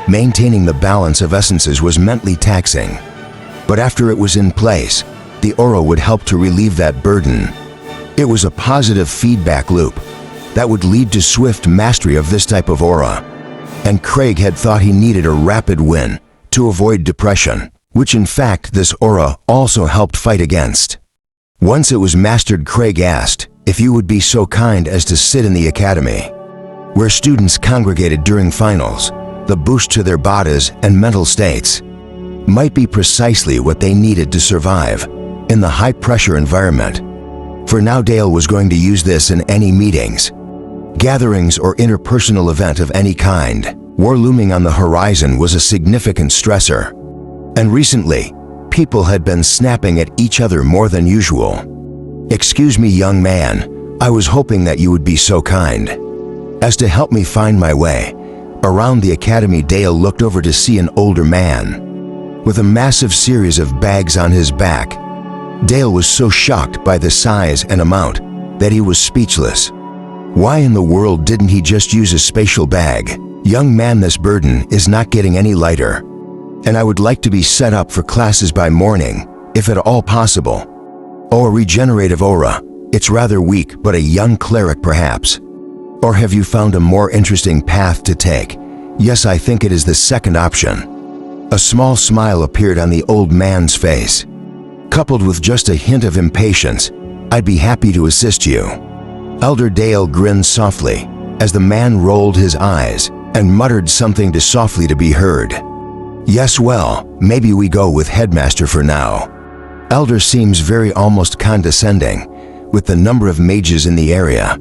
Maintaining the balance of essences was mentally taxing, but after it was in place, the aura would help to relieve that burden. It was a positive feedback loop that would lead to swift mastery of this type of aura, and Craig had thought he needed a rapid win to avoid depression, which in fact this aura also helped fight against. Once it was mastered, Craig asked if you would be so kind as to sit in the academy, where students congregated during finals. The boost to their bodies and mental states might be precisely what they needed to survive in the high-pressure environment. For now, Dale was going to use this in any meetings, gatherings, or interpersonal event of any kind. War looming on the horizon was a significant stressor, and recently, people had been snapping at each other more than usual. Excuse me, young man, I was hoping that you would be so kind as to help me find my way around the academy. Dale looked over to see an older man with a massive series of bags on his back. Dale was so shocked by the size and amount that he was speechless. Why in the world didn't he just use a spatial bag? Young man, this burden is not getting any lighter, and I would like to be set up for classes by morning, if at all possible. Oh, a regenerative aura. It's rather weak, but a young cleric perhaps. Or have you found a more interesting path to take? Yes, I think it is the second option. A small smile appeared on the old man's face, coupled with just a hint of impatience. I'd be happy to assist you. Elder Dale grinned softly as the man rolled his eyes and muttered something softly to be heard. Yes, well, maybe we go with headmaster for now. Elder seems very almost condescending, with the number of mages in the area.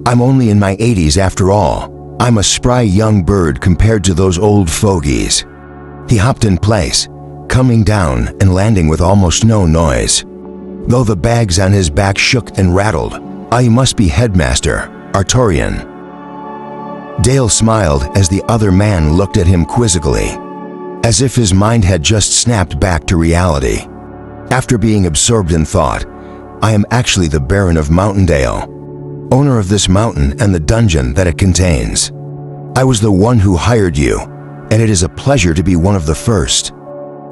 I'm only in my 80s after all. I'm a spry young bird compared to those old fogies. He hopped in place, coming down and landing with almost no noise. Though the bags on his back shook and rattled, I must be headmaster, Artorian. Dale smiled as the other man looked at him quizzically, as if his mind had just snapped back to reality. After being absorbed in thought, I am actually the Baron of Mountaindale, owner of this mountain and the dungeon that it contains. I was the one who hired you, and it is a pleasure to be one of the first.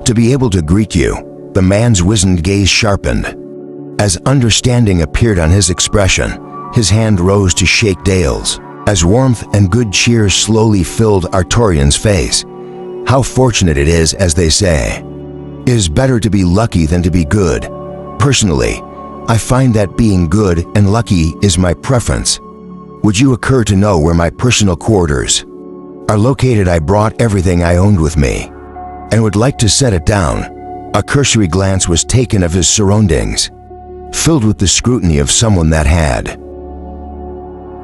To be able to greet you, the man's wizened gaze sharpened. As understanding appeared on his expression, his hand rose to shake Dale's, as warmth and good cheer slowly filled Artorian's face. How fortunate it is, as they say. It is better to be lucky than to be good. Personally, I find that being good and lucky is my preference. Would you occur to know where my personal quarters are located? I brought everything I owned with me, and would like to set it down. A cursory glance was taken of his surroundings, filled with the scrutiny of someone that had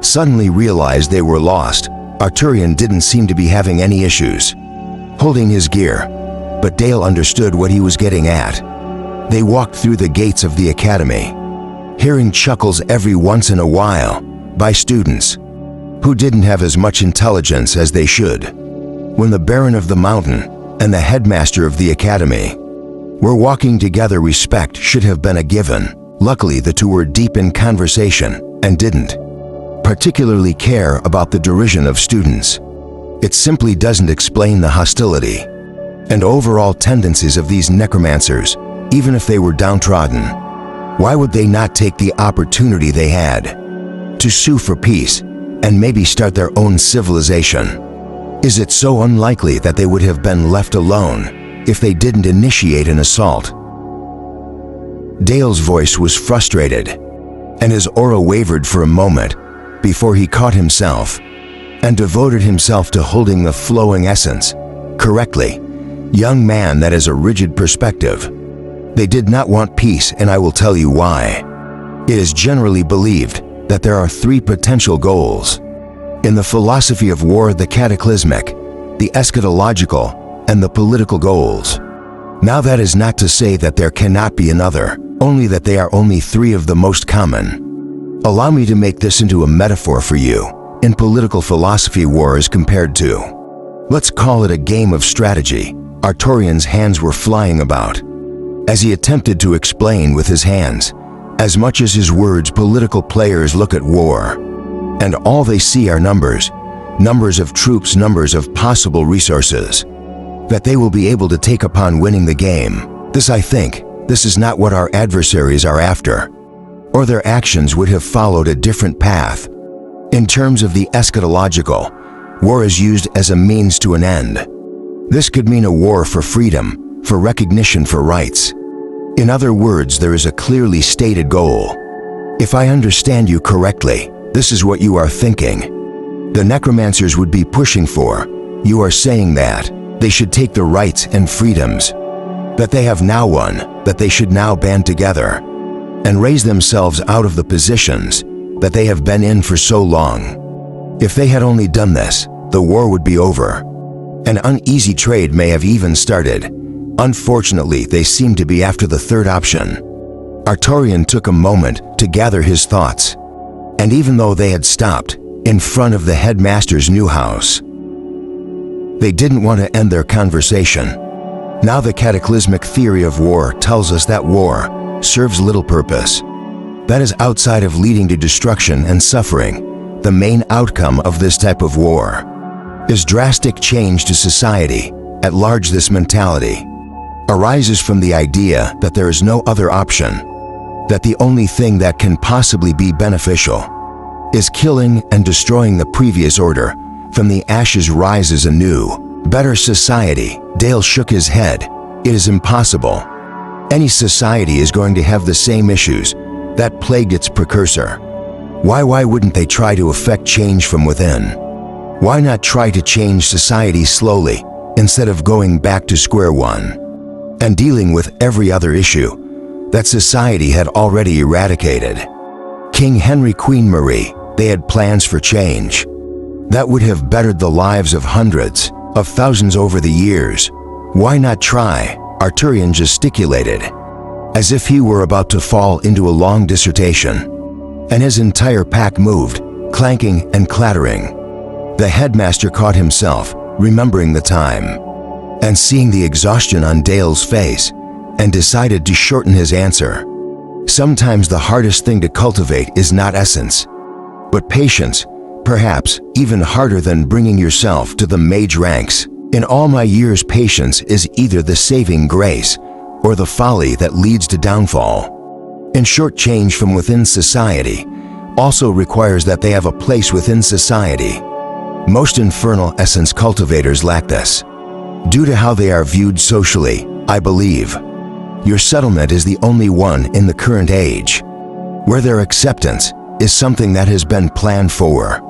suddenly realized they were lost. Arturian didn't seem to be having any issues holding his gear, but Dale understood what he was getting at. They walked through the gates of the academy, hearing chuckles every once in a while by students who didn't have as much intelligence as they should. When the Baron of the Mountain and the headmaster of the academy were walking together, respect should have been a given. Luckily, the two were deep in conversation and didn't particularly care about the derision of students. It simply doesn't explain the hostility and overall tendencies of these necromancers, even if they were downtrodden. Why would they not take the opportunity they had to sue for peace and maybe start their own civilization? Is it so unlikely that they would have been left alone if they didn't initiate an assault? Dale's voice was frustrated, and his aura wavered for a moment before he caught himself and devoted himself to holding the flowing essence correctly. Young man, that is a rigid perspective. They did not want peace, and I will tell you why. It is generally believed that there are three potential goals in the philosophy of war: the cataclysmic, the eschatological, and the political goals. Now, that is not to say that there cannot be another, only that they are only three of the most common. Allow me to make this into a metaphor for you. In political philosophy, war is compared to, let's call it a game of strategy. Artorian's hands were flying about as he attempted to explain with his hands. As much as his words, political players look at war, and all they see are numbers. Numbers of troops, numbers of possible resources that they will be able to take upon winning the game. This is not what our adversaries are after, or their actions would have followed a different path. In terms of the eschatological, war is used as a means to an end. This could mean a war for freedom, for recognition, for rights. In other words, there is a clearly stated goal. If I understand you correctly, this is what you are thinking. The necromancers would be pushing for. You are saying that they should take the rights and freedoms that they have now won, that they should now band together and raise themselves out of the positions that they have been in for so long. If they had only done this, the war would be over. An uneasy trade may have even started. Unfortunately, they seem to be after the third option. Artorian took a moment to gather his thoughts, and even though they had stopped in front of the headmaster's new house, they didn't want to end their conversation. Now, the cataclysmic theory of war tells us that war serves little purpose. That is, outside of leading to destruction and suffering, the main outcome of this type of war is drastic change to society at large. This mentality arises from the idea that there is no other option, that the only thing that can possibly be beneficial is killing and destroying the previous order. From the ashes rises a new, better society. Dale shook his head. It is impossible. Any society is going to have the same issues that plagued its precursor. Why wouldn't they try to effect change from within? Why not try to change society slowly instead of going back to square one and dealing with every other issue that society had already eradicated? King Henry, Queen Marie, they had plans for change that would have bettered the lives of hundreds of thousands over the years. Why not try? Arturian gesticulated, as if he were about to fall into a long dissertation, and his entire pack moved, clanking and clattering. The headmaster caught himself, remembering the time, and seeing the exhaustion on Dale's face, and decided to shorten his answer. Sometimes the hardest thing to cultivate is not essence, but patience, perhaps even harder than bringing yourself to the mage ranks. In all my years, patience is either the saving grace or the folly that leads to downfall. In short, change from within society also requires that they have a place within society. Most infernal essence cultivators lack this, due to how they are viewed socially, I believe. Your settlement is the only one in the current age where their acceptance is something that has been planned for.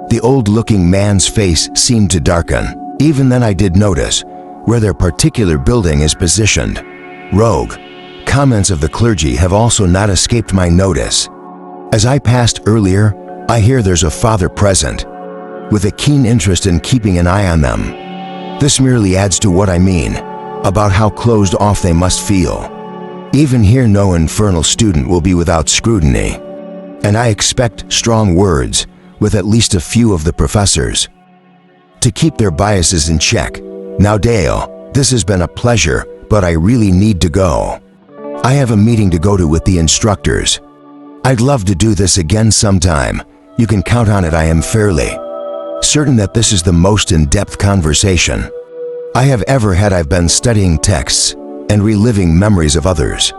The old-looking man's face seemed to darken. Even then I did notice where their particular building is positioned. Rogue comments of the clergy have also not escaped my notice. As I passed earlier, I hear there's a father present, with a keen interest in keeping an eye on them. This merely adds to what I mean about how closed off they must feel. Even here, no infernal student will be without scrutiny, and I expect strong words with at least a few of the professors to keep their biases in check. Now Dale, this has been a pleasure, but I really need to go. I have a meeting to go to with the instructors. I'd love to do this again sometime. You can count on it. I am fairly certain that this is the most in-depth conversation I have ever had. I've been studying texts and reliving memories of others,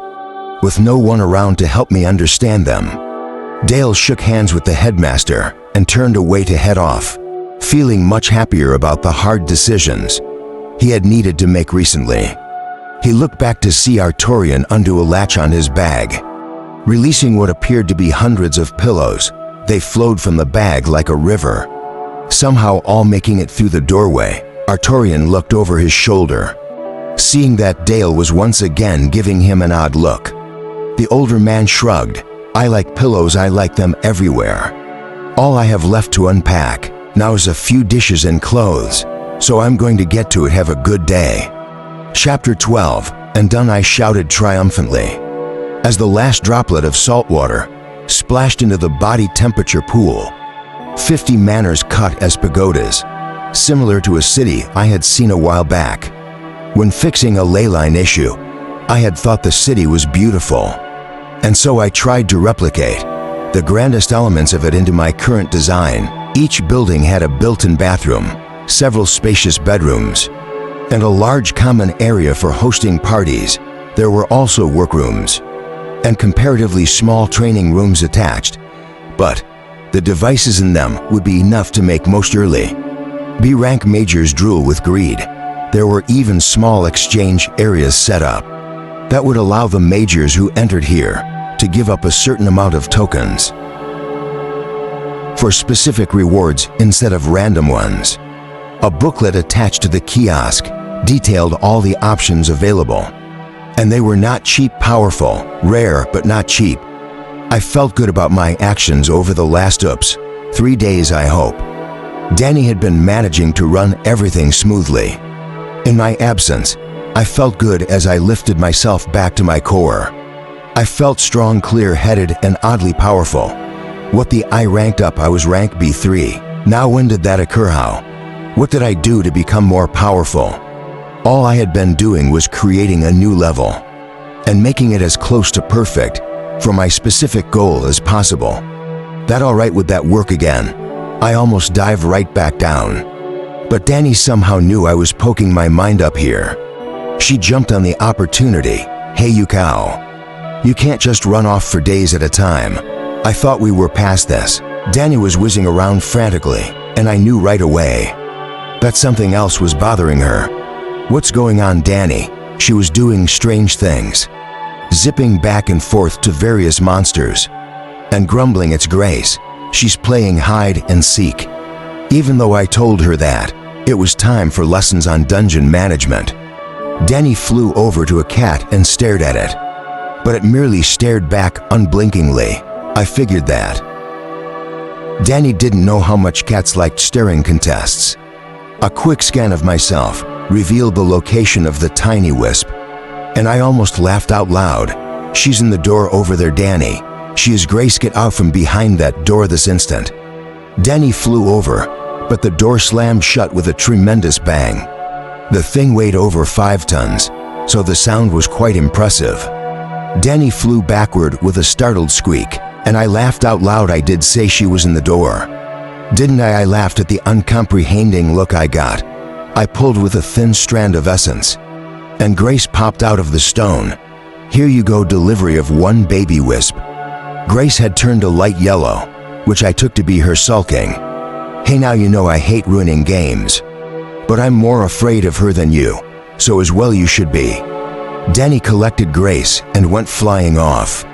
with no one around to help me understand them. Dale shook hands with the headmaster and turned away to head off, feeling much happier about the hard decisions he had needed to make recently. He looked back to see Arturian undo a latch on his bag. Releasing what appeared to be hundreds of pillows, they flowed from the bag like a river, somehow all making it through the doorway. Arturian looked over his shoulder, seeing that Dale was once again giving him an odd look. The older man shrugged. I like pillows, I like them everywhere. All I have left to unpack now is a few dishes and clothes, so I'm going to get to it. Have a good day. Chapter 12, and done, I shouted triumphantly, as the last droplet of salt water splashed into the body temperature pool. 50 manors cut as pagodas, similar to a city I had seen a while back. When fixing a ley line issue, I had thought the city was beautiful, and so I tried to replicate the grandest elements of it into my current design. Each building had a built-in bathroom, several spacious bedrooms, and a large common area for hosting parties. There were also workrooms and comparatively small training rooms attached, but the devices in them would be enough to make most early B-rank majors drool with greed. There were even small exchange areas set up that would allow the majors who entered here to give up a certain amount of tokens for specific rewards instead of random ones. A booklet attached to the kiosk detailed all the options available, and they were not cheap. Powerful, rare, but not cheap. I felt good about my actions over the last 3 days, I hope. Danny had been managing to run everything smoothly. In my absence, I felt good as I lifted myself back to my core. I felt strong, clear-headed, and oddly powerful. What the I ranked up, I was rank B3. Now when did that occur? How? What did I do to become more powerful? All I had been doing was creating a new level and making it as close to perfect for my specific goal as possible. That all right? Would that work again? I almost dived right back down, but Danny somehow knew I was poking my mind up here. She jumped on the opportunity. Hey, you cow. You can't just run off for days at a time. I thought we were past this. Danny was whizzing around frantically, and I knew right away that something else was bothering her. What's going on, Danny? She was doing strange things, zipping back and forth to various monsters and grumbling, "It's Grace. She's playing hide and seek." Even though I told her that, it was time for lessons on dungeon management. Danny flew over to a cat and stared at it, but it merely stared back unblinkingly. I figured that. Danny didn't know how much cats liked staring contests. A quick scan of myself revealed the location of the tiny wisp, and I almost laughed out loud. She's in the door over there, Danny. She is Grace. Get out from behind that door this instant. Danny flew over, but the door slammed shut with a tremendous bang. The thing weighed over 5 tons, so the sound was quite impressive. Danny flew backward with a startled squeak, and I laughed out loud. I did say she was in the door. Didn't I? I laughed at the uncomprehending look I got. I pulled with a thin strand of essence, and Grace popped out of the stone. Here you go, delivery of 1 baby wisp. Grace had turned a light yellow, which I took to be her sulking. Hey, now you know I hate ruining games, but I'm more afraid of her than you, so as well you should be. Danny collected Grace and went flying off.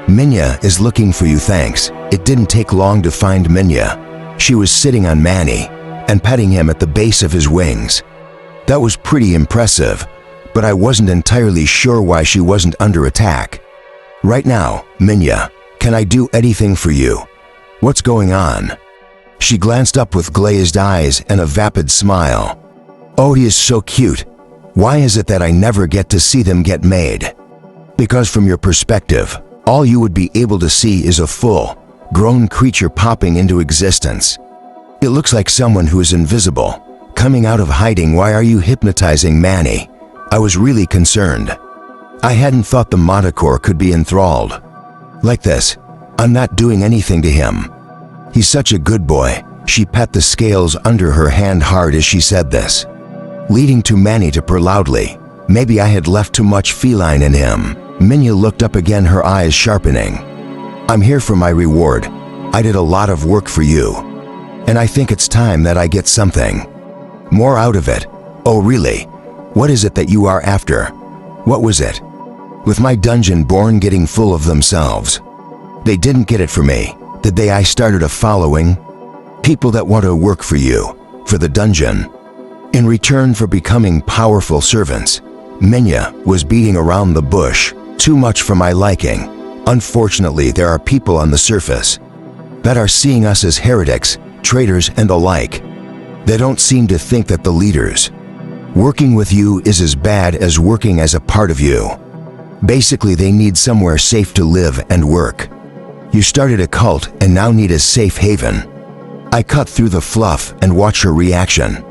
Minya is looking for you, thanks. It didn't take long to find Minya. She was sitting on Manny and petting him at the base of his wings. That was pretty impressive, but I wasn't entirely sure why she wasn't under attack. Right now, Minya, can I do anything for you? What's going on? She glanced up with glazed eyes and a vapid smile. Oh, he is so cute. Why is it that I never get to see them get made? Because from your perspective, all you would be able to see is a full, grown creature popping into existence. It looks like someone who is invisible, coming out of hiding. Why are you hypnotizing Manny? I was really concerned. I hadn't thought the Matacore could be enthralled. Like this, I'm not doing anything to him. He's such a good boy. She pat the scales under her hand hard as she said this, leading to Manny to purr loudly. Maybe I had left too much feline in him. Minya looked up again, her eyes sharpening. I'm here for my reward. I did a lot of work for you, and I think it's time that I get something more out of it. Oh really? What is it that you are after? What was it? With my dungeon born getting full of themselves. They didn't get it for me, did they? I started a following. People that want to work for you, for the dungeon. In return for becoming powerful servants. Minya was beating around the bush, too much for my liking. Unfortunately, there are people on the surface that are seeing us as heretics, traitors, and the like. They don't seem to think that the leaders working with you is as bad as working as a part of you. Basically, they need somewhere safe to live and work. You started a cult and now need a safe haven. I cut through the fluff and watched her reaction.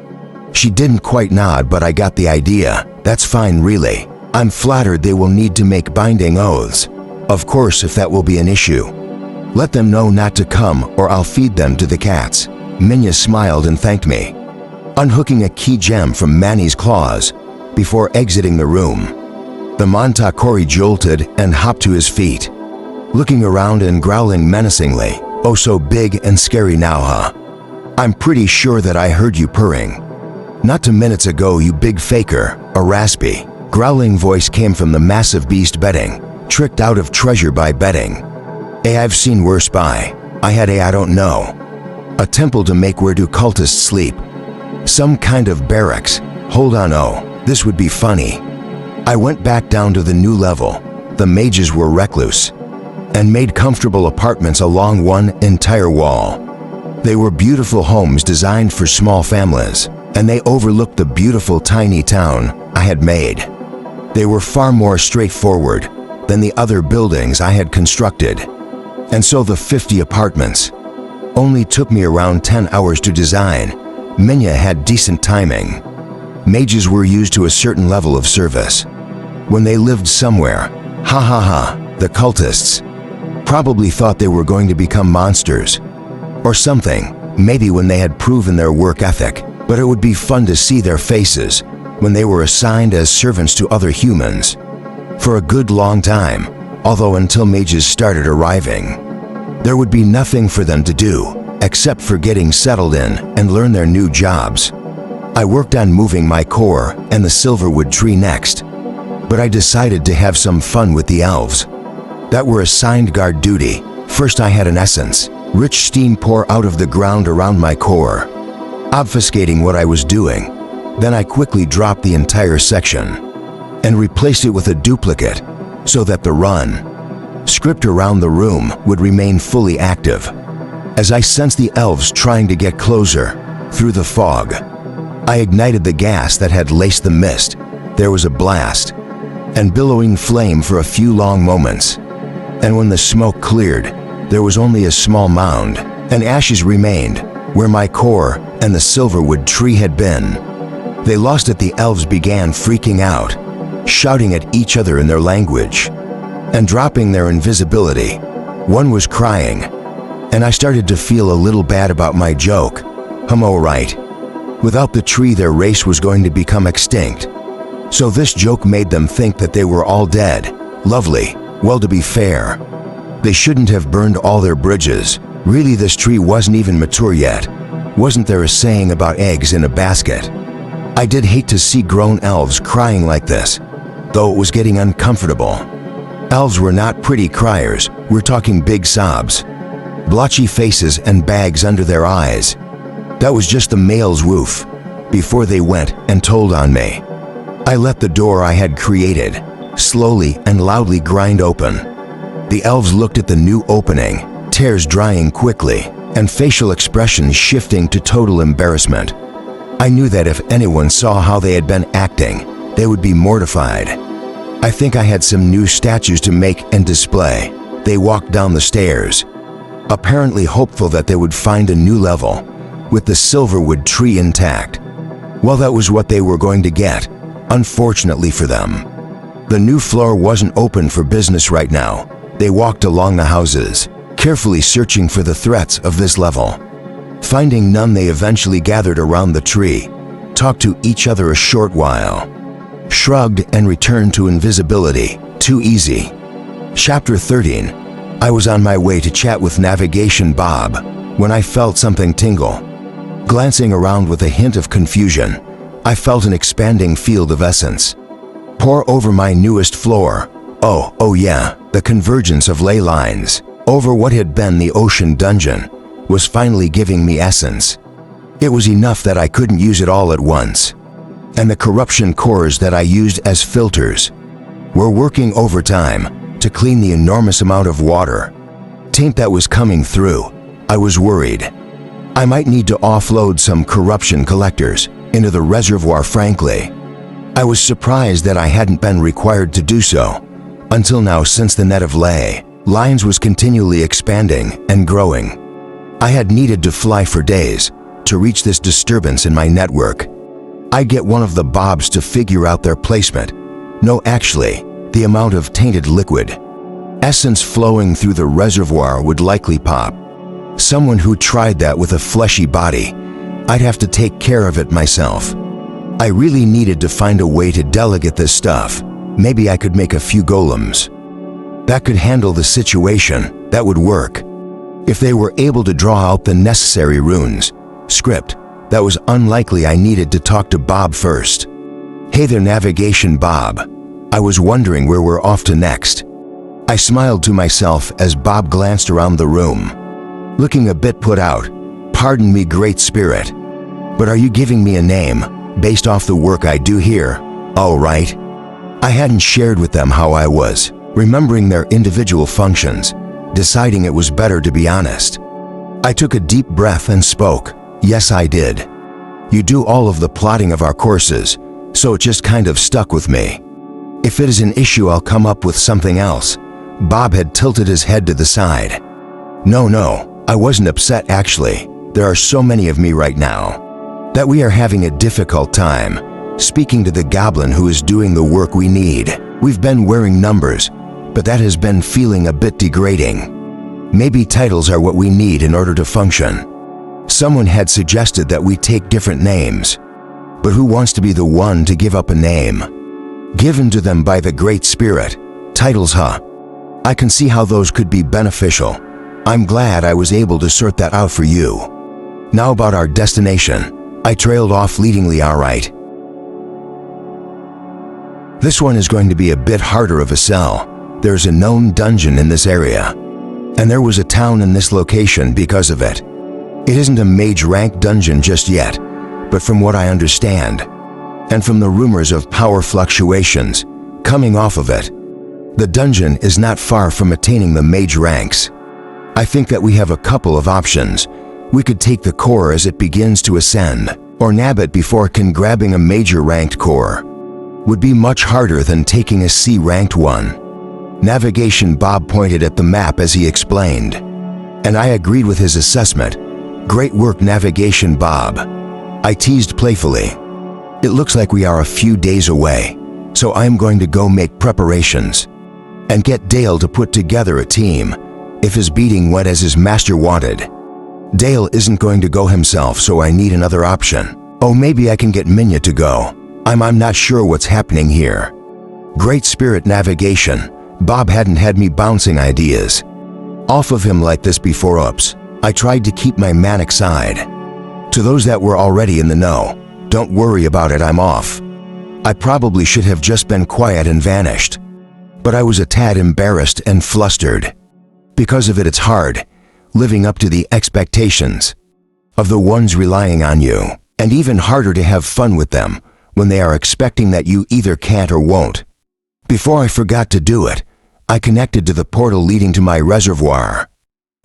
She didn't quite nod, but I got the idea. That's fine, really. I'm flattered they will need to make binding oaths. Of course, if that will be an issue. Let them know not to come or I'll feed them to the cats. Minya smiled and thanked me, unhooking a key gem from Manny's claws before exiting the room. The Montakori jolted and hopped to his feet, looking around and growling menacingly. Oh, so big and scary now, huh? I'm pretty sure that I heard you purring. Not 2 minutes ago, you big faker. A raspy, growling voice came from the massive beast betting, tricked out of treasure by betting. I've seen worse by. I had I don't know. A temple to make. Where do cultists sleep? Some kind of barracks. Hold on, oh, this would be funny. I went back down to the new level. The mages were recluse and made comfortable apartments along one entire wall. They were beautiful homes designed for small families, and they overlooked the beautiful tiny town I had made. They were far more straightforward than the other buildings I had constructed. And so the 50 apartments only took me around 10 hours to design. Minya had decent timing. Mages were used to a certain level of service. When they lived somewhere, the cultists probably thought they were going to become monsters or something, maybe when they had proven their work ethic, but it would be fun to see their faces when they were assigned as servants to other humans. For a good long time, although until mages started arriving, there would be nothing for them to do except for getting settled in and learn their new jobs. I worked on moving my core and the silverwood tree next, but I decided to have some fun with the elves that were assigned guard duty. First I had an essence, rich steam pour out of the ground around my core. obfuscating what I was doing. Then I quickly dropped the entire section and replaced it with a duplicate so that the run script around the room would remain fully active. As I sensed the elves trying to get closer through the fog, I ignited the gas that had laced the mist. There was a blast and billowing flame for a few long moments, and when the smoke cleared, there was only a small mound, and ashes remained where my core and the silverwood tree had been. They lost it. The elves began freaking out, shouting at each other in their language, and dropping their invisibility. One was crying, and I started to feel a little bad about my joke. Right. Without the tree, their race was going to become extinct. So this joke made them think that they were all dead. Lovely. Well, to be fair, they shouldn't have burned all their bridges. Really, this tree wasn't even mature yet. Wasn't there a saying about eggs in a basket? I did hate to see grown elves crying like this, though it was getting uncomfortable. Elves were not pretty criers. We're talking big sobs, blotchy faces, and bags under their eyes. That was just the male's woof before they went and told on me. I let the door I had created slowly and loudly grind open. The elves looked at the new opening, tears drying quickly, and facial expressions shifting to total embarrassment. I knew that if anyone saw how they had been acting, they would be mortified. I think I had some new statues to make and display. They walked down the stairs, apparently hopeful that they would find a new level, with the silverwood tree intact. Well, that was what they were going to get, unfortunately for them. The new floor wasn't open for business right now. They walked along the houses, carefully searching for the threats of this level. Finding none, they eventually gathered around the tree, talked to each other a short while, shrugged, and returned to invisibility. Too easy. Chapter 13. I was on my way to chat with Navigation Bob when I felt something tingle. Glancing around with a hint of confusion, I felt an expanding field of essence pour over my newest floor. Oh yeah, the convergence of ley lines over what had been the ocean dungeon was finally giving me essence. It was enough that I couldn't use it all at once, and the corruption cores that I used as filters were working overtime to clean the enormous amount of water taint that was coming through. I was worried I might need to offload some corruption collectors into the reservoir. Frankly, I was surprised that I hadn't been required to do so until now, since the net of ley lines was continually expanding and growing. I had needed to fly for days to reach this disturbance in my network. I get one of the bobs to figure out their placement. No, actually, the amount of tainted liquid essence flowing through the reservoir would likely pop. Someone who tried that with a fleshy body, I'd have to take care of it myself. I really needed to find a way to delegate this stuff. Maybe I could make a few golems that could handle the situation. That would work. If they were able to draw out the necessary runes script, that was unlikely. I needed to talk to Bob first. Hey there, Navigation Bob. I was wondering where we're off to next. I smiled to myself as Bob glanced around the room, looking a bit put out. Pardon me, Great Spirit, but are you giving me a name based off the work I do here? All right. I hadn't shared with them how I was remembering their individual functions, deciding it was better to be honest. I took a deep breath and spoke. Yes, I did. You do all of the plotting of our courses, so it just kind of stuck with me. If it is an issue, I'll come up with something else. Bob had tilted his head to the side. No, I wasn't upset actually. There are so many of me right now that we are having a difficult time speaking to the goblin who is doing the work we need. We've been wearing numbers, but that has been feeling a bit degrading. Maybe titles are what we need in order to function. Someone had suggested that we take different names, but who wants to be the one to give up a name given to them by the Great Spirit? Titles, huh? I can see how those could be beneficial. I'm glad I was able to sort that out for you. Now about our destination. I trailed off leadingly. All right. This one is going to be a bit harder of a sell. There's a known dungeon in this area, and there was a town in this location because of it. It isn't a mage rank dungeon just yet, but from what I understand, and from the rumors of power fluctuations coming off of it, the dungeon is not far from attaining the mage ranks. I think that we have a couple of options. We could take the core as it begins to ascend, or nab it before it can. Grabbing a major ranked core would be much harder than taking a C ranked one. Navigation Bob pointed at the map as he explained, and I agreed with his assessment. Great work, Navigation Bob. I teased playfully. It looks like we are a few days away, so I'm going to go make preparations and get Dale to put together a team if his beating went as his master wanted. Dale isn't going to go himself, so I need another option. Oh, maybe I can get Minya to go. I'm not sure what's happening here. Great spirit, Navigation. Bob hadn't had me bouncing ideas off of him like this before. Oops. I tried to keep my manic side. To those that were already in the know, don't worry about it, I'm off. I probably should have just been quiet and vanished, but I was a tad embarrassed and flustered. Because of it, it's hard living up to the expectations of the ones relying on you, and even harder to have fun with them when they are expecting that you either can't or won't. Before I forgot to do it, I connected to the portal leading to my reservoir.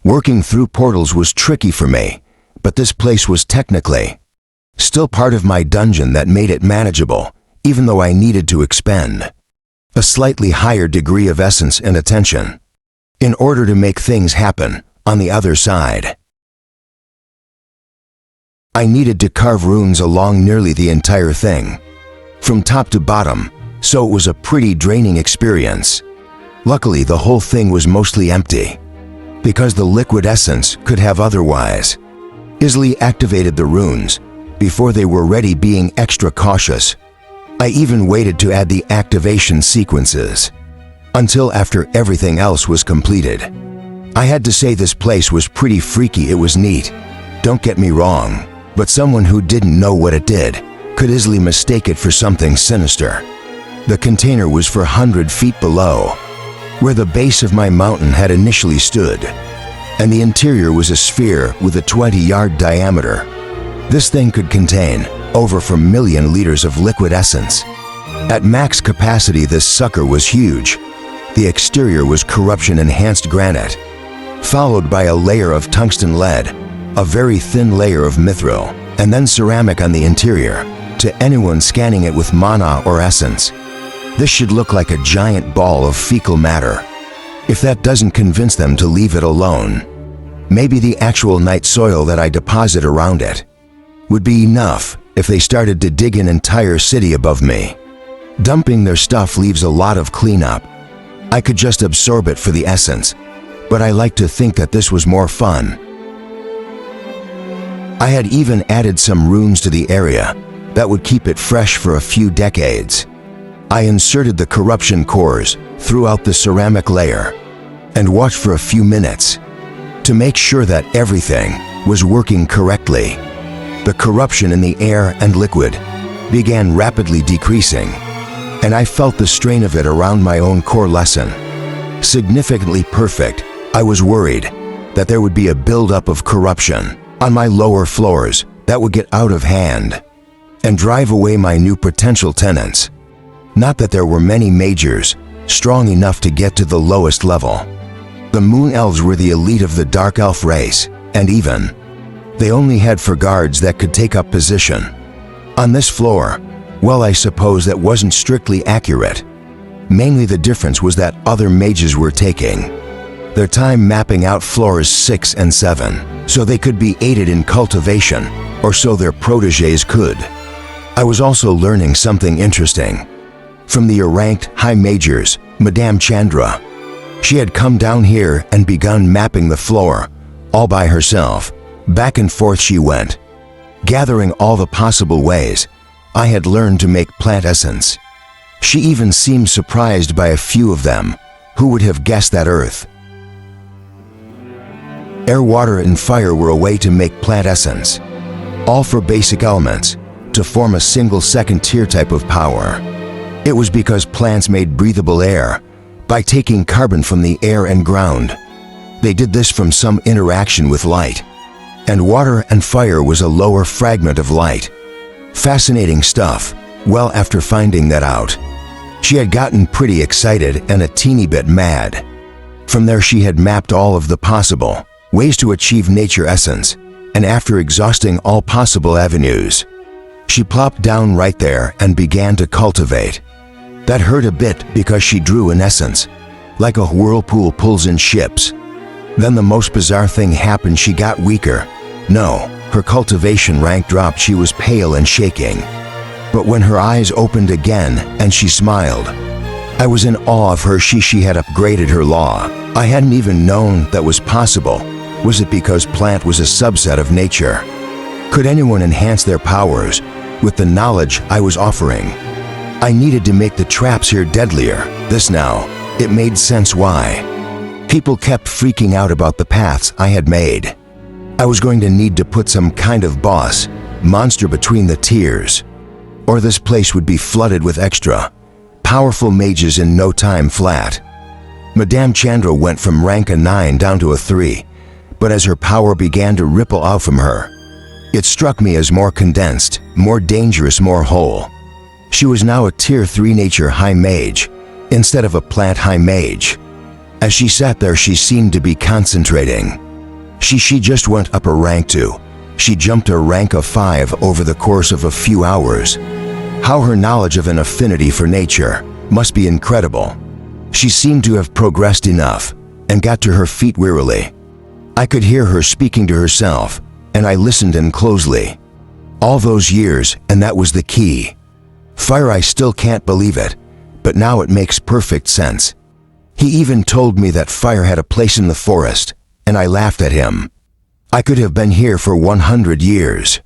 Working through portals was tricky for me, but this place was technically still part of my dungeon. That made it manageable, even though I needed to expend a slightly higher degree of essence and attention in order to make things happen on the other side. I needed to carve runes along nearly the entire thing, from top to bottom, so it was a pretty draining experience. Luckily, the whole thing was mostly empty, because the liquid essence could have otherwise easily activated the runes before they were ready. Being extra cautious, I even waited to add the activation sequences until after everything else was completed. I had to say, this place was pretty freaky. It was neat, don't get me wrong, but someone who didn't know what it did could easily mistake it for something sinister. The container was 400 feet below where the base of my mountain had initially stood, and the interior was a sphere with a 20-yard diameter. This thing could contain over 4 million liters of liquid essence. At max capacity, this sucker was huge. The exterior was corruption-enhanced granite, followed by a layer of tungsten lead, a very thin layer of mithril, and then ceramic on the interior. To anyone scanning it with mana or essence, this should look like a giant ball of fecal matter. If that doesn't convince them to leave it alone, maybe the actual night soil that I deposit around it would be enough if they started to dig an entire city above me. Dumping their stuff leaves a lot of cleanup. I could just absorb it for the essence, but I like to think that this was more fun. I had even added some runes to the area that would keep it fresh for a few decades. I inserted the corruption cores throughout the ceramic layer and watched for a few minutes to make sure that everything was working correctly. The corruption in the air and liquid began rapidly decreasing, and I felt the strain of it around my own core lesson. Significantly perfect, I was worried that there would be a buildup of corruption on my lower floors that would get out of hand and drive away my new potential tenants. Not that there were many majors strong enough to get to the lowest level. The Moon Elves were the elite of the Dark Elf race, and even they only had 4 guards that could take up position on this floor. Well, I suppose that wasn't strictly accurate. Mainly the difference was that other mages were taking their time mapping out floors 6 and 7, so they could be aided in cultivation, or so their protégés could. I was also learning something interesting from the ranked high majors, Madame Chandra. She had come down here and begun mapping the floor all by herself. Back and forth she went, gathering all the possible ways I had learned to make plant essence. She even seemed surprised by a few of them. Who would have guessed that earth, air, water, and fire were a way to make plant essence, all 4 basic elements to form a single second-tier type of power. It was because plants made breathable air by taking carbon from the air and ground. They did this from some interaction with light, and water and fire was a lower fragment of light Fascinating stuff. Well, after finding that out, she had gotten pretty excited and a teeny bit mad. From there, she had mapped all of the possible ways to achieve nature essence, and after exhausting all possible avenues, she plopped down right there and began to cultivate. That hurt a bit because she drew in essence, like a whirlpool pulls in ships. Then the most bizarre thing happened. She got weaker. No, her cultivation rank dropped. She was pale and shaking. But when her eyes opened again and she smiled, I was in awe of her. She had upgraded her law. I hadn't even known that was possible. Was it because plant was a subset of nature? Could anyone enhance their powers with the knowledge I was offering? I needed to make the traps here deadlier. This now, it made sense why people kept freaking out about the paths I had made. I was going to need to put some kind of boss monster between the tiers, or this place would be flooded with extra powerful mages in no time flat. Madame Chandra went from rank a 9 down to a 3, but as her power began to ripple out from her, it struck me as more condensed, more dangerous, more whole. She was now a tier 3 nature high mage instead of a plant high mage. As she sat there, she seemed to be concentrating. She just went up a rank 2. She jumped a rank of 5 over the course of a few hours. How her knowledge of an affinity for nature must be incredible. She seemed to have progressed enough and got to her feet wearily. I could hear her speaking to herself, and I listened in closely. All those years, and that was the key. Fire, I still can't believe it, but now it makes perfect sense. He even told me that fire had a place in the forest, and I laughed at him. I could have been here for 100 years.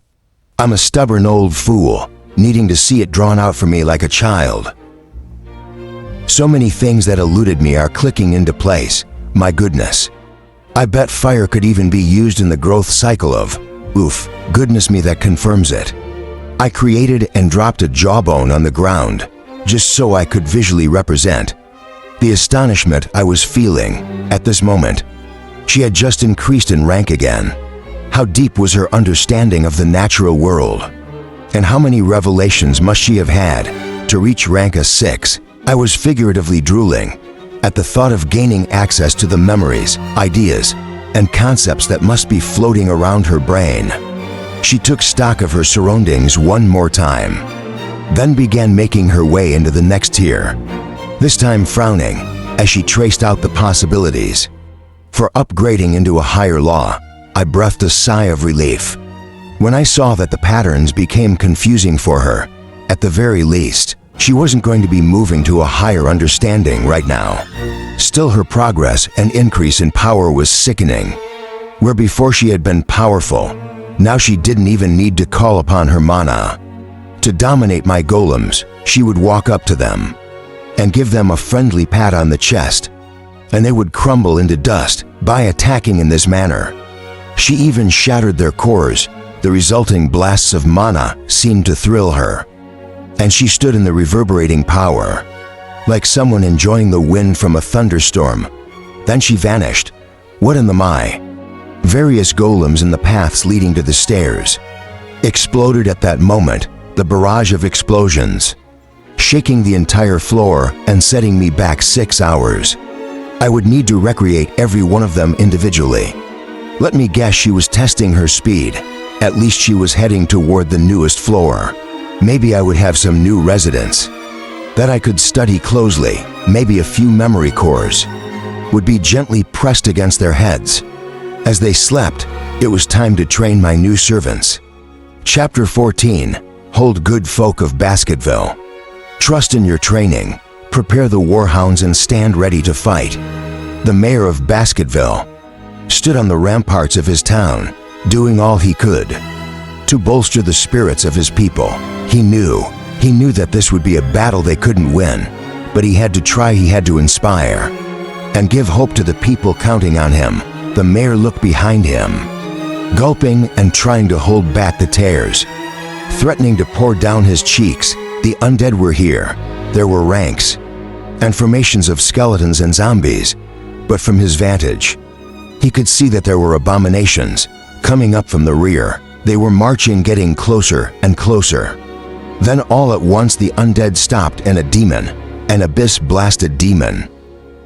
I'm a stubborn old fool, needing to see it drawn out for me like a child. So many things that eluded me are clicking into place. My goodness. I bet fire could even be used in the growth cycle of, oof, goodness me, that confirms it. I created and dropped a jawbone on the ground, just so I could visually represent the astonishment I was feeling at this moment. She had just increased in rank again. How deep was her understanding of the natural world? And how many revelations must she have had to reach rank a 6? I was figuratively drooling at the thought of gaining access to the memories, ideas, and concepts that must be floating around her brain. She took stock of her surroundings one more time, then began making her way into the next tier, this time frowning as she traced out the possibilities. For upgrading into a higher law, I breathed a sigh of relief. When I saw that the patterns became confusing for her, at the very least, she wasn't going to be moving to a higher understanding right now. Still, her progress and increase in power was sickening. Where before she had been powerful, now she didn't even need to call upon her mana. To dominate my golems, she would walk up to them and give them a friendly pat on the chest, and they would crumble into dust by attacking in this manner. She even shattered their cores. The resulting blasts of mana seemed to thrill her, and she stood in the reverberating power, like someone enjoying the wind from a thunderstorm. Then she vanished. What in the my? Various golems in the paths leading to the stairs exploded at that moment, the barrage of explosions, shaking the entire floor and setting me back 6 hours. I would need to recreate every one of them individually. Let me guess, she was testing her speed. At least she was heading toward the newest floor. Maybe I would have some new residents that I could study closely. Maybe a few memory cores would be gently pressed against their heads. As they slept, it was time to train my new servants. Chapter 14. Hold good folk of Basketville. Trust in your training. Prepare the warhounds and stand ready to fight. The mayor of Basketville stood on the ramparts of his town, doing all he could to bolster the spirits of his people. He knew that this would be a battle they couldn't win, but he had to try. He had to inspire and give hope to the people counting on him. The mayor looked behind him, gulping and trying to hold back the tears, threatening to pour down his cheeks. The undead were here. There were ranks and formations of skeletons and zombies, but from his vantage, he could see that there were abominations coming up from the rear. They were marching, getting closer and closer. Then all at once the undead stopped and a demon, an abyss-blasted demon,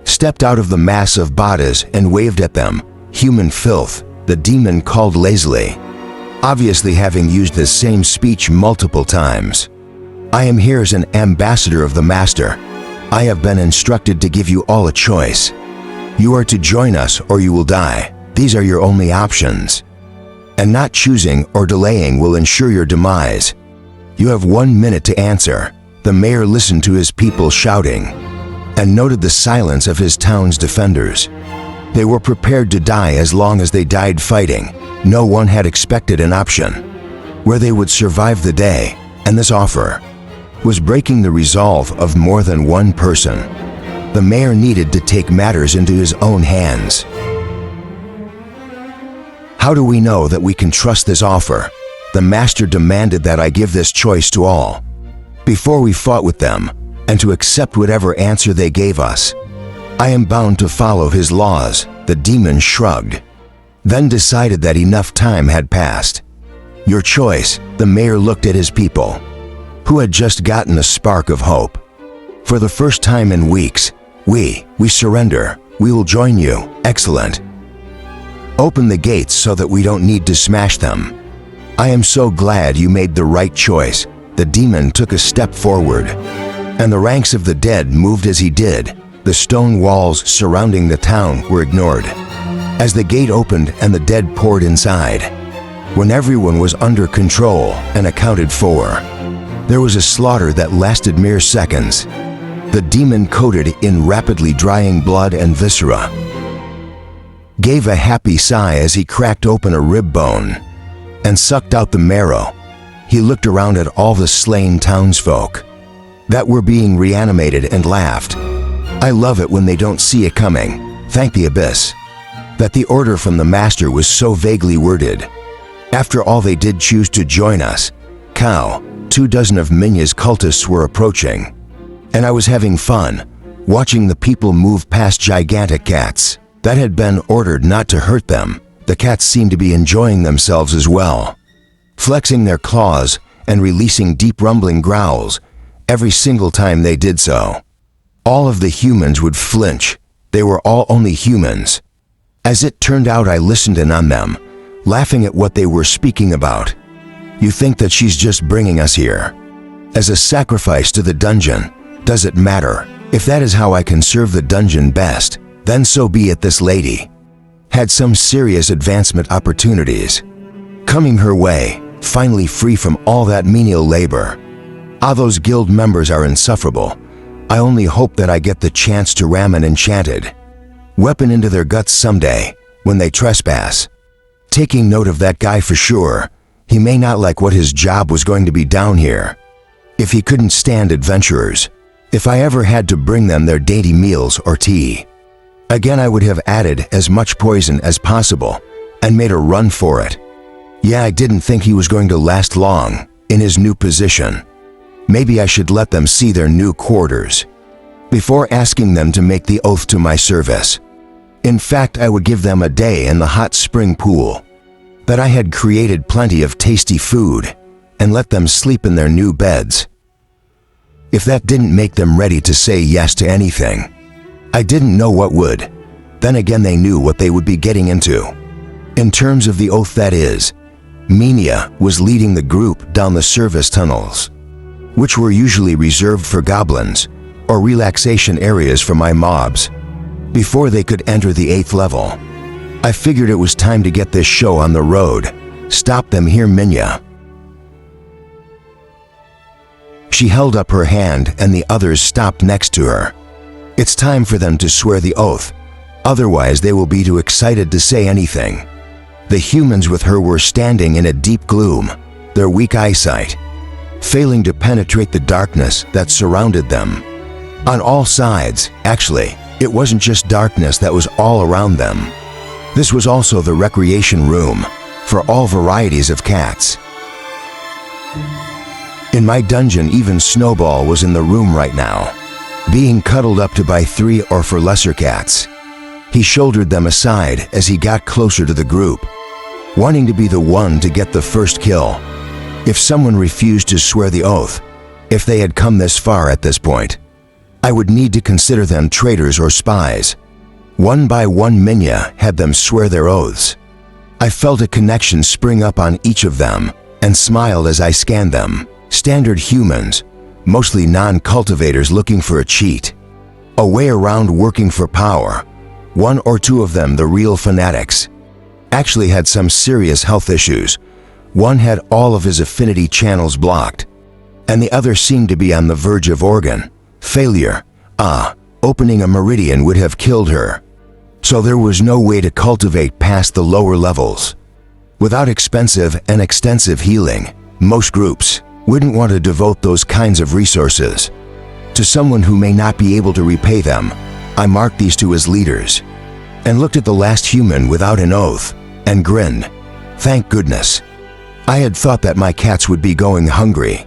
stepped out of the mass of bodies and waved at them. Human filth, the demon called lazily, obviously having used the same speech multiple times. I am here as an ambassador of the Master. I have been instructed to give you all a choice. You are to join us or you will die. These are your only options. And not choosing or delaying will ensure your demise. You have 1 minute to answer. The mayor listened to his people shouting and noted the silence of his town's defenders. They were prepared to die as long as they died fighting. No one had expected an option where they would survive the day, and this offer was breaking the resolve of more than one person. The mayor needed to take matters into his own hands. How do we know that we can trust this offer? The Master demanded that I give this choice to all before we fought with them, and to accept whatever answer they gave us. I am bound to follow his laws. The demon shrugged, then decided that enough time had passed. Your choice. The mayor looked at his people, who had just gotten a spark of hope. For the first time in weeks, we surrender. We will join you. Excellent. Open the gates so that we don't need to smash them. I am so glad you made the right choice. The demon took a step forward, and the ranks of the dead moved as he did. The stone walls surrounding the town were ignored as the gate opened and the dead poured inside. When everyone was under control and accounted for, there was a slaughter that lasted mere seconds. The demon, coated in rapidly drying blood and viscera, gave a happy sigh as he cracked open a rib bone and sucked out the marrow. He looked around at all the slain townsfolk that were being reanimated and laughed. I love it when they don't see it coming. Thank the abyss that the order from the Master was so vaguely worded. After all, they did choose to join us. 24 of Minya's cultists were approaching, and I was having fun watching the people move past gigantic cats that had been ordered not to hurt them. The cats seemed to be enjoying themselves as well, flexing their claws and releasing deep rumbling growls every single time they did so. All of the humans would flinch. They were all only humans. As it turned out, I listened in on them, laughing at what they were speaking about. You think that she's just bringing us here as a sacrifice to the dungeon? Does it matter? If that is how I can serve the dungeon best, then so be it. This lady had some serious advancement opportunities coming her way, finally free from all that menial labor. Those guild members are insufferable. I only hope that I get the chance to ram an enchanted weapon into their guts someday when they trespass. Taking note of that guy for sure. He may not like what his job was going to be down here. If he couldn't stand adventurers, if I ever had to bring them their dainty meals or tea, again I would have added as much poison as possible and made a run for it. Yeah, I didn't think he was going to last long in his new position. Maybe I should let them see their new quarters before asking them to make the oath to my service. In fact, I would give them a day in the hot spring pool that I had created, plenty of tasty food, and let them sleep in their new beds. If that didn't make them ready to say yes to anything, I didn't know what would. Then again, they knew what they would be getting into. In terms of the oath, that is, Minya was leading the group down the service tunnels, which were usually reserved for goblins or relaxation areas for my mobs, before they could enter the 8th level. I figured it was time to get this show on the road. Stop them here, Minya. She held up her hand and the others stopped next to her. It's time for them to swear the oath. Otherwise, they will be too excited to say anything. The humans with her were standing in a deep gloom, their weak eyesight failing to penetrate the darkness that surrounded them. On all sides, actually, it wasn't just darkness that was all around them. This was also the recreation room for all varieties of cats. In my dungeon, even Snowball was in the room right now, being cuddled up to by 3 or 4 lesser cats. He shouldered them aside as he got closer to the group. wanting to be the one to get the first kill. If someone refused to swear the oath, if they had come this far at this point, I would need to consider them traitors or spies. One by one, Minya had them swear their oaths. I felt a connection spring up on each of them and smiled as I scanned them. Standard humans, mostly non-cultivators looking for a cheat, a way around working for power. One or two of them, the real fanatics, actually had some serious health issues. One had all of his affinity channels blocked, and the other seemed to be on the verge of organ failure. Opening a meridian would have killed her. So there was no way to cultivate past the lower levels. Without expensive and extensive healing, most groups wouldn't want to devote those kinds of resources to someone who may not be able to repay them. I marked these two as leaders and looked at the last human without an oath and grinned. Thank goodness. I had thought that my cats would be going hungry.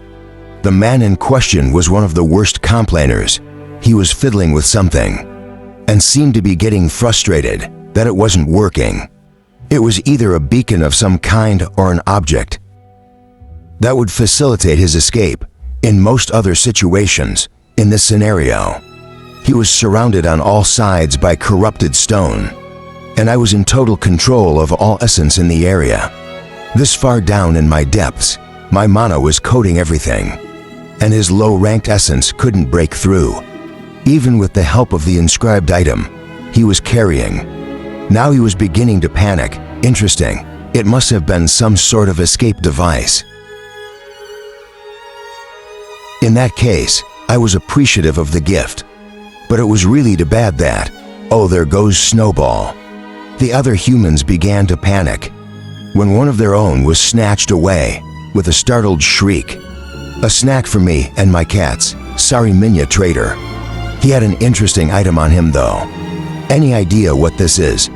The man in question was one of the worst complainers. He was fiddling with something and seemed to be getting frustrated that it wasn't working. It was either a beacon of some kind or an object that would facilitate his escape. In most other situations, in this scenario, he was surrounded on all sides by corrupted stone, and I was in total control of all essence in the area. This far down in my depths, my mana was coating everything, and his low-ranked essence couldn't break through. Even with the help of the inscribed item he was carrying, now he was beginning to panic. Interesting. It must have been some sort of escape device. In that case, I was appreciative of the gift, but it was really too bad that, there goes Snowball. The other humans began to panic when one of their own was snatched away with a startled shriek. A snack for me and my cats. Sorry, Minya traitor. He had an interesting item on him though. Any idea what this is?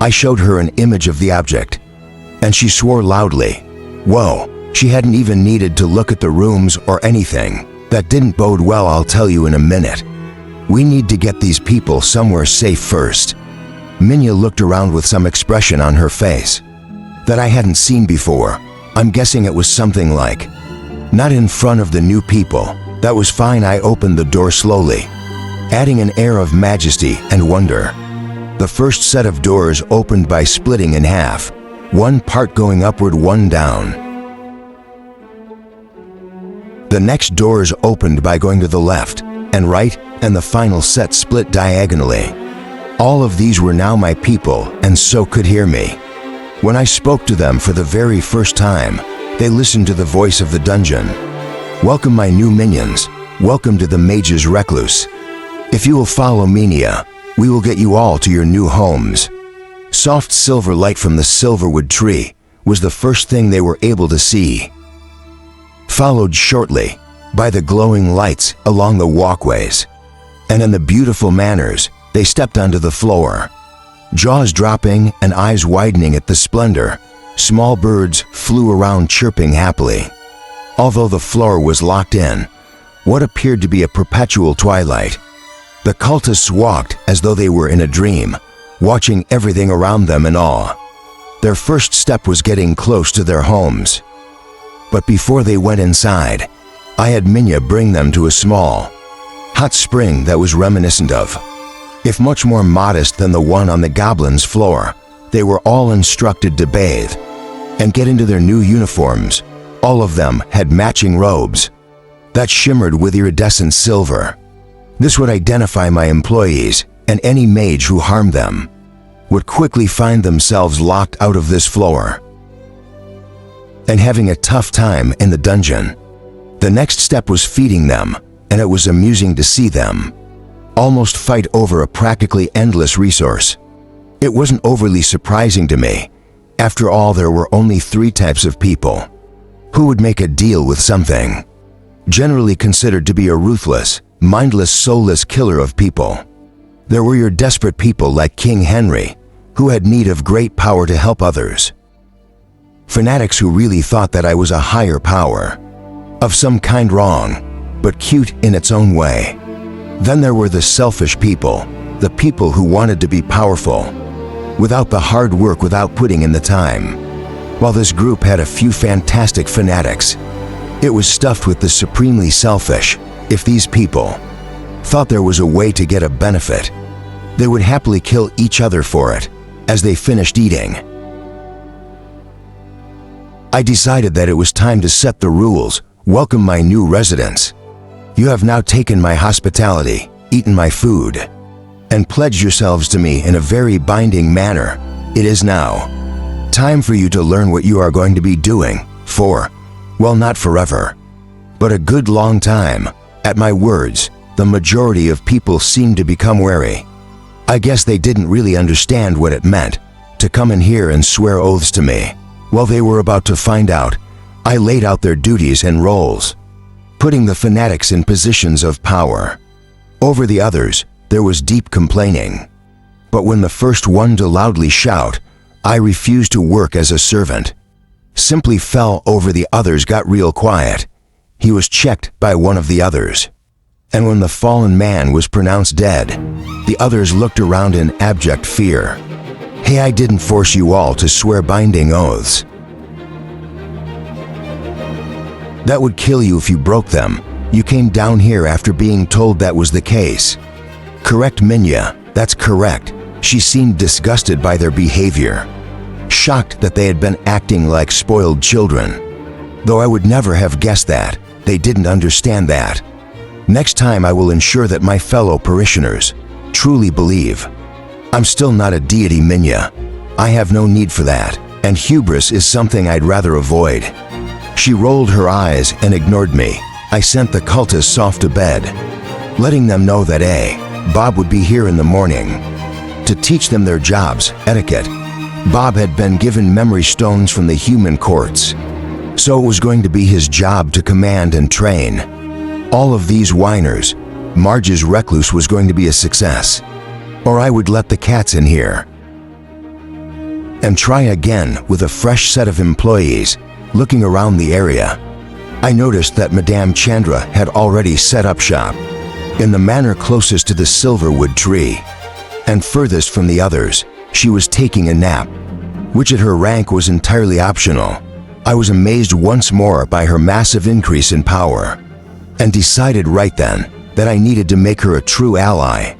I showed her an image of the object, and she swore loudly. Whoa, she hadn't even needed to look at the rooms or anything. That didn't bode well, I'll tell you in a minute. We need to get these people somewhere safe first. Minya looked around with some expression on her face that I hadn't seen before. I'm guessing it was something like, not in front of the new people. That was fine. I opened the door slowly, adding an air of majesty and wonder. The first set of doors opened by splitting in half, one part going upward, one down. The next doors opened by going to the left and right, and the final set split diagonally. All of these were now my people and so could hear me. When I spoke to them for the very first time, they listened to the voice of the dungeon. Welcome, my new minions. Welcome to the Mage's Recluse. If you will follow Minya, we will get you all to your new homes. Soft silver light from the silverwood tree was the first thing they were able to see, followed shortly by the glowing lights along the walkways, and in the beautiful manners, they stepped onto the floor. Jaws dropping and eyes widening at the splendor, small birds flew around chirping happily. Although the floor was locked in what appeared to be a perpetual twilight, the cultists walked as though they were in a dream, watching everything around them in awe. Their first step was getting close to their homes. But before they went inside, I had Minya bring them to a small, hot spring that was reminiscent of, if much more modest than the one on the goblins' floor. They were all instructed to bathe and get into their new uniforms. All of them had matching robes that shimmered with iridescent silver. This would identify my employees, and any mage who harmed them would quickly find themselves locked out of this floor and having a tough time in the dungeon. The next step was feeding them, and it was amusing to see them almost fight over a practically endless resource. It wasn't overly surprising to me. After all, there were only 3 types of people who would make a deal with something generally considered to be a ruthless, mindless, soulless killer of people. There were your desperate people like King Henry, who had need of great power to help others. Fanatics who really thought that I was a higher power, of some kind, wrong, but cute in its own way. Then there were the selfish people, the people who wanted to be powerful, without the hard work, without putting in the time. While this group had a few fantastic fanatics, it was stuffed with the supremely selfish. If these people thought there was a way to get a benefit, they would happily kill each other for it as they finished eating. I decided that it was time to set the rules, welcome my new residents. You have now taken my hospitality, eaten my food, and pledged yourselves to me in a very binding manner. It is now time for you to learn what you are going to be doing for, well, not forever, but a good long time. At my words, the majority of people seemed to become wary. I guess they didn't really understand what it meant to come in here and swear oaths to me. While they were about to find out, I laid out their duties and roles, putting the fanatics in positions of power. Over the others, there was deep complaining. But when the first one to loudly shout, I refused to work as a servant, simply fell over, the others got real quiet. He was checked by one of the others. And when the fallen man was pronounced dead, the others looked around in abject fear. Hey, I didn't force you all to swear binding oaths. That would kill you if you broke them. You came down here after being told that was the case. Correct, Minya? That's correct. She seemed disgusted by their behavior, shocked that they had been acting like spoiled children. Though I would never have guessed that, they didn't understand that. Next time I will ensure that my fellow parishioners truly believe. I'm still not a deity, Minya. I have no need for that, and hubris is something I'd rather avoid. She rolled her eyes and ignored me. I sent the cultists off to bed, letting them know that Bob would be here in the morning to teach them their jobs, etiquette. Bob had been given memory stones from the human courts, so it was going to be his job to command and train all of these whiners. Marge's recluse was going to be a success, or I would let the cats in here and try again with a fresh set of employees. Looking around the area, I noticed that Madame Chandra had already set up shop in the manor closest to the silverwood tree, and furthest from the others. She was taking a nap, which at her rank was entirely optional. I was amazed once more by her massive increase in power, and decided right then that I needed to make her a true ally.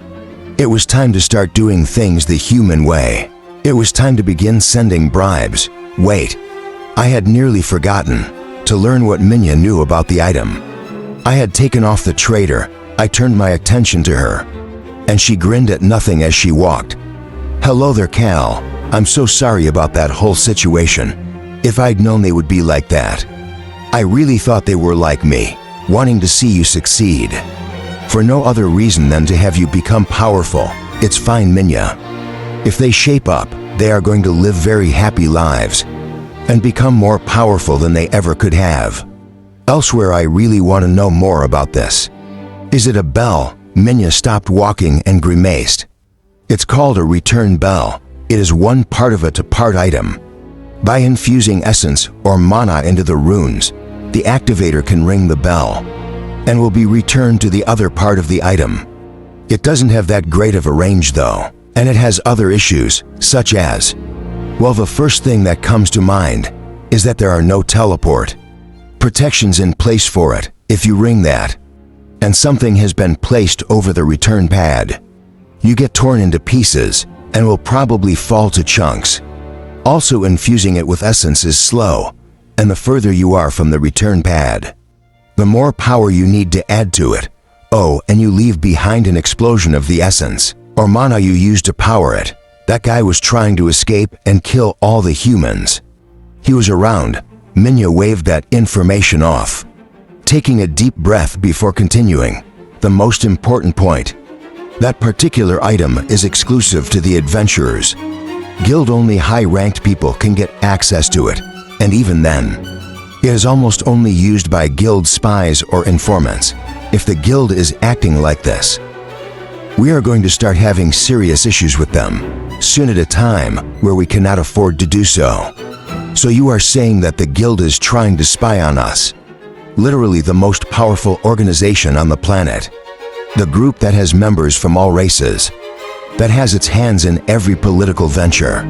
It was time to start doing things the human way. It was time to begin sending bribes. Wait, I had nearly forgotten to learn what Minya knew about the item. I had taken off the trader. I turned my attention to her, and she grinned at nothing as she walked. Hello there, Cal. I'm so sorry about that whole situation. If I'd known they would be like that. I really thought they were like me, wanting to see you succeed, for no other reason than to have you become powerful. It's fine, Minya. If they shape up, they are going to live very happy lives and become more powerful than they ever could have. Elsewhere, I really want to know more about this. Is it a bell? Minya stopped walking and grimaced. It's called a return bell. It is one part of a two-part item. By infusing essence or mana into the runes, the activator can ring the bell and will be returned to the other part of the item. It doesn't have that great of a range though, and it has other issues, such as, well, the first thing that comes to mind is that there are no teleport protections in place for it. If you ring that, and something has been placed over the return pad, you get torn into pieces and will probably fall to chunks. Also, infusing it with essence is slow, and the further you are from the return pad, the more power you need to add to it. Oh, and you leave behind an explosion of the essence or mana you use to power it. That guy was trying to escape and kill all the humans. He was around. Minya waved that information off, taking a deep breath before continuing. The most important point: that particular item is exclusive to the adventurers. Guild-only high-ranked people can get access to it, and even then, it is almost only used by guild spies or informants. If the guild is acting like this, we are going to start having serious issues with them, soon at a time where we cannot afford to do so. So you are saying that the guild is trying to spy on us? Literally the most powerful organization on the planet. The group that has members from all races, that has its hands in every political venture,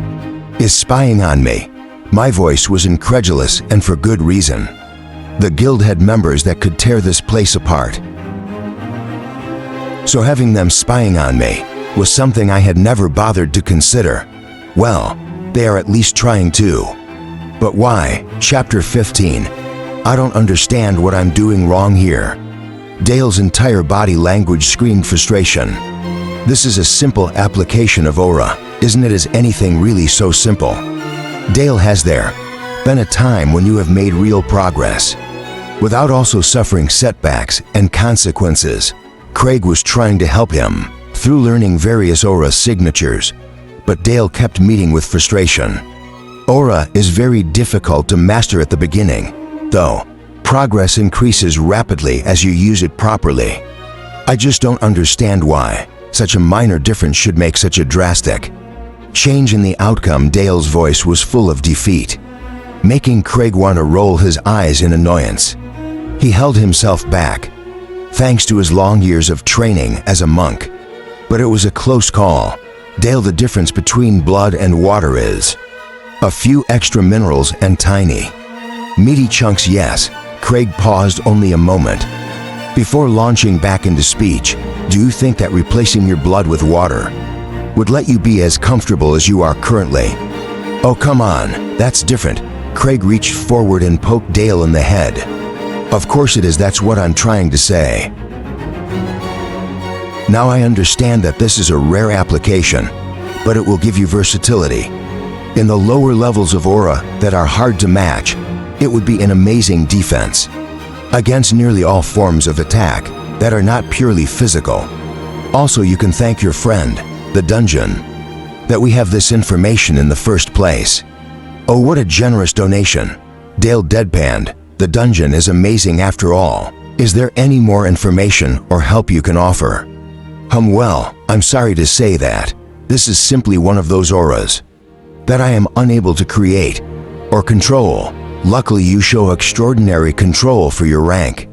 is spying on me. My voice was incredulous, and for good reason. The guild had members that could tear this place apart. So having them spying on me was something I had never bothered to consider. Well, they are at least trying to. But why? Chapter 15. I don't understand what I'm doing wrong here. Dale's entire body language screamed frustration. This is a simple application of aura. Isn't it? Is anything really so simple? Dale, has there been a time when you have made real progress without also suffering setbacks and consequences? Craig was trying to help him through learning various aura signatures, but Dale kept meeting with frustration. Aura is very difficult to master at the beginning, though progress increases rapidly as you use it properly. I just don't understand why such a minor difference should make such a drastic change in the outcome. Dale's voice was full of defeat, making Craig want to roll his eyes in annoyance. He held himself back, thanks to his long years of training as a monk. But it was a close call. Dale, the difference between blood and water is a few extra minerals and tiny, meaty chunks. Yes. Craig paused only a moment before launching back into speech. Do you think that replacing your blood with water would let you be as comfortable as you are currently? Oh, come on, that's different. Craig reached forward and poked Dale in the head. Of course it is. That's what I'm trying to say. Now I understand that this is a rare application, but it will give you versatility. In the lower levels of aura that are hard to match, it would be an amazing defense against nearly all forms of attack that are not purely physical. Also, you can thank your friend, the dungeon, that we have this information in the first place. Oh, what a generous donation. Dale deadpanned. The dungeon is amazing after all. Is there any more information or help you can offer? Well, I'm sorry to say that this is simply one of those auras that I am unable to create or control. Luckily, you show extraordinary control for your rank.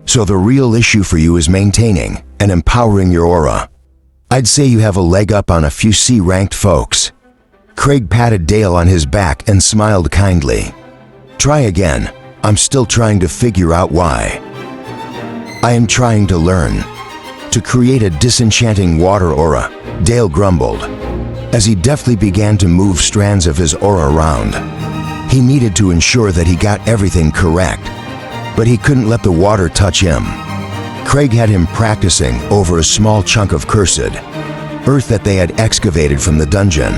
So the real issue for you is maintaining and empowering your aura. I'd say you have a leg up on a few C-ranked folks. Craig patted Dale on his back and smiled kindly. Try again. I'm still trying to figure out why. I am trying to learn to create a disenchanting water aura, Dale grumbled, as he deftly began to move strands of his aura around. He needed to ensure that he got everything correct, but he couldn't let the water touch him. Craig had him practicing over a small chunk of cursed earth that they had excavated from the dungeon.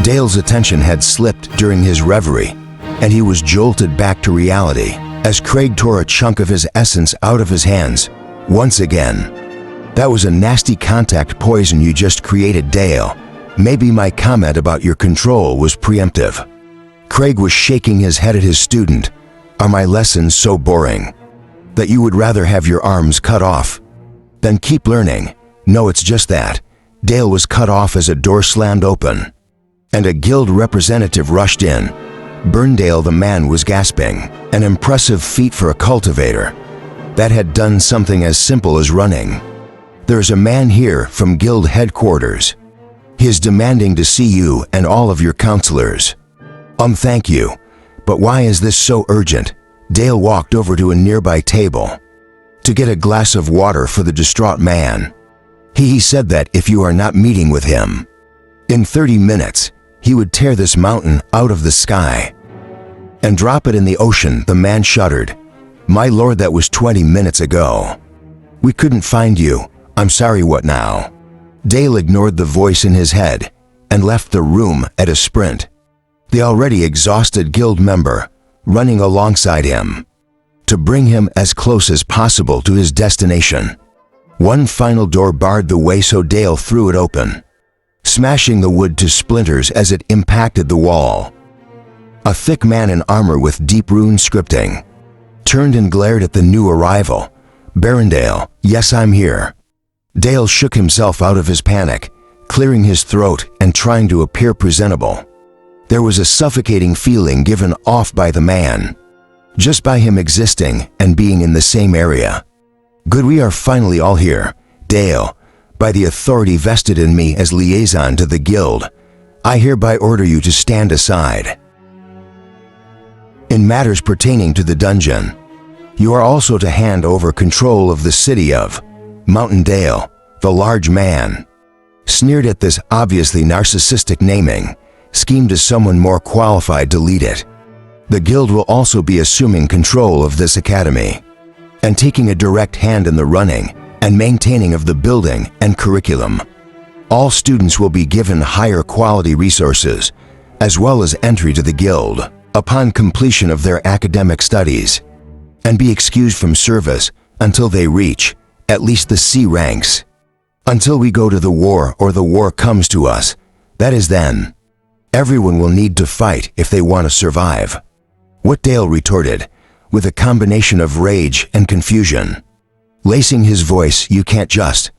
Dale's attention had slipped during his reverie, and he was jolted back to reality as Craig tore a chunk of his essence out of his hands. Once again, that was a nasty contact poison you just created, Dale. Maybe my comment about your control was preemptive. Craig was shaking his head at his student. Are my lessons so boring that you would rather have your arms cut off than keep learning? No, it's just that. Dale was cut off as a door slammed open, and a guild representative rushed in. Burndale, the man, was gasping. An impressive feat for a cultivator that had done something as simple as running. There's a man here from guild headquarters. He is demanding to see you and all of your counselors. Thank you. But why is this so urgent? Dale walked over to a nearby table to get a glass of water for the distraught man. He said that if you are not meeting with him in 30 minutes, he would tear this mountain out of the sky and drop it in the ocean. The man shuddered. My lord, that was 20 minutes ago. We couldn't find you. I'm sorry, what now? Dale ignored the voice in his head and left the room at a sprint, the already exhausted guild member running alongside him to bring him as close as possible to his destination. One final door barred the way, so Dale threw it open, smashing the wood to splinters as it impacted the wall. A thick man in armor with deep rune scripting turned and glared at the new arrival. Barondale, yes, I'm here. Dale shook himself out of his panic, clearing his throat and trying to appear presentable. There was a suffocating feeling given off by the man, just by him existing and being in the same area. Good, we are finally all here. Dale, by the authority vested in me as liaison to the guild, I hereby order you to stand aside. in matters pertaining to the dungeon. You are also to hand over control of the city of Mountain Dale, the large man. Sneered at this obviously narcissistic naming, schemed as someone more qualified to lead it. The guild will also be assuming control of this academy and taking a direct hand in the running and maintaining of the building and curriculum. All students will be given higher quality resources, as well as entry to the guild upon completion of their academic studies, and be excused from service until they reach at least the C ranks. Until we go to the war or the war comes to us, that is then. Everyone will need to fight if they want to survive. What Dale retorted, with a combination of rage and confusion. Lacing his voice, you can't just.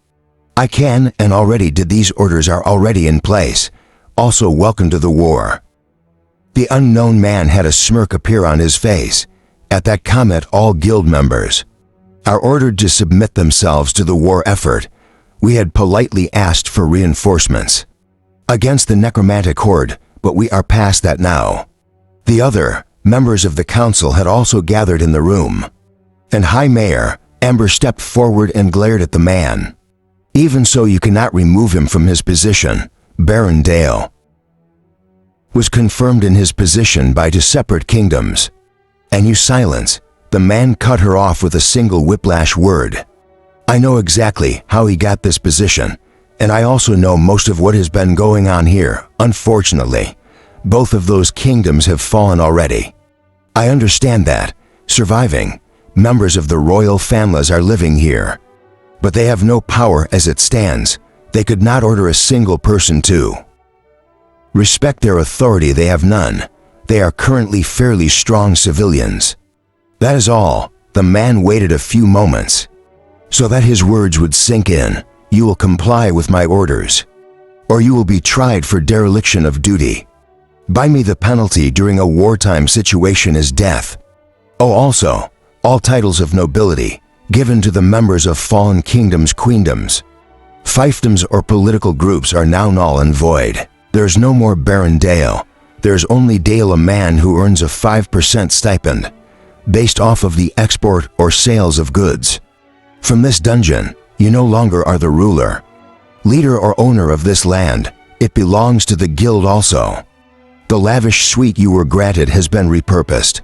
I can and already did. These orders are already in place. Also welcome to the war. The unknown man had a smirk appear on his face. At that comment, all guild members are ordered to submit themselves to the war effort. We had politely asked for reinforcements against the necromantic horde, but we are past that now. The other members of the council had also gathered in the room, and High Mayor Amber stepped forward and glared at the man. Even so, you cannot remove him from his position. Baron Dale was confirmed in his position by 2 separate kingdoms. And you silence. The man cut her off with a single whiplash word. I know exactly how he got this position, and I also know most of what has been going on here. Unfortunately, both of those kingdoms have fallen already. I understand that. Surviving members of the royal families are living here, but they have no power as it stands. They could not order a single person to respect their authority. They have none. They are currently fairly strong civilians. That is all. The man waited a few moments so that his words would sink in. You will comply with my orders, or you will be tried for dereliction of duty. By me, the penalty during a wartime situation is death. Oh, also, all titles of nobility given to the members of fallen kingdoms, queendoms, fiefdoms, or political groups are now null and void. There's no more Baron Dale. There's only Dale, a man who earns a 5% stipend based off of the export or sales of goods. From this dungeon, you no longer are the ruler, leader, or owner of this land. It belongs to the guild also. The lavish suite you were granted has been repurposed.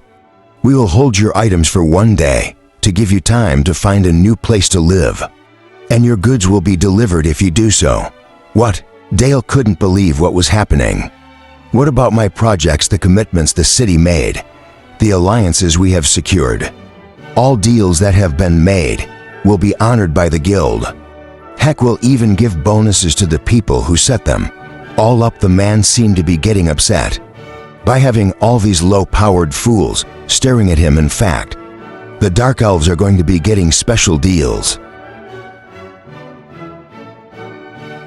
We will hold your items for 1 day to give you time to find a new place to live, and your goods will be delivered if you do so. What? Dale couldn't believe what was happening. What about my projects, the commitments the city made, the alliances we have secured? All deals that have been made will be honored by the guild. Heck, we'll even give bonuses to the people who set them all up. The man seemed to be getting upset by having all these low-powered fools staring at him. In fact, the Dark Elves are going to be getting special deals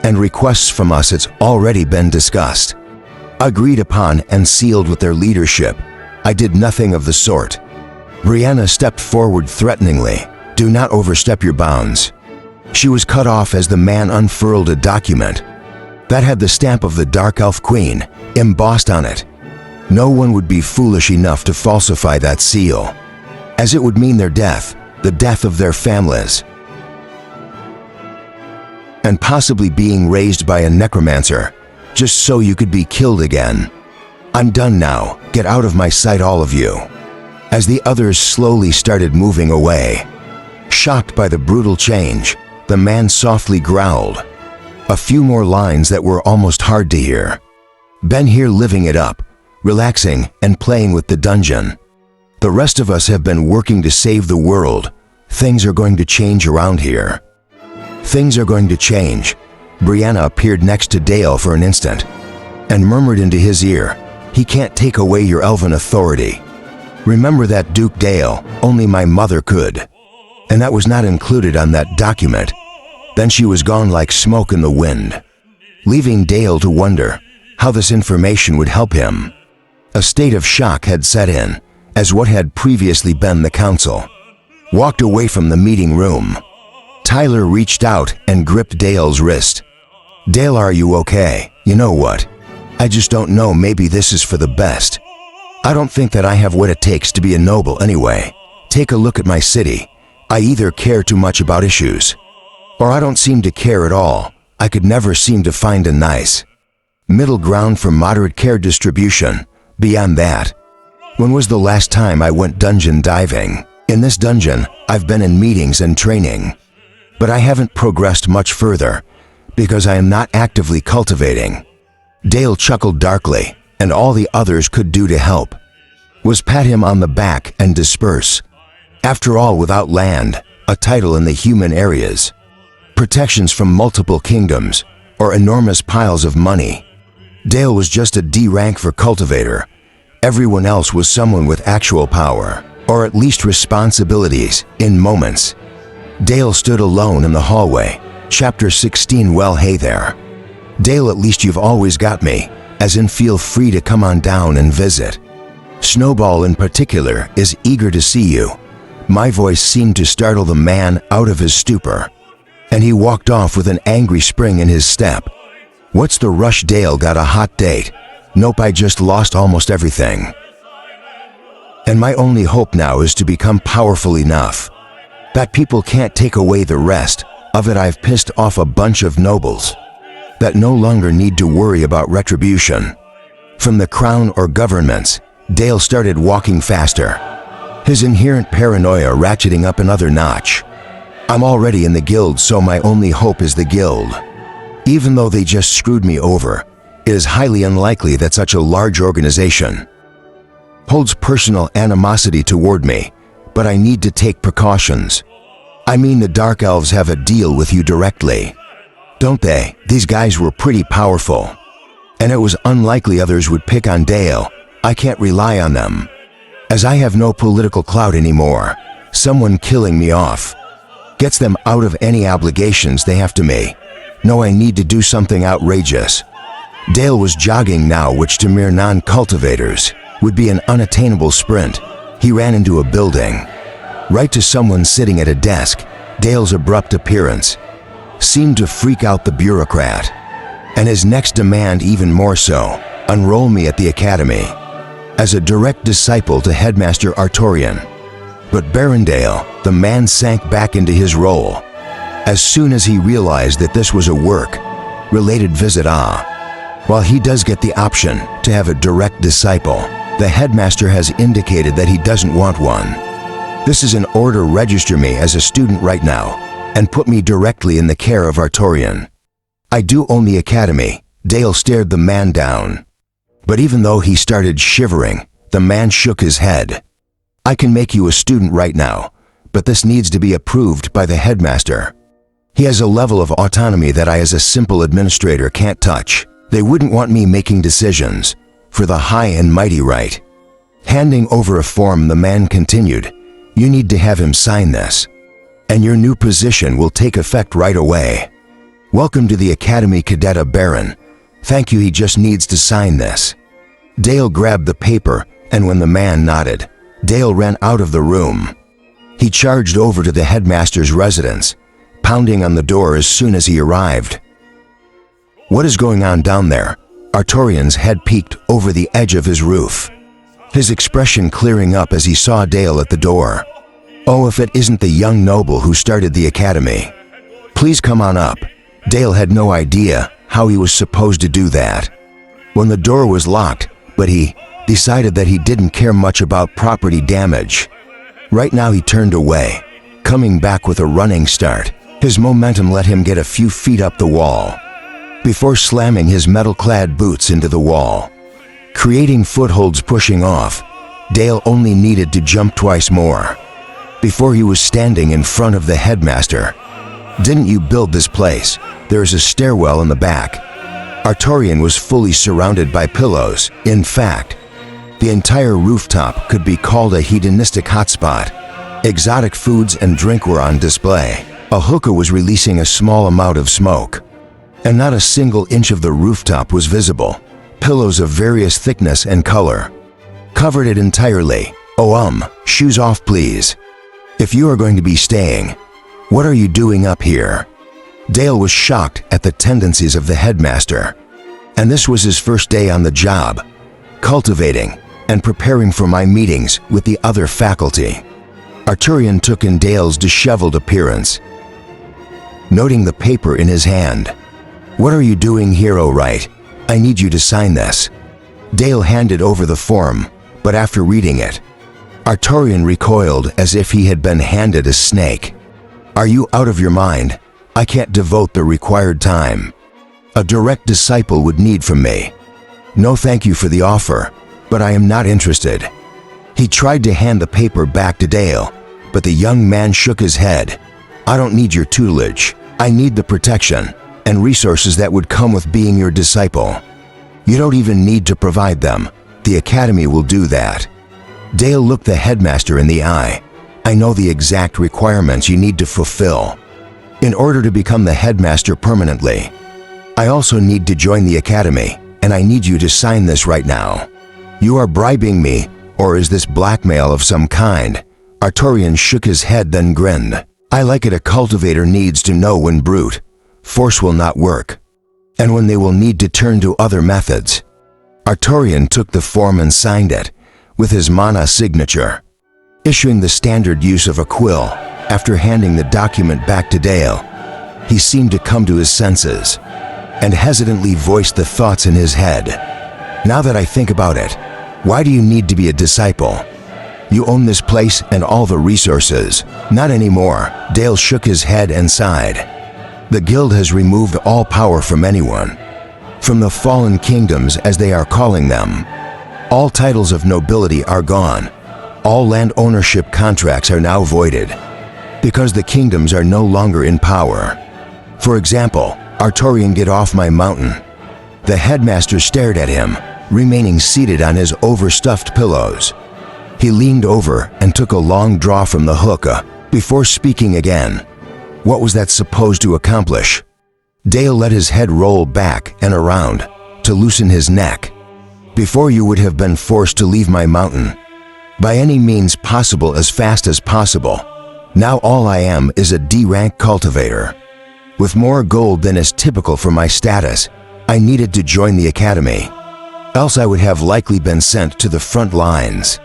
and requests from us. It's already been discussed, agreed upon, and sealed with their leadership. I did nothing of the sort. Brianna stepped forward threateningly. Do not overstep your bounds. She was cut off as the man unfurled a document that had the stamp of the Dark Elf Queen embossed on it. No one would be foolish enough to falsify that seal, as it would mean their death, the death of their families, and possibly being raised by a necromancer, just so you could be killed again. I'm done now. Get out of my sight, all of you. As the others slowly started moving away, shocked by the brutal change, the man softly growled a few more lines that were almost hard to hear. Been here living it up, relaxing and playing with the dungeon. The rest of us have been working to save the world. Things are going to change around here. Things are going to change. Brianna appeared next to Dale for an instant and murmured into his ear, he can't take away your elven authority. Remember that, Duke Dale, only my mother could. And that was not included on that document. Then she was gone like smoke in the wind, leaving Dale to wonder how this information would help him. A state of shock had set in, as what had previously been the council walked away from the meeting room. Tyler reached out and gripped Dale's wrist. Dale, are you okay? You know what? I just don't know, maybe this is for the best. I don't think that I have what it takes to be a noble anyway. Take a look at my city. I either care too much about issues, or I don't seem to care at all. I could never seem to find a nice middle ground for moderate care distribution. Beyond that, when was the last time I went dungeon diving? In this dungeon, I've been in meetings and training, but I haven't progressed much further because I am not actively cultivating. Dale chuckled darkly, and all the others could do to help was pat him on the back and disperse. After all, without land, a title in the human areas, protections from multiple kingdoms, or enormous piles of money, Dale was just a D rank for cultivator. Everyone else was someone with actual power, or at least responsibilities, in moments. Dale stood alone in the hallway. Chapter 16. Well, hey there. Dale, at least you've always got me, as in feel free to come on down and visit. Snowball in particular is eager to see you. My voice seemed to startle the man out of his stupor, and he walked off with an angry spring in his step. What's the rush? Dale got a hot date. Nope, I just lost almost everything. And my only hope now is to become powerful enough that people can't take away the rest of it. I've pissed off a bunch of nobles that no longer need to worry about retribution from the crown or governments. Dale started walking faster, his inherent paranoia ratcheting up another notch. I'm already in the guild, so my only hope is the guild. Even though they just screwed me over, it is highly unlikely that such a large organization holds personal animosity toward me, but I need to take precautions. I mean, the Dark Elves have a deal with you directly, don't they? These guys were pretty powerful, and it was unlikely others would pick on Dale. I can't rely on them, as I have no political clout anymore. Someone killing me off gets them out of any obligations they have to me. No, I need to do something outrageous. Dale was jogging now, which to mere non-cultivators would be an unattainable sprint. He ran into a building, right to someone sitting at a desk. Dale's abrupt appearance seemed to freak out the bureaucrat, and his next demand even more so: enroll me at the academy as a direct disciple to Headmaster Artorian. But Barondale, the man, sank back into his role as soon as he realized that this was a work-related visit. While he does get the option to have a direct disciple, the headmaster has indicated that he doesn't want one. This is an order. Register me as a student right now and put me directly in the care of Artorian. I do own the academy. Dale stared the man down, but even though he started shivering, the man shook his head. I can make you a student right now, but this needs to be approved by the headmaster. He has a level of autonomy that I as a simple administrator can't touch. They wouldn't want me making decisions for the high and mighty, right? Handing over a form, the man continued. You need to have him sign this, and your new position will take effect right away. Welcome to the Academy, Cadet Baron. Thank you, he just needs to sign this. Dale grabbed the paper, and when the man nodded, Dale ran out of the room. He charged over to the headmaster's residence, pounding on the door as soon as he arrived. What is going on down there? Artorian's head peeked over the edge of his roof, his expression clearing up as he saw Dale at the door. Oh, if it isn't the young noble who started the academy. Please come on up. Dale had no idea how he was supposed to do that when the door was locked, but he decided that he didn't care much about property damage. Right now he turned away, coming back with a running start. His momentum let him get a few feet up the wall before slamming his metal-clad boots into the wall, creating footholds. Pushing off, Dale only needed to jump twice more before he was standing in front of the headmaster. Didn't you build this place? There's a stairwell in the back. Artorian was fully surrounded by pillows. In fact, the entire rooftop could be called a hedonistic hotspot. Exotic foods and drink were on display. A hookah was releasing a small amount of smoke, and not a single inch of the rooftop was visible. Pillows of various thickness and color covered it entirely. Oh, shoes off please. If you are going to be staying, what are you doing up here? Dale was shocked at the tendencies of the headmaster, and this was his first day on the job, cultivating. and preparing for my meetings with the other faculty. Arturian took in Dale's disheveled appearance, noting the paper in his hand. "What are you doing here, Wright? I need you to sign this." Dale handed over the form, but after reading it, Arturian recoiled as if he had been handed a snake. "Are you out of your mind? I can't devote the required time a direct disciple would need from me. No thank you for the offer, but I am not interested." He tried to hand the paper back to Dale, but the young man shook his head. "I don't need your tutelage. I need the protection and resources that would come with being your disciple. You don't even need to provide them. The Academy will do that." Dale looked the headmaster in the eye. "I know the exact requirements you need to fulfill in order to become the headmaster permanently. I also need to join the Academy, and I need you to sign this right now. You are bribing me, or is this blackmail of some kind?" Arturian shook his head, then grinned. "I like it. A cultivator needs to know when brute force will not work, and when they will need to turn to other methods." Arturian took the form and signed it with his mana signature, issuing the standard use of a quill. After handing the document back to Dale, he seemed to come to his senses and hesitantly voiced the thoughts in his head. "Now that I think about it, why do you need to be a disciple? You own this place and all the resources." "Not anymore." Dale shook his head and sighed. "The guild has removed all power from anyone, from the fallen kingdoms as they are calling them. All titles of nobility are gone. All land ownership contracts are now voided, because the kingdoms are no longer in power. For example, Arturian, get off my mountain." The headmaster stared at him, remaining seated on his overstuffed pillows. He leaned over and took a long draw from the hookah before speaking again. What was that supposed to accomplish? Dale let his head roll back and around to loosen his neck. "Before, you would have been forced to leave my mountain by any means possible as fast as possible. Now all I am is a D-rank cultivator with more gold than is typical for my status. I needed to join the Academy, else I would have likely been sent to the front lines.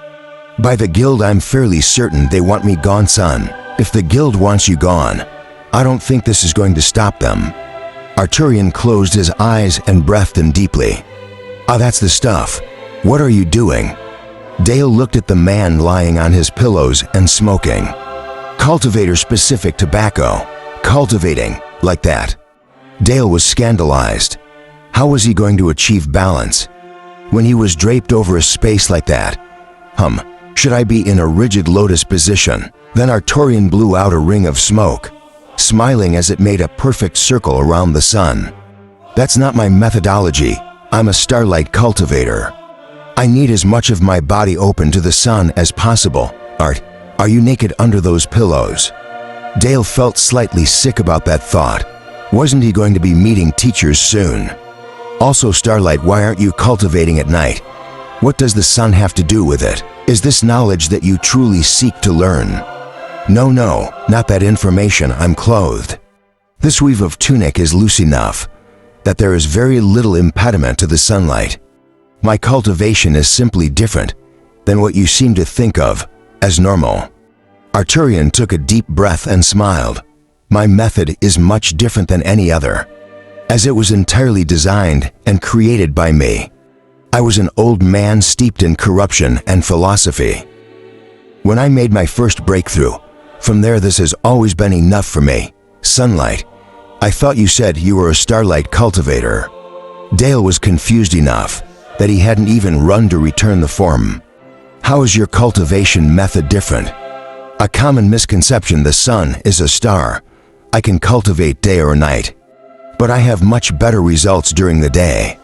By the guild, I'm fairly certain they want me gone, son. If the guild wants you gone, I don't think this is going to stop them." Arturian closed his eyes and breathed in deeply. "Ah, that's the stuff. What are you doing?" Dale looked at the man lying on his pillows and smoking. "Cultivator-specific tobacco. Cultivating like that." Dale was scandalized. How was he going to achieve balance when he was draped over a space like that? Should I be in a rigid lotus position? Then Arturian blew out a ring of smoke, smiling as it made a perfect circle around the sun. "That's not my methodology. I'm a starlight cultivator. I need as much of my body open to the sun as possible." "Art, are you naked under those pillows?" Dale felt slightly sick about that thought. Wasn't he going to be meeting teachers soon? Also, Starlight, why aren't you cultivating at night? What does the sun have to do with it? Is this knowledge that you truly seek to learn? No, not that information. I'm clothed. This weave of tunic is loose enough that there is very little impediment to the sunlight. My cultivation is simply different than what you seem to think of as normal." Arturian took a deep breath and smiled. "My method is much different than any other, as it was entirely designed and created by me. I was an old man steeped in corruption and philosophy. When I made my first breakthrough, from there this has always been enough for me. Sunlight. I thought you said you were a starlight cultivator." Dale was confused enough that he hadn't even run to return the form. "How is your cultivation method different?" "A common misconception: the sun is a star. I can cultivate day or night, but I have much better results during the day,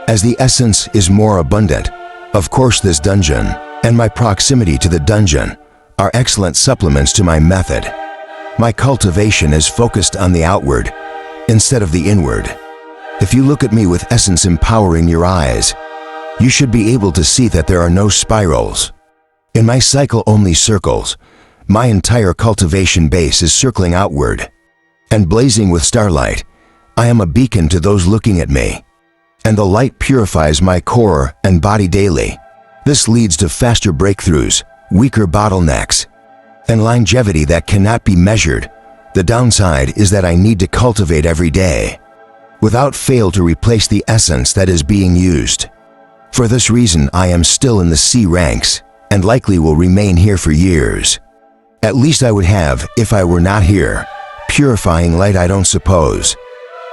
as the essence is more abundant. Of course, this dungeon and my proximity to the dungeon are excellent supplements to my method. My cultivation is focused on the outward instead of the inward. If you look at me with essence empowering your eyes, you should be able to see that there are no spirals. In my cycle, only circles. My entire cultivation base is circling outward and blazing with starlight. I am a beacon to those looking at me, and the light purifies my core and body daily. This leads to faster breakthroughs, weaker bottlenecks, and longevity that cannot be measured. The downside is that I need to cultivate every day, without fail, to replace the essence that is being used. For this reason, I am still in the C ranks, and likely will remain here for years. At least I would have if I were not here. Purifying light, I don't suppose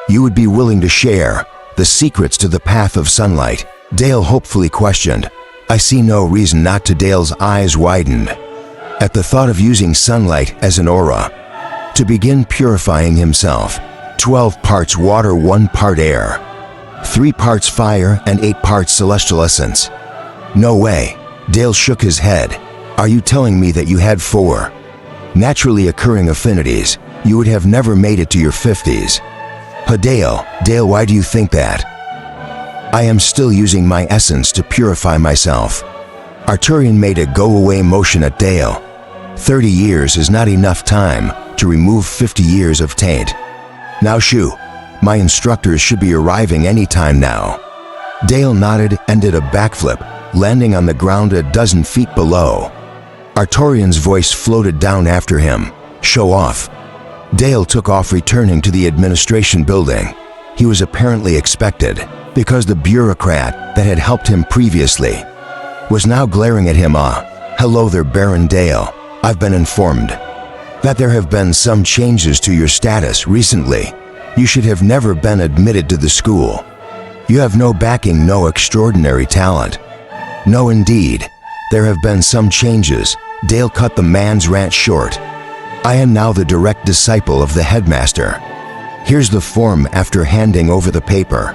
you would be willing to share the secrets to the path of sunlight? Dale hopefully questioned. I see no reason not to. Dale's eyes widened at the thought of using sunlight as an aura to begin purifying himself. 12 parts water, 1 part air, 3 parts fire, and 8 parts celestial essence. No way. Dale shook his head. Are you telling me that you had 4 naturally occurring affinities? You would have never made it to your 50s. Dale, why do you think that? I am still using my essence to purify myself. Arturian made a go-away motion at Dale. 30 years is not enough time to remove 50 years of taint. Now shoo, my instructors should be arriving any time now. Dale nodded and did a backflip, landing on the ground a dozen feet below. Arturian's voice floated down after him. Show off. Dale took off, returning to the administration building. He was apparently expected, because the bureaucrat that had helped him previously was now glaring at him. Hello there, Baron Dale. I've been informed that there have been some changes to your status recently. You should have never been admitted to the school. You have no backing, no extraordinary talent. No, indeed. There have been some changes. Dale cut the man's rant short. I am now the direct disciple of the headmaster. Here's the form. After handing over the paper,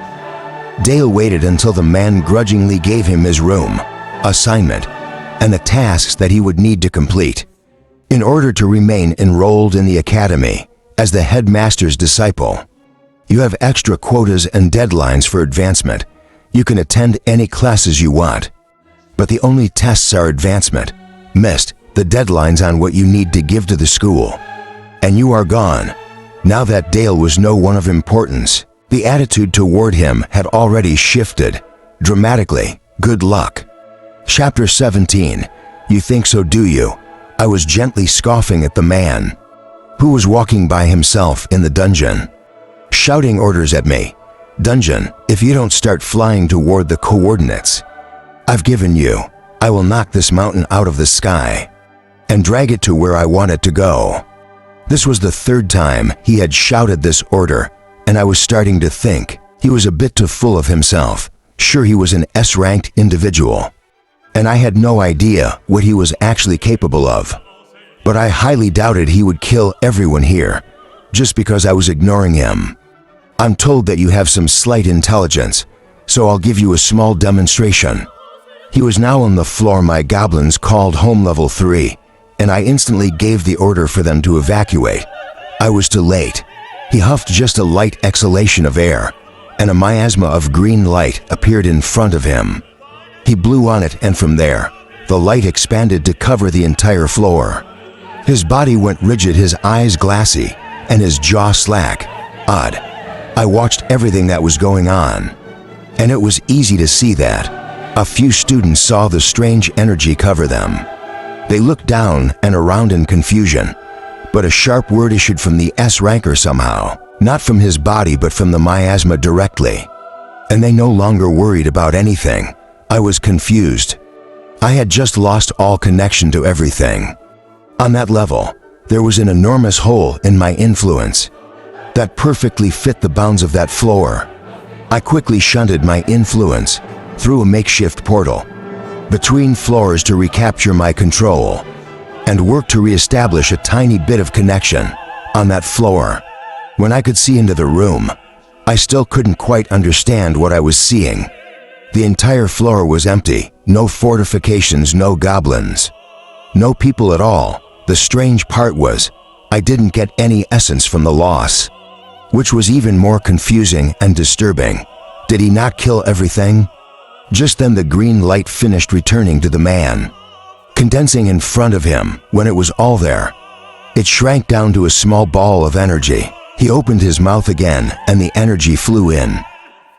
Dale waited until the man grudgingly gave him his room, assignment, and the tasks that he would need to complete in order to remain enrolled in the academy as the headmaster's disciple. You have extra quotas and deadlines for advancement. You can attend any classes you want, but the only tests are advancement. Missed the deadlines on what you need to give to the school, and you are gone. Now that Dale was no one of importance, the attitude toward him had already shifted dramatically. Good luck. Chapter 17. You think so, do you? I was gently scoffing at the man who was walking by himself in the dungeon, shouting orders at me. Dungeon, if you don't start flying toward the coordinates I've given you, I will knock this mountain out of the sky and drag it to where I want it to go. This was the 3rd time he had shouted this order, and I was starting to think he was a bit too full of himself. Sure, he was an S-ranked individual, and I had no idea what he was actually capable of. But I highly doubted he would kill everyone here just because I was ignoring him. I'm told that you have some slight intelligence, so I'll give you a small demonstration. He was now on the floor. My goblins called home level 3, and I instantly gave the order for them to evacuate. I was too late. He huffed just a light exhalation of air, and a miasma of green light appeared in front of him. He blew on it, and from there, the light expanded to cover the entire floor. His body went rigid, his eyes glassy, and his jaw slack. Odd. I watched everything that was going on, and it was easy to see that a few students saw the strange energy cover them. They looked down and around in confusion, but a sharp word issued from the S-ranker somehow, not from his body but from the miasma directly, and they no longer worried about anything. I was confused. I had just lost all connection to everything. On that level, there was an enormous hole in my influence that perfectly fit the bounds of that floor. I quickly shunted my influence through a makeshift portal between floors to recapture my control and worked to reestablish a tiny bit of connection on that floor. When I could see into the room, I still couldn't quite understand what I was seeing. The entire floor was empty, no fortifications, no goblins, no people at all. The strange part was, I didn't get any essence from the loss, which was even more confusing and disturbing. Did he not kill everything? Just then the green light finished returning to the man, condensing in front of him. When it was all there, it shrank down to a small ball of energy. He opened his mouth again, and the energy flew in,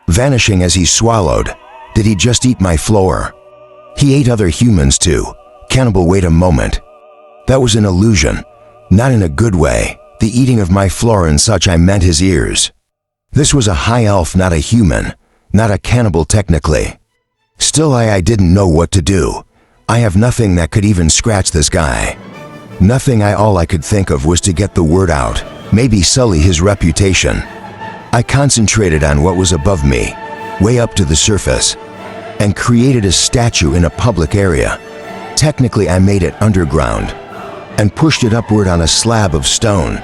vanishing as he swallowed. Did he just eat my floor? He ate other humans too. Cannibal, wait a moment. That was an illusion, not in a good way. The eating of my floor and such, I meant his ears. This was a high elf, not a human, not a cannibal technically. Still, I didn't know what to do. I have nothing that could even scratch this guy. Nothing. All I could think of was to get the word out, maybe sully his reputation. I concentrated on what was above me, way up to the surface, and created a statue in a public area. Technically, I made it underground and pushed it upward on a slab of stone.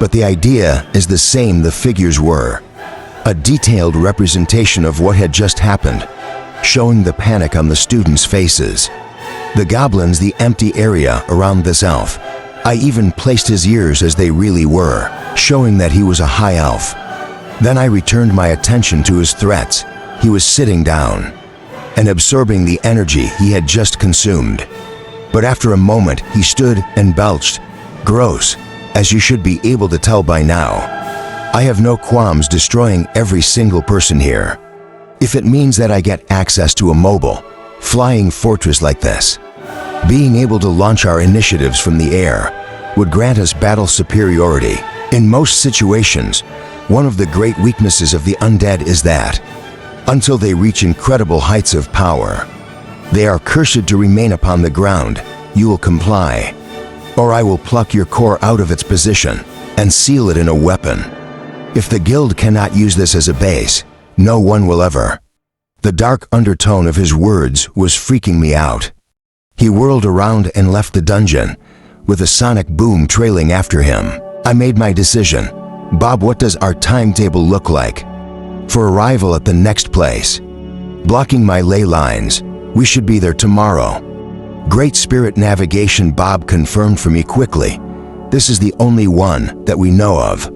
But the idea is the same. The figures were a detailed representation of what had just happened, showing the panic on the students' faces. The goblins, the empty area around this elf. I even placed his ears as they really were, showing that he was a high elf. Then I returned my attention to his threats. He was sitting down and absorbing the energy he had just consumed. But after a moment, he stood and belched. Gross, as you should be able to tell by now. I have no qualms destroying every single person here, if it means that I get access to a mobile, flying fortress like this. Being able to launch our initiatives from the air would grant us battle superiority. In most situations, one of the great weaknesses of the undead is that, until they reach incredible heights of power, they are cursed to remain upon the ground. You will comply, or I will pluck your core out of its position and seal it in a weapon. If the guild cannot use this as a base, no one will ever. The dark undertone of his words was freaking me out. He whirled around and left the dungeon, with a sonic boom trailing after him. I made my decision. Bob, what does our timetable look like for arrival at the next place? Blocking my ley lines, we should be there tomorrow. Great Spirit Navigation, Bob confirmed for me quickly. This is the only one that we know of.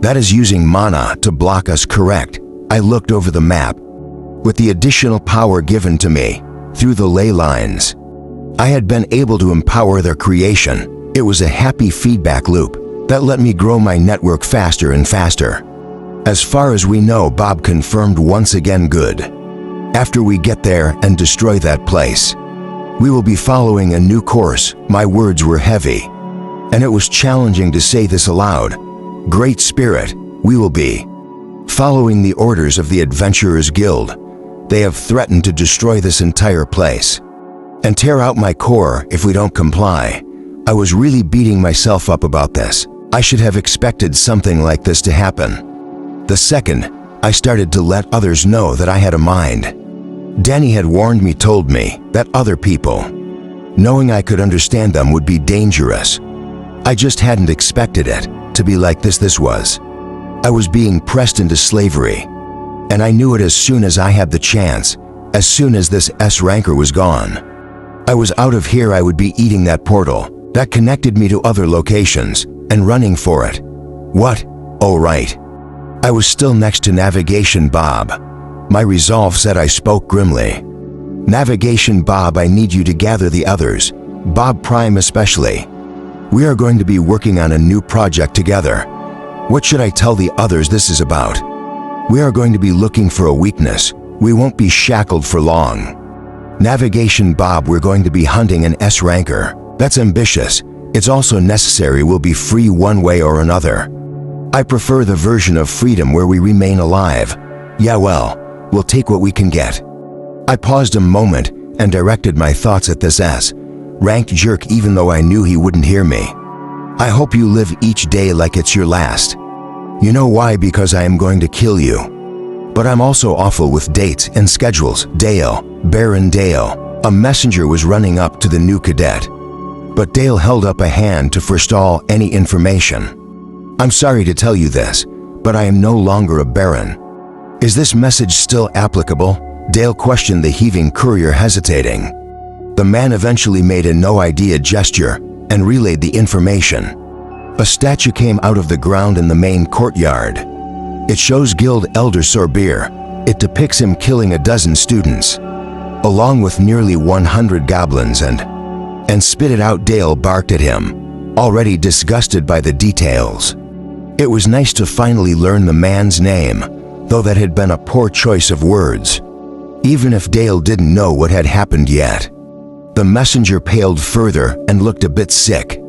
That is using mana to block us, correct? I looked over the map. With the additional power given to me through the ley lines, I had been able to empower their creation. It was a happy feedback loop that let me grow my network faster and faster. As far as we know, Bob confirmed once again, good. After we get there and destroy that place, we will be following a new course. My words were heavy, and it was challenging to say this aloud. Great Spirit, we will be following the orders of the Adventurers Guild. They have threatened to destroy this entire place and tear out my core if we don't comply. I was really beating myself up about this. I should have expected something like this to happen. The second I started to let others know that I had a mind. Danny had warned me, told me that other people, knowing I could understand them, would be dangerous. I just hadn't expected it to be like this. This was. I was being pressed into slavery, and I knew it as soon as I had the chance, as soon as this S-ranker was gone. I was out of here. I would be eating that portal that connected me to other locations and running for it. What? Oh, right. I was still next to Navigation Bob. My resolve said. I spoke grimly. Navigation Bob, I need you to gather the others, Bob Prime especially. We are going to be working on a new project together. What should I tell the others this is about? We are going to be looking for a weakness. We won't be shackled for long. Navigation Bob, we're going to be hunting an S-ranker. That's ambitious. It's also necessary. We'll be free one way or another. I prefer the version of freedom where we remain alive. Yeah, well, we'll take what we can get. I paused a moment and directed my thoughts at this S-ranked jerk, even though I knew he wouldn't hear me. I hope you live each day like it's your last. You know why? Because I am going to kill you. But I'm also awful with dates and schedules. Dale, Baron Dale. A messenger was running up to the new cadet, but Dale held up a hand to forestall any information. I'm sorry to tell you this, but I am no longer a baron. Is this message still applicable? Dale questioned the heaving courier, hesitating. The man eventually made a no-idea gesture and relayed the information. A statue came out of the ground in the main courtyard. It shows Guild Elder Sorbir. It depicts him killing a dozen students, along with nearly 100 goblins, and spit it out. Dale barked at him, already disgusted by the details. It was nice to finally learn the man's name, though that had been a poor choice of words. even if Dale didn't know what had happened yet. The messenger paled further and looked a bit sick.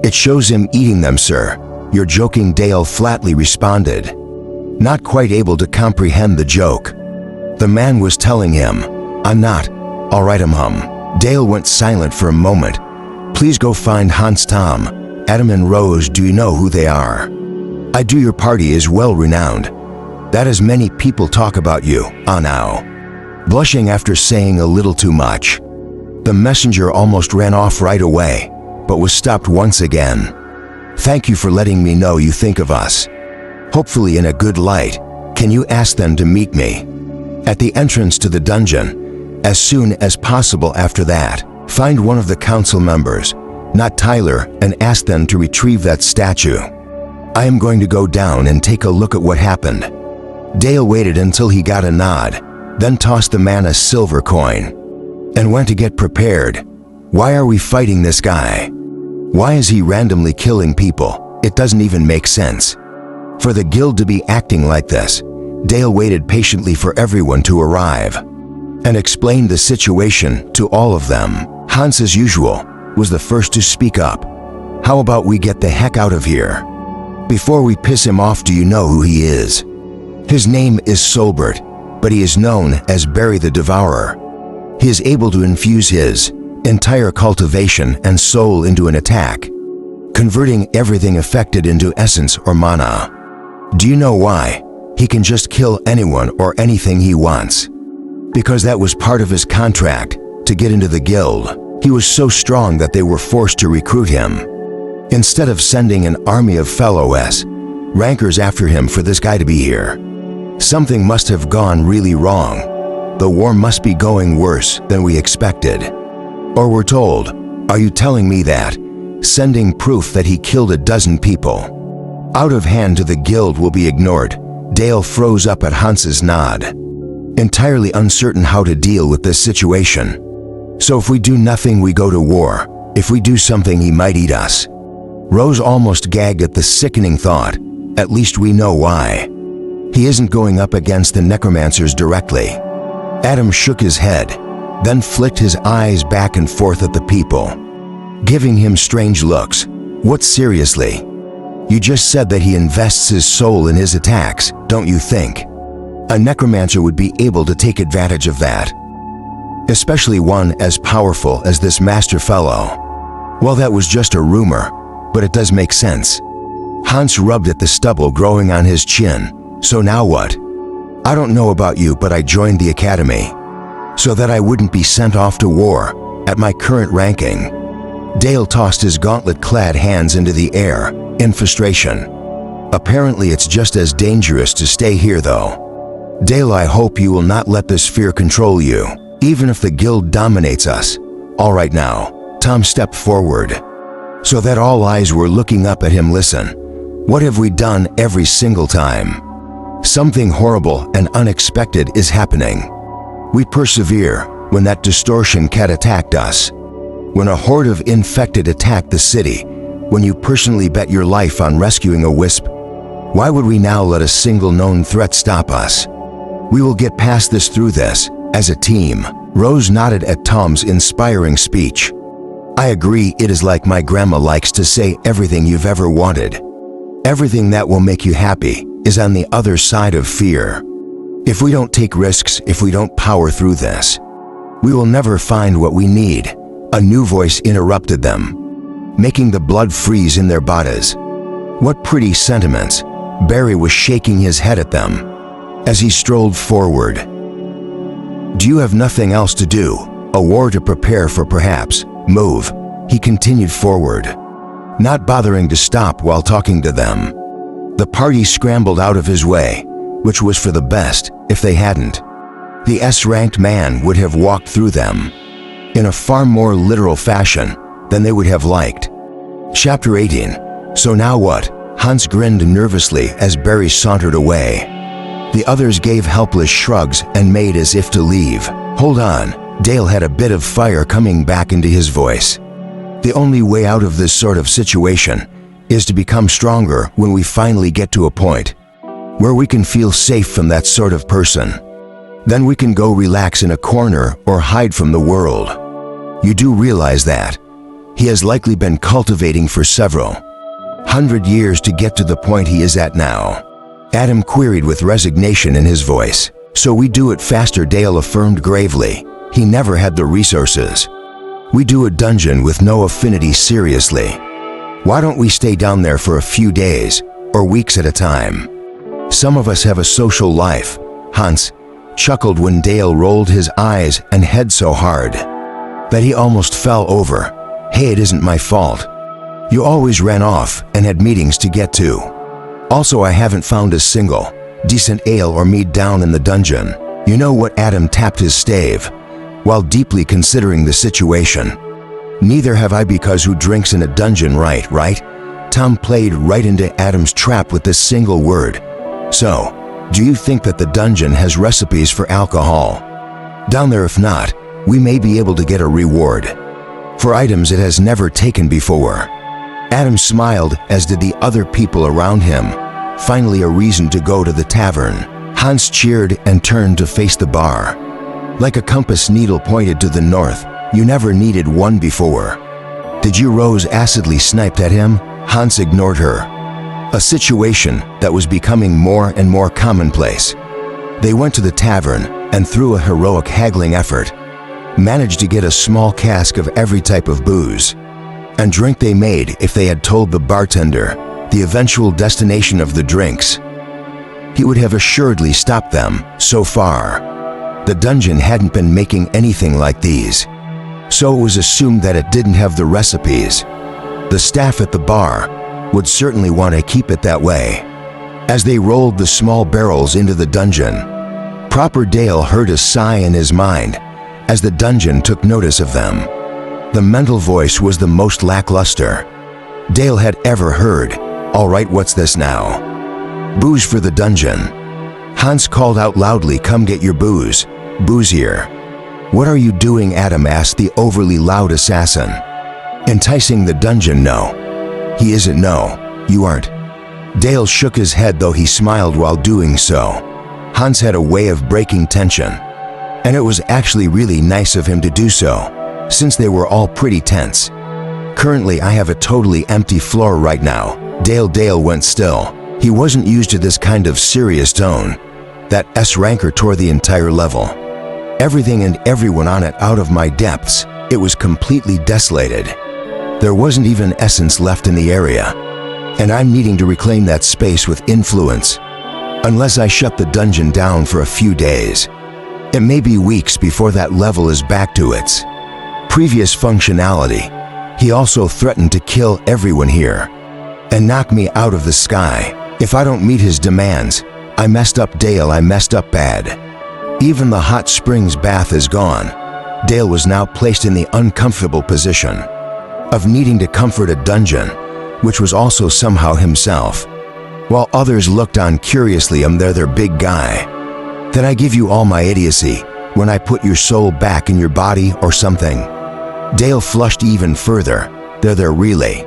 "It shows him eating them, sir. You're joking," Dale flatly responded, not quite able to comprehend the joke. The man was telling him, "I'm not. All right, Dale went silent for a moment. "Please go find Hans, Tom. Adam and Rose, do you know who they are? I do. Your party is well renowned. That is, many people talk about you, now." Blushing after saying a little too much, the messenger almost ran off right away, but was stopped once again. "Thank you for letting me know you think of us. Hopefully in a good light. Can you ask them to meet me at the entrance to the dungeon as soon as possible? After that, find one of the council members, not Tyler, and ask them to retrieve that statue. I am going to go down and take a look at what happened." Dale waited until he got a nod, then tossed the man a silver coin and went to get prepared. "Why are we fighting this guy? Why is he randomly killing people? It doesn't even make sense. For the guild to be acting like this." Dale waited patiently for everyone to arrive and explained the situation to all of them. Hans, as usual, was the first to speak up. "How about we get the heck out of here before we piss him off? Do you know who he is? His name is Solbert, but he is known as Barry the Devourer. He is able to infuse his entire cultivation and soul into an attack, converting everything affected into essence or mana. Do you know why? He can just kill anyone or anything he wants. Because that was part of his contract to get into the guild. He was so strong that they were forced to recruit him, instead of sending an army of fellow rankers after him for this guy to be here. Something must have gone really wrong. The war must be going worse than we expected. Or we're told. Are you telling me that sending proof that he killed a dozen people out of hand to the guild will be ignored?" Dale froze up at Hans's nod, entirely uncertain how to deal with this situation. "So if we do nothing, we go to war. If we do something, he might eat us." Rose almost gagged at the sickening thought. "At least we know why. He isn't going up against the necromancers directly." Adam shook his head, then flicked his eyes back and forth at the people, giving him strange looks. "What, seriously? You just said that he invests his soul in his attacks, don't you think a necromancer would be able to take advantage of that? Especially one as powerful as this master fellow." "Well, that was just a rumor, but it does make sense." Hans rubbed at the stubble growing on his chin. "So now what? I don't know about you, but I joined the academy so that I wouldn't be sent off to war at my current ranking." Dale tossed his gauntlet-clad hands into the air in frustration. "Apparently it's just as dangerous to stay here though. Dale, I hope you will not let this fear control you, even if the guild dominates us." "All right now." Tom stepped forward so that all eyes were looking up at him. "Listen, what have we done every single time? Something horrible and unexpected is happening. We persevere when that distortion cat attacked us, when a horde of infected attacked the city, when you personally bet your life on rescuing a wisp. Why would we now let a single known threat stop us? We will get past this through this, as a team." Rose nodded at Tom's inspiring speech. "I agree. It is like my grandma likes to say, everything you've ever wanted, everything that will make you happy, is on the other side of fear. If we don't take risks, if we don't power through this, we will never find what we need." A new voice interrupted them, making the blood freeze in their bodies. "What pretty sentiments." Barry was shaking his head at them as he strolled forward. "Do you have nothing else to do? A war to prepare for, perhaps? Move." He continued forward, not bothering to stop while talking to them. The party scrambled out of his way, which was for the best. If they hadn't, the S-ranked man would have walked through them in a far more literal fashion than they would have liked. Chapter 18. So now what? Hans grinned nervously as Barry sauntered away. The others gave helpless shrugs and made as if to leave. "Hold on." Dale had a bit of fire coming back into his voice. "The only way out of this sort of situation is to become stronger when we finally get to a point where we can feel safe from that sort of person. Then we can go relax in a corner or hide from the world. You do realize that he has likely been cultivating for several hundred years to get to the point he is at now. Adam queried with resignation in his voice. So we do it faster, Dale affirmed gravely. He never had the resources. We do a dungeon with no affinity seriously. Why don't we stay down there for a few days or weeks at a time? Some of us have a social life. Hans chuckled when Dale rolled his eyes and head so hard that he almost fell over. Hey, it isn't my fault. You always ran off and had meetings to get to. Also, I haven't found a single decent ale or mead down in the dungeon. You know what? Adam tapped his stave while deeply considering the situation. Neither have I, because who drinks in a dungeon, right? Tom played right into Adam's trap with this single word. So, do you think that the dungeon has recipes for alcohol down there? If not, we may be able to get a reward for items it has never taken before. Adam smiled, as did the other people around him. Finally, a reason to go to the tavern. Hans cheered and turned to face the bar. Like a compass needle pointed to the north. You never needed one before. Did you? Rose acidly sniped at him. Hans ignored her. A situation that was becoming more and more commonplace. They went to the tavern and, through a heroic haggling effort, managed to get a small cask of every type of booze and drink they made. If they had told the bartender the eventual destination of the drinks, he would have assuredly stopped them. So far, the dungeon hadn't been making anything like these, so it was assumed that it didn't have the recipes. The staff at the bar would certainly want to keep it that way. As they rolled the small barrels into the dungeon, Proper Dale heard a sigh in his mind as the dungeon took notice of them. The mental voice was the most lackluster Dale had ever heard. All right, what's this now? Booze for the dungeon. Hans called out loudly, come get your booze. Booze here. What are you doing? Adam asked the overly loud assassin. Enticing the dungeon? No. He isn't. No, you aren't. Dale shook his head, though he smiled while doing so. Hans had a way of breaking tension, and it was actually really nice of him to do so, since they were all pretty tense. Currently, I have a totally empty floor right now. Dale went still. He wasn't used to this kind of serious tone. That S-ranker tore the entire level. Everything and everyone on it out of my depths. It was completely desolated. There wasn't even essence left in the area. And I'm needing to reclaim that space with influence. Unless I shut the dungeon down for a few days. It may be weeks before that level is back to its previous functionality. He also threatened to kill everyone here and knock me out of the sky if I don't meet his demands. I messed up, Dale. I messed up bad. Even the hot springs bath is gone. Dale was now placed in the uncomfortable position of needing to comfort a dungeon, which was also somehow himself. While others looked on curiously, they're their big guy. Did I give you all my idiocy when I put your soul back in your body or something? Dale flushed even further. They're their relay.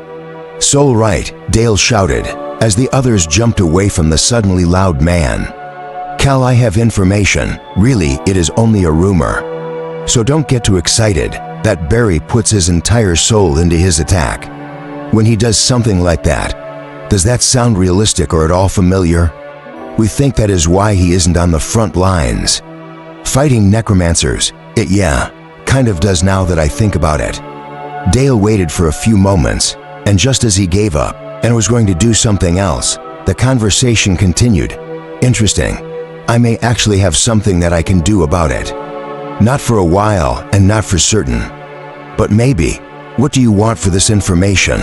Soul, right? Dale shouted as the others jumped away from the suddenly loud man. Cal, I have information. Really, it is only a rumor. So don't get too excited. That Barry puts his entire soul into his attack. When he does something like that, does that sound realistic or at all familiar? We think that is why he isn't on the front lines fighting necromancers. It kind of does now that I think about it. Dale waited for a few moments, and just as he gave up and was going to do something else, the conversation continued. Interesting. I may actually have something that I can do about it. Not for a while and not for certain, but maybe. What do you want for this information?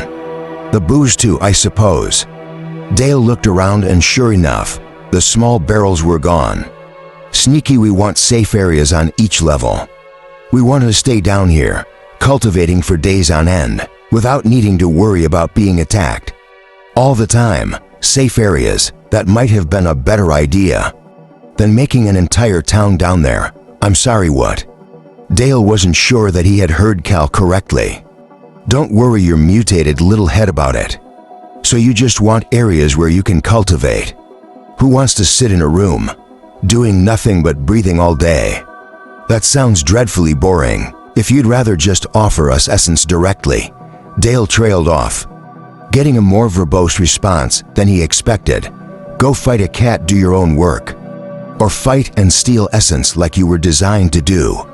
The booze too, I suppose. Dale looked around, and sure enough, the small barrels were gone. Sneaky. We want safe areas on each level. We want to stay down here, cultivating for days on end, without needing to worry about being attacked. All the time. Safe areas. That might have been a better idea than making an entire town down there. I'm sorry, what? Dale wasn't sure that he had heard Cal correctly. Don't worry your mutated little head about it. So you just want areas where you can cultivate. Who wants to sit in a room doing nothing but breathing all day. That sounds dreadfully boring. If you'd rather just offer us essence directly. Dale trailed off, getting a more verbose response than he expected. Go fight a cat, do your own work. Or fight and steal essence like you were designed to do.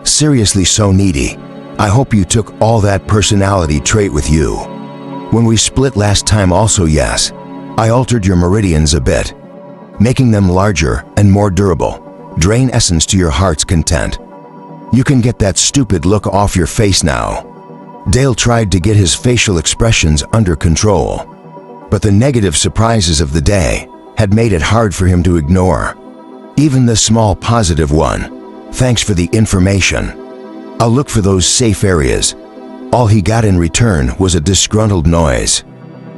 Seriously so needy. I hope you took all that personality trait with you. When we split last time also, yes, I altered your meridians a bit, making them larger and more durable. Drain essence to your heart's content. You can get that stupid look off your face now. Dale tried to get his facial expressions under control, but the negative surprises of the day had made it hard for him to ignore. Even the small positive one. Thanks for the information. I'll look for those safe areas. All he got in return was a disgruntled noise.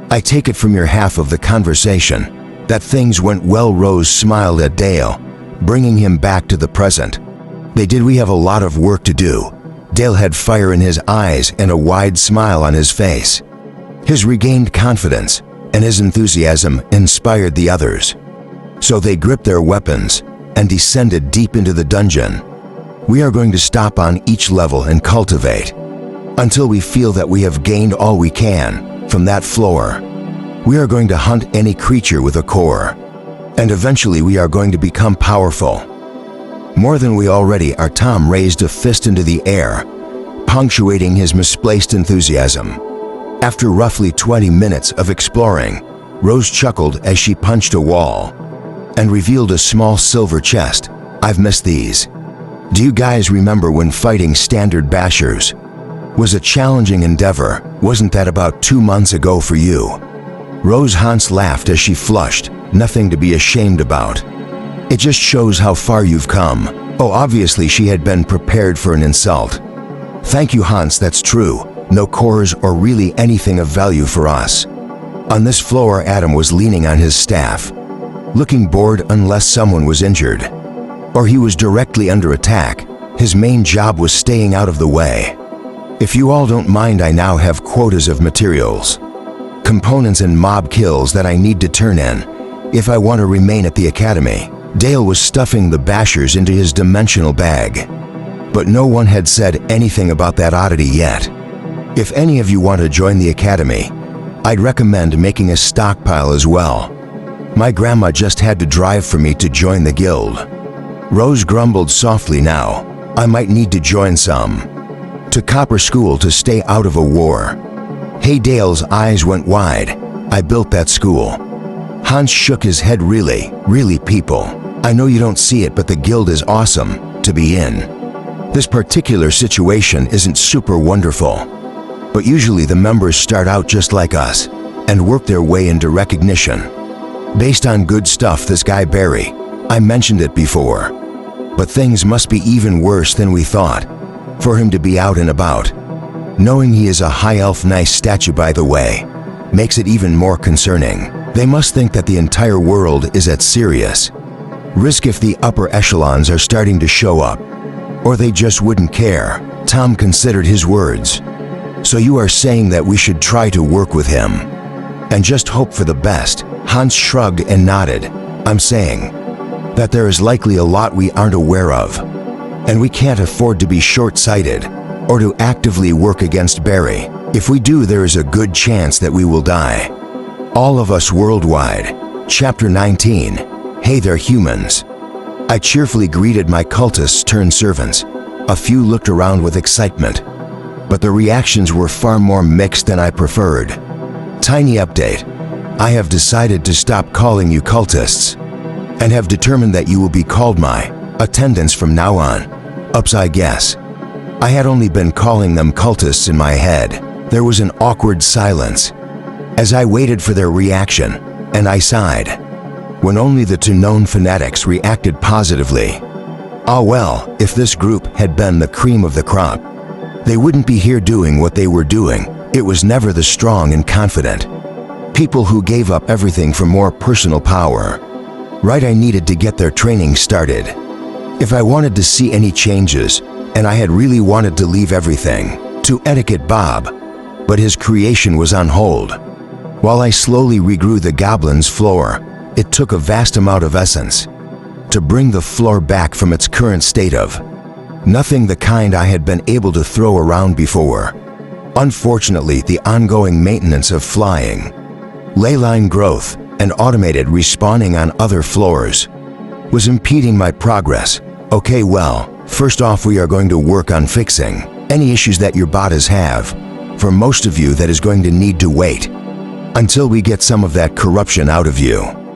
I take it from your half of the conversation that things went well. Rose smiled at Dale, bringing him back to the present. They did. We have a lot of work to do. Dale had fire in his eyes and a wide smile on his face. His regained confidence and his enthusiasm inspired the others. So they gripped their weapons and descended deep into the dungeon. We are going to stop on each level and cultivate until we feel that we have gained all we can from that floor. We are going to hunt any creature with a core, and eventually we are going to become powerful. More than we already are. Tom raised a fist into the air, punctuating his misplaced enthusiasm. After roughly 20 minutes of exploring, Rose chuckled as she punched a wall and revealed a small silver chest. I've missed these. Do you guys remember when fighting standard bashers was a challenging endeavor? Wasn't that about 2 months ago for you? Rose Hans laughed as she flushed. Nothing to be ashamed about. It just shows how far you've come. Oh, obviously she had been prepared for an insult. Thank you, Hans, that's true. No cores or really anything of value for us. On this floor, Adam was leaning on his staff, looking bored unless someone was injured or he was directly under attack. His main job was staying out of the way. If you all don't mind, I now have quotas of materials, components and mob kills that I need to turn in if I want to remain at the academy. Dale was stuffing the bashers into his dimensional bag, but no one had said anything about that oddity yet. If any of you want to join the academy, I'd recommend making a stockpile as well. My grandma just had to drive for me to join the guild. Rose grumbled softly. Now, I might need to join some. To Copper School to stay out of a war. Hey, Dale's eyes went wide. I built that school. Hans shook his head. Really, people. I know you don't see it, but the guild is awesome to be in. This particular situation isn't super wonderful, but usually the members start out just like us and work their way into recognition based on good stuff. This guy Barry, I mentioned it before, but things must be even worse than we thought for him to be out and about. Knowing he is a high elf, nice statue by the way, makes it even more concerning. They must think that the entire world is at serious risk if the upper echelons are starting to show up, or they just wouldn't care. Tom considered his words. So you are saying that we should try to work with him and just hope for the best? Hans shrugged and nodded. I'm saying that there is likely a lot we aren't aware of, and we can't afford to be short-sighted or to actively work against Barry. If we do, there is a good chance that we will die. All of us worldwide. Chapter 19. Hey there, humans. I cheerfully greeted my cultists turned servants. A few looked around with excitement, but the reactions were far more mixed than I preferred. Tiny update. I have decided to stop calling you cultists and have determined that you will be called my attendants from now on. Ups, I guess. I had only been calling them cultists in my head. There was an awkward silence as I waited for their reaction, and I sighed when only the two known fanatics reacted positively. Ah well, if this group had been the cream of the crop, they wouldn't be here doing what they were doing. It was never the strong and confident people who gave up everything for more personal power. Right, I needed to get their training started if I wanted to see any changes, and I had really wanted to leave everything to Etiquette Bob, but his creation was on hold. While I slowly regrew the goblin's floor, it took a vast amount of essence to bring the floor back from its current state of nothing the kind I had been able to throw around before. Unfortunately, the ongoing maintenance of flying, leyline growth, and automated respawning on other floors was impeding my progress. Okay, well, first off, we are going to work on fixing any issues that your bots have. For most of you, that is going to need to wait until we get some of that corruption out of you.